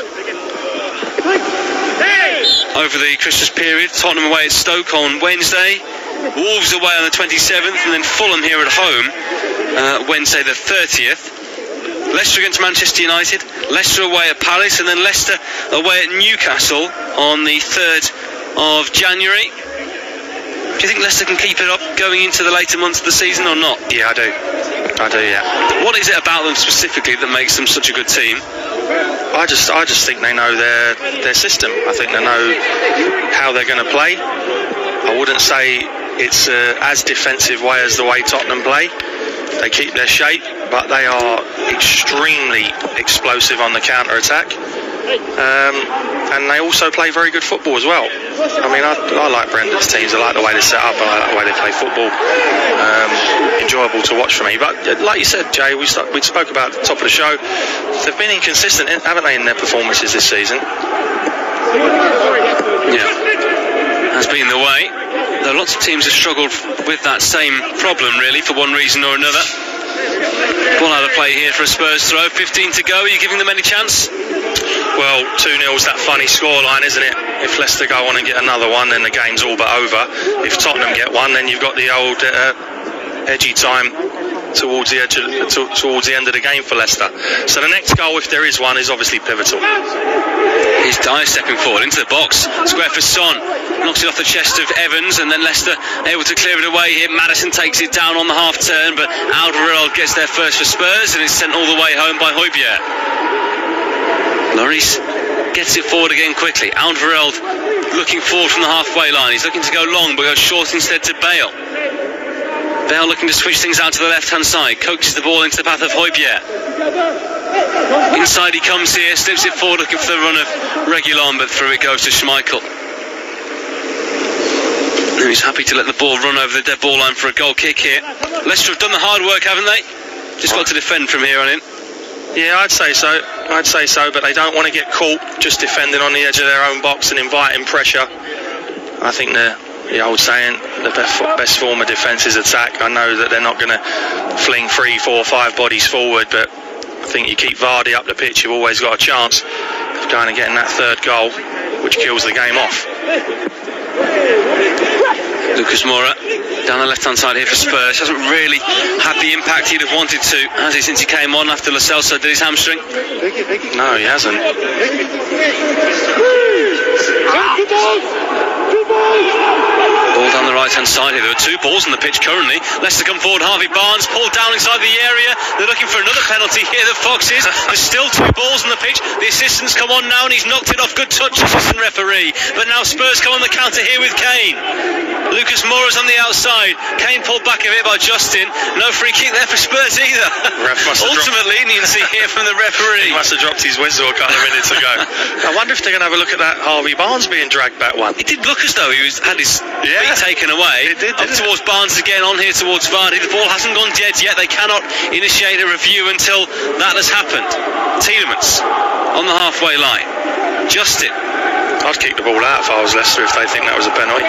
Over the Christmas period, Tottenham away at Stoke on Wednesday, Wolves away on the 27th, and then Fulham here at home Wednesday the 30th. Leicester against Manchester United, Leicester away at Palace, and then Leicester away at Newcastle on the 3rd of January. Do you think Leicester can keep it up going into the later months of the season or not? Yeah, I do, yeah. What is it about them specifically that makes them such a good team? I just think they know their system. I think they know how they're going to play. I wouldn't say it's as defensive way as the way Tottenham play. They keep their shape, but they are extremely explosive on the counter-attack. And they also play very good football as well. I mean, I like Brendan's teams. I like the way they set up. I like the way they play football. Enjoyable to watch for me. But like you said, Jay, we spoke about at the top of the show. They've been inconsistent, haven't they, in their performances this season? Yeah, has been the way. Though lots of teams have struggled with that same problem, really, for one reason or another. Ball out of play here for a Spurs throw. 15 to go. Are you giving them any chance? Well, 2-0's that funny scoreline, isn't it? If Leicester go on and get another one, then the game's all but over. If Tottenham get one, then you've got the old edgy time towards the end of the game for Leicester. So the next goal, if there is one, is obviously pivotal. He's Dyer stepping forward into the box. Square for Son. Knocks it off the chest of Evans, and then Leicester able to clear it away here. Madison takes it down on the half turn, but Alderweireld gets there first for Spurs, and it's sent all the way home by Højbjerg. Lloris gets it forward again quickly. Alderweireld looking forward from the halfway line. He's looking to go long, but goes short instead to Bale. Bale looking to switch things out to the left-hand side. Coaches the ball into the path of Højbjerg. Inside he comes here, slips it forward looking for the run of Reguilon, but through it goes to Schmeichel. He's happy to let the ball run over the dead ball line for a goal kick here. Leicester have done the hard work, haven't they? Just got to defend from here on in. Yeah, I'd say so, but they don't want to get caught just defending on the edge of their own box and inviting pressure. I think the old saying, the best form of defence is attack. I know that they're not going to fling 3, 4, 5 bodies forward, but I think you keep Vardy up the pitch, you've always got a chance of going and getting that third goal, which kills the game off. Lucas Moura down the left-hand side here for Spurs. Hasn't really had the impact he'd have wanted to, has he, since he came on after Lo Celso did his hamstring? No, he hasn't. Ball down the right-hand side here. There are 2 balls on the pitch currently. Leicester come forward. Harvey Barnes pulled down inside the area. They're looking for another penalty here, the Foxes. There's still 2 balls on the pitch. The assistants come on now, and he's knocked it off. Good touch, assistant referee. But now Spurs come on the counter here with Kane. Lucas Moura's on the outside. Kane pulled back a bit by Justin. No free kick there for Spurs either. Ultimately, leniency here from the referee. He must have dropped his whistle a couple of minutes ago. I wonder if they're going to have a look at that Harvey Barnes being dragged back one. It did look as though he had his feet taken away. It did, up towards Barnes again, on here towards Vardy. The ball hasn't gone dead yet. They cannot initiate a review until that has happened. Tielemans on the halfway line. Justin. I'd kick the ball out if I was Leicester if they think that was a penalty.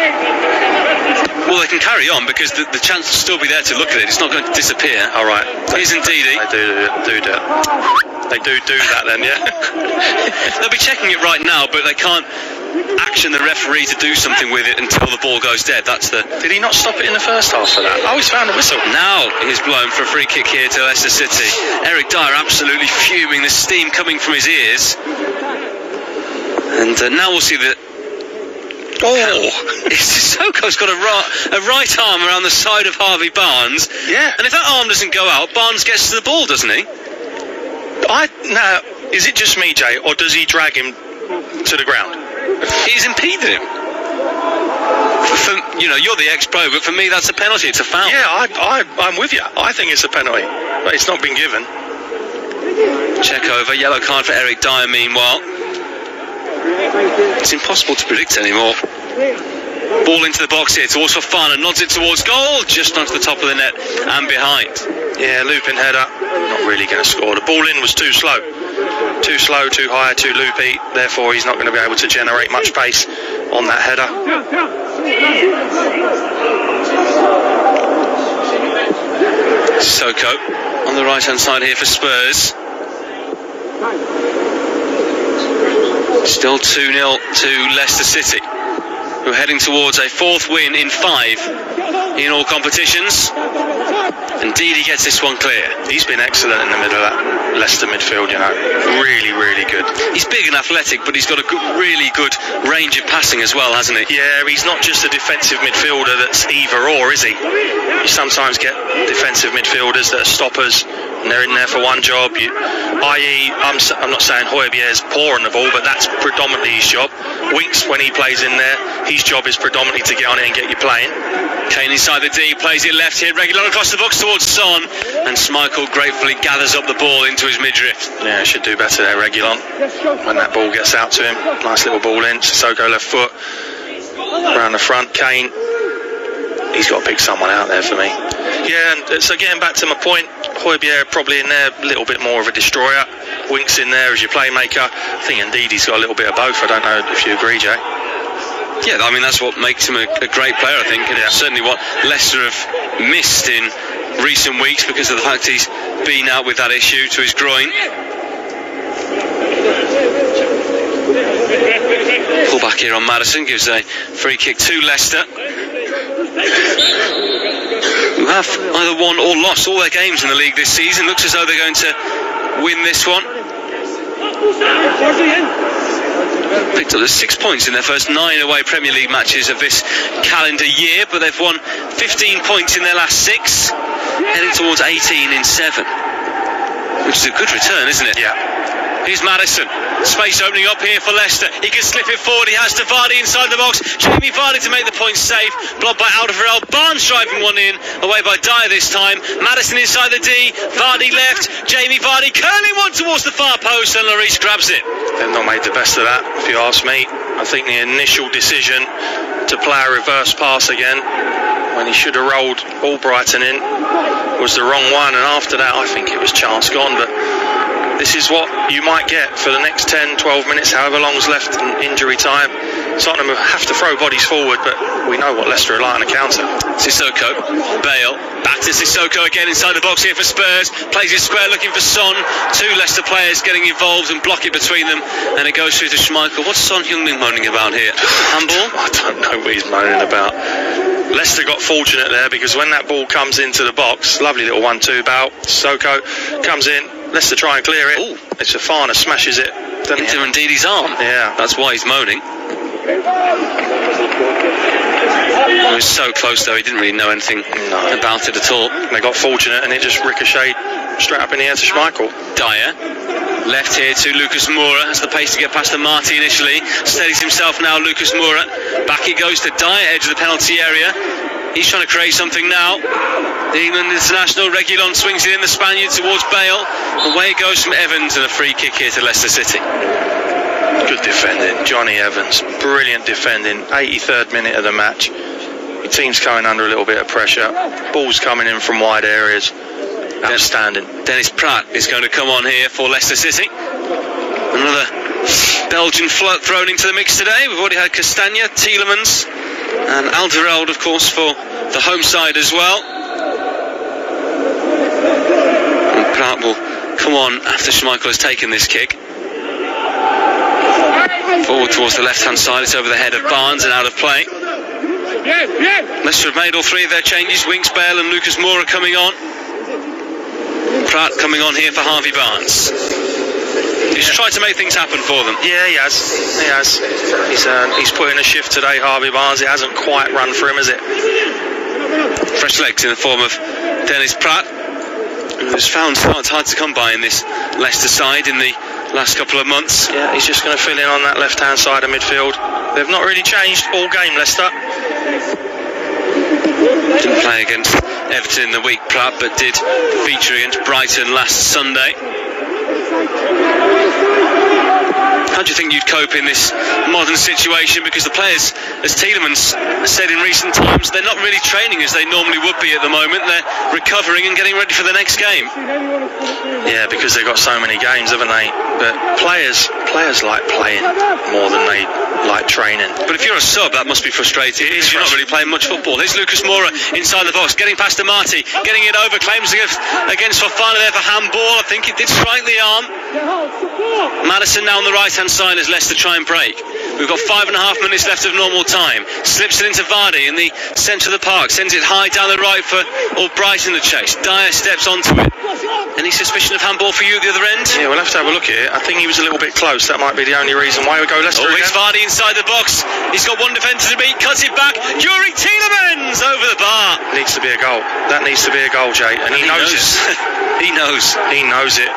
Well, they can carry on because the chance will still be there to look at it. It's not going to disappear. All right. Here's Ndidi. They do that. They do that then, yeah? They'll be checking it right now, but they can't action the referee to do something with it until the ball goes dead. That's the... Did he not stop it in the first half for that? Oh, he's found a whistle. Now he's blown for a free kick here to Leicester City. Eric Dyer absolutely fuming, the steam coming from his ears. And now we'll see that... Sissoko's got a right arm around the side of Harvey Barnes. Yeah. And if that arm doesn't go out, Barnes gets to the ball, doesn't he? Now, is it just me, Jay, or does he drag him to the ground? He's impeded him. You're the ex-pro, but for me that's a penalty. It's a foul. Yeah, I'm with you. I think it's a penalty, but it's not been given. Check over. Yellow card for Eric Dyer, meanwhile. It's impossible to predict anymore. Ball into the box here towards Fofana, nods it towards goal, just onto the top of the net and behind. Yeah, looping header, not really going to score. The ball in was too slow, too high, too loopy, therefore he's not going to be able to generate much pace on that header. Sissoko on the right hand side here for Spurs. Still 2-0 to Leicester City, who are heading towards a 4th win in 5 in all competitions. Indeed, he gets this one clear. He's been excellent in the middle of that Leicester midfield, really, really good. He's big and athletic, but he's got a really good range of passing as well, hasn't he? Yeah, he's not just a defensive midfielder that's either or, is he? You sometimes get defensive midfielders that are stoppers, and they're in there for one job. I'm not saying Højbjerg's poor on the ball, but that's predominantly his job. Winks, when he plays in there, his job is predominantly to get on it and get you playing. Kane inside the D, plays it left here, Reguilon across the box towards Son, and Schmeichel gratefully gathers up the ball into his midriff. Yeah, should do better there, Reguilon, when that ball gets out to him. Nice little ball in, Sissoko left foot, around the front, Kane. He's got to pick someone out there for me. Yeah, and so getting back to my point, Højbjerg probably in there a little bit more of a destroyer. Winks in there as your playmaker. I think indeed he's got a little bit of both. I don't know if you agree, Jay. Yeah, I mean, that's what makes him a great player, I think, and certainly what Leicester have missed in recent weeks because of the fact he's been out with that issue to his groin. Pull back here on Maddison, gives a free kick to Leicester, who have either won or lost all their games in the league this season. Looks as though they're going to win this one. Picked up the 6 points in their first 9 away Premier League matches of this calendar year, but they've won 15 points in their last 6, heading towards 18 in 7, which is a good return, isn't it? Yeah. Here's Maddison. Space opening up here for Leicester. He can slip it forward. He has to Vardy inside the box. Jamie Vardy to make the point safe. Blocked by Alderweireld. Barnes driving one in. Away by Dyer this time. Maddison inside the D. Vardy left. Jamie Vardy curling one towards the far post, and Lloris grabs it. They've not made the best of that, if you ask me. I think the initial decision to play a reverse pass again, when he should have rolled Albrighton in, was the wrong one, and after that I think it was chance gone. But this is what you might get for the next 10, 12 minutes, however long's left in injury time. Tottenham have to throw bodies forward, but we know what Leicester are like on a counter. Sissoko, Bale, back to Sissoko again inside the box here for Spurs. Plays it square looking for Son. 2 Leicester players getting involved and block it between them, and it goes through to Schmeichel. What's Son Heung-min moaning about here? Handball? I don't know what he's moaning about. Leicester got fortunate there because when that ball comes into the box, lovely little 1-2 bout, Sissoko comes in, Leicester try and clear it. Ooh. It's Fofana smashes it. Into Ndidi's arm. Yeah. That's why he's moaning. He was so close though, he didn't really know anything about it at all. They got fortunate and it just ricocheted straight up in the air to Schmeichel. Dyer, left here to Lucas Moura, has the pace to get past Amati initially, steadies himself now, Lucas Moura. Back he goes to Dyer, edge of the penalty area. He's trying to create something now. The England international, Reguilon swings it in, the Spaniard towards Bale. Away it goes from Evans, and a free kick here to Leicester City. Good defending, Johnny Evans. Brilliant defending. 83rd minute of the match. The team's coming under a little bit of pressure. Ball's coming in from wide areas. Outstanding. Dennis Pratt is going to come on here for Leicester City. Another Belgian thrown into the mix today. We've already had Castagna, Tielemans, and Alderweireld, of course, for the home side as well. And Pratt will come on after Schmeichel has taken this kick. Forward towards the left-hand side. It's over the head of Barnes and out of play. Leicester have made all 3 of their changes. Winks, Bale and Lucas Moura coming on. Pratt coming on here for Harvey Barnes. He's tried to make things happen for them. Yeah, he has. He's put in a shift today, Harvey Barnes. It hasn't quite run for him, has it? Fresh legs in the form of Dennis Pratt. Who's found starts hard to come by in this Leicester side in the last couple of months. Yeah, he's just going to fill in on that left-hand side of midfield. They've not really changed all game, Leicester. Didn't play against Everton in the week, Platt, but did feature against Brighton last Sunday. How do you think you'd cope in this modern situation? Because the players, as Tielemans said in recent times, they're not really training as they normally would be at the moment. They're recovering and getting ready for the next game. Yeah, because they've got so many games, haven't they? But players like playing more than they like training. But if you're a sub, that must be frustrating. It is. You're not really playing much football. Here's Lucas Moura inside the box, getting past Amati, getting it over, claims against Fofana there for handball. I think it did strike the arm. Maddison now on the right-hand side as Leicester try and break. We've got 5.5 minutes left of normal time. Slips it into Vardy in the centre of the park, sends it high down the right for Albright in the chase. Dyer steps onto it. Any suspicion of handball for you at the other end? Yeah, we'll have to have a look at it. I think he was a little bit close. That might be the only reason why we go Leicester again. It's Vardy inside the box. He's got one defender to beat. Cuts it back. Yuri Tielemans over the bar. Needs to be a goal. That needs to be a goal, Jay. And he knows it. He knows. He knows it.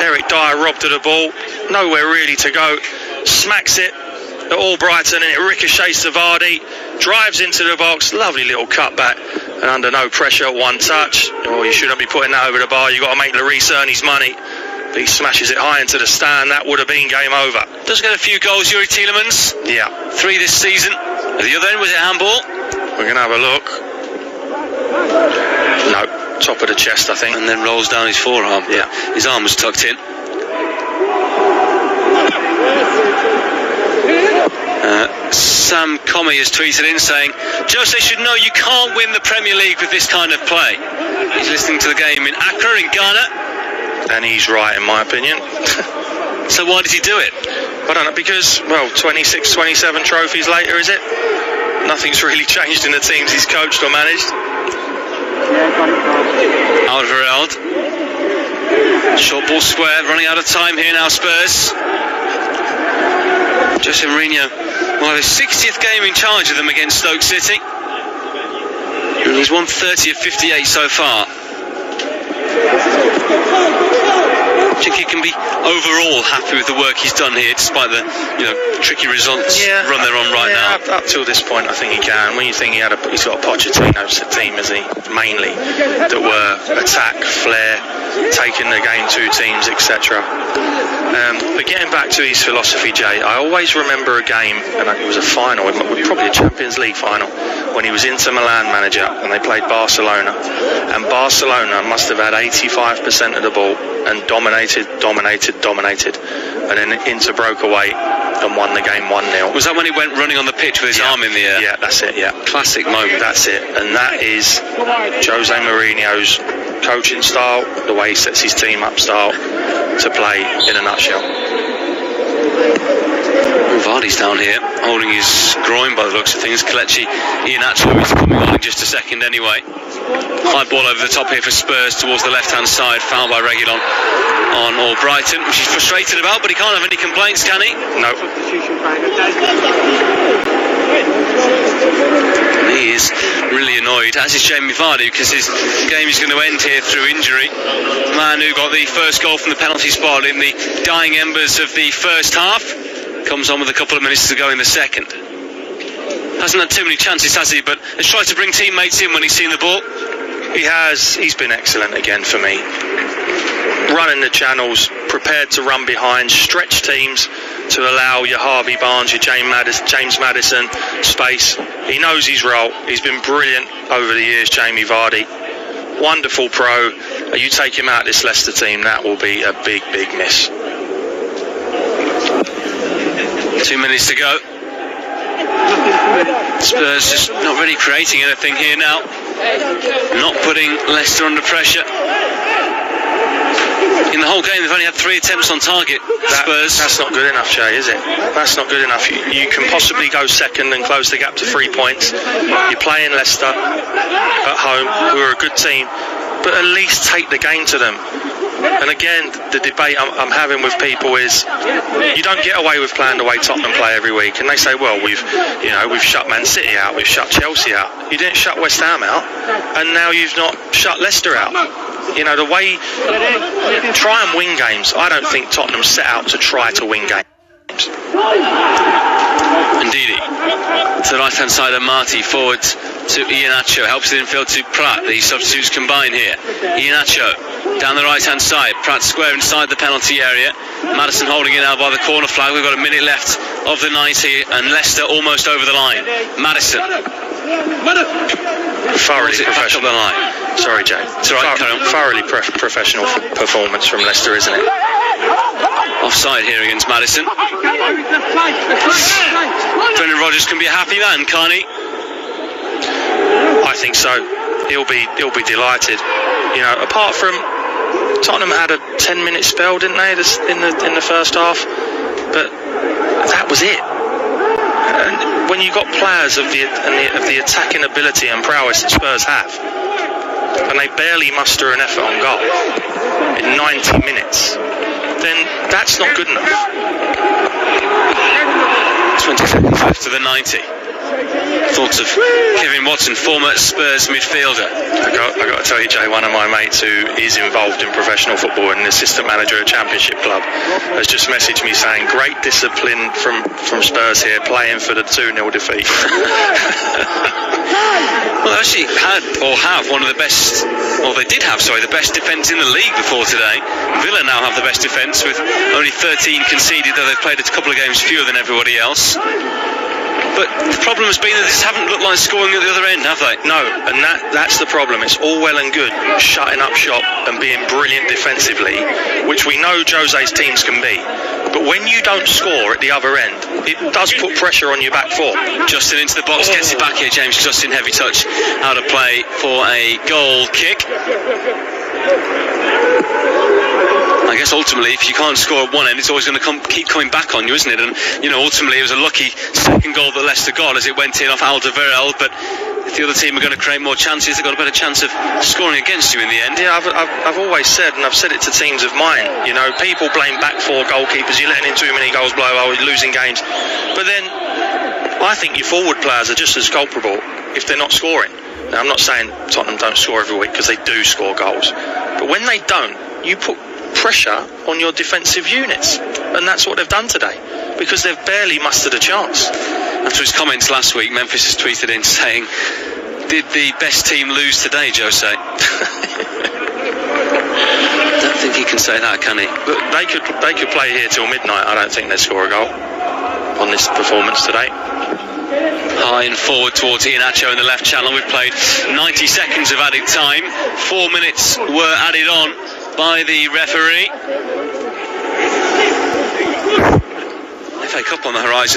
Eric Dyer robbed of the ball. Nowhere really to go. Smacks it at Albrighton and it ricochets to Vardy. Drives into the box. Lovely little cutback. And under no pressure, one touch. Oh, you shouldn't be putting that over the bar. You've got to make Lloris earn his money. But he smashes it high into the stand. That would have been game over. Does get a few goals, Yuri Tielemans. Yeah. 3 this season. At the other end, was it handball? We're going to have a look. No, top of the chest, I think. And then rolls down his forearm. Yeah. His arm was tucked in. Sam Comey has tweeted in saying, Jose should know you can't win the Premier League with this kind of play. He's listening to the game in Accra in Ghana. And he's right, in my opinion. So why did he do it? I don't know, because, well, 26, 27 trophies later, is it? Nothing's really changed in the teams he's coached or managed. Alderweireld. Short ball square, running out of time here now, Spurs. Jose Mourinho, well, his 60th game in charge of them against Stoke City. And he's won 30 of 58 so far. I think he can be overall happy with the work he's done here, despite the tricky results run they're on right now. Up till this point, I think he can. When you think he's got a Pochettino's team, as he mainly that were attack, flair, taking the game to teams, etc. But getting back to his philosophy, Jay, I always remember a game, and it was a final, probably a Champions League final, when he was Inter Milan manager and they played Barcelona, and Barcelona must have had 85% of the ball and dominated, and then Inter broke away and won the game 1-0. Was that when he went running on the pitch with his arm in the air? Yeah, that's it, yeah. Classic moment. That's it, and that is Jose Mourinho's coaching style, the way he sets his team up style to play in a nutshell. Vardy's down here, holding his groin by the looks of things. Kelechi Iheanacho is coming on in just a second anyway. High ball over the top here for Spurs towards the left-hand side. Foul by Reguilon on Albrighton, which he's frustrated about, but he can't have any complaints, can he? No. And he is really annoyed, as is Jamie Vardy, because his game is going to end here through injury. The man who got the first goal from the penalty spot in the dying embers of the first half comes on with a couple of minutes to go in the second. Hasn't had too many chances, has he? But has tried to bring teammates in when he's seen the ball. He has. He's been excellent again for me. Running the channels, prepared to run behind, stretch teams to allow your Harvey Barnes, your James Maddison space. He knows his role. He's been brilliant over the years, Jamie Vardy. Wonderful pro. You take him out of this Leicester team, that will be a big, big miss. 2 minutes to go. Spurs just not really creating anything here now. Not putting Leicester under pressure. In the whole game, they've only had 3 attempts on target. Spurs. That's not good enough, Jay, is it? That's not good enough. You can possibly go second and close the gap to 3 points. You're playing Leicester at home, who are a good team, but at least take the game to them. And again, the debate I'm having with people is, you don't get away with playing the way Tottenham play every week. And they say, well, we've shut Man City out, we've shut Chelsea out. You didn't shut West Ham out, and now you've not shut Leicester out. You know, the way try and win games. I don't think Tottenham set out to try to win games. Indeed. To the right-hand side of Marty, forward to Iheanacho, helps it infield to Pratt. The substitutes combine here. Iheanacho down the right-hand side. Pratt square inside the penalty area. Maddison holding it now by the corner flag. We've got a minute left of the 90, and Leicester almost over the line. Maddison. Thoroughly professional. The line. Sorry, Jay. It's all right, thoroughly professional performance from Leicester, isn't it? Offside here against Maddison. Brendan Rodgers can be a happy man, can't he? I think so. He'll be delighted. You know, apart from Tottenham had a 10-minute spell, didn't they, in the first half? But that was it. And when you got players of the attacking ability and prowess that Spurs have, and they barely muster an effort on goal in 90 minutes, then that's not good enough. 20 seconds left to the 90. Thoughts of Kevin Watson, former Spurs midfielder. I got to tell you, Jay, one of my mates who is involved in professional football and an assistant manager at a championship club has just messaged me saying, great discipline from Spurs here, playing for the 2-0 defeat. Well, they actually have one of the best, they did have, the best defence in the league before today. Villa now have the best defence with only 13 conceded, though they've played a couple of games fewer than everybody else. But the problem has been that they just haven't looked like scoring at the other end, have they? No, and that's the problem. It's all well and good shutting up shop and being brilliant defensively, which we know Jose's teams can be. But when you don't score at the other end, it does put pressure on your back four. Justin into the box, gets it back here, James. Justin, heavy touch, out of play for a goal kick. I guess ultimately, if you can't score at one end, it's always going to keep coming back on you, isn't it? And, you know, ultimately it was a lucky second goal that Leicester got as it went in off Alderweireld, but if the other team are going to create more chances, they've got a better chance of scoring against you in the end. Yeah, I've always said, and I've said it to teams of mine, you know, people blame back four goalkeepers, you're letting in too many goals, you're losing games. But then, I think your forward players are just as culpable if they're not scoring. Now, I'm not saying Tottenham don't score every week, because they do score goals. But when they don't, you put pressure on your defensive units, and that's what they've done today, because they've barely mustered a chance. After his comments last week, Memphis has tweeted in saying, did the best team lose today, Jose? Don't think he can say that, can he? Look, they could play here till midnight. I don't think they'd score a goal on this performance today. High and forward towards Iheanacho in the left channel. We've played 90 seconds of added time. 4 minutes were added on by the referee. FA Cup on the horizon for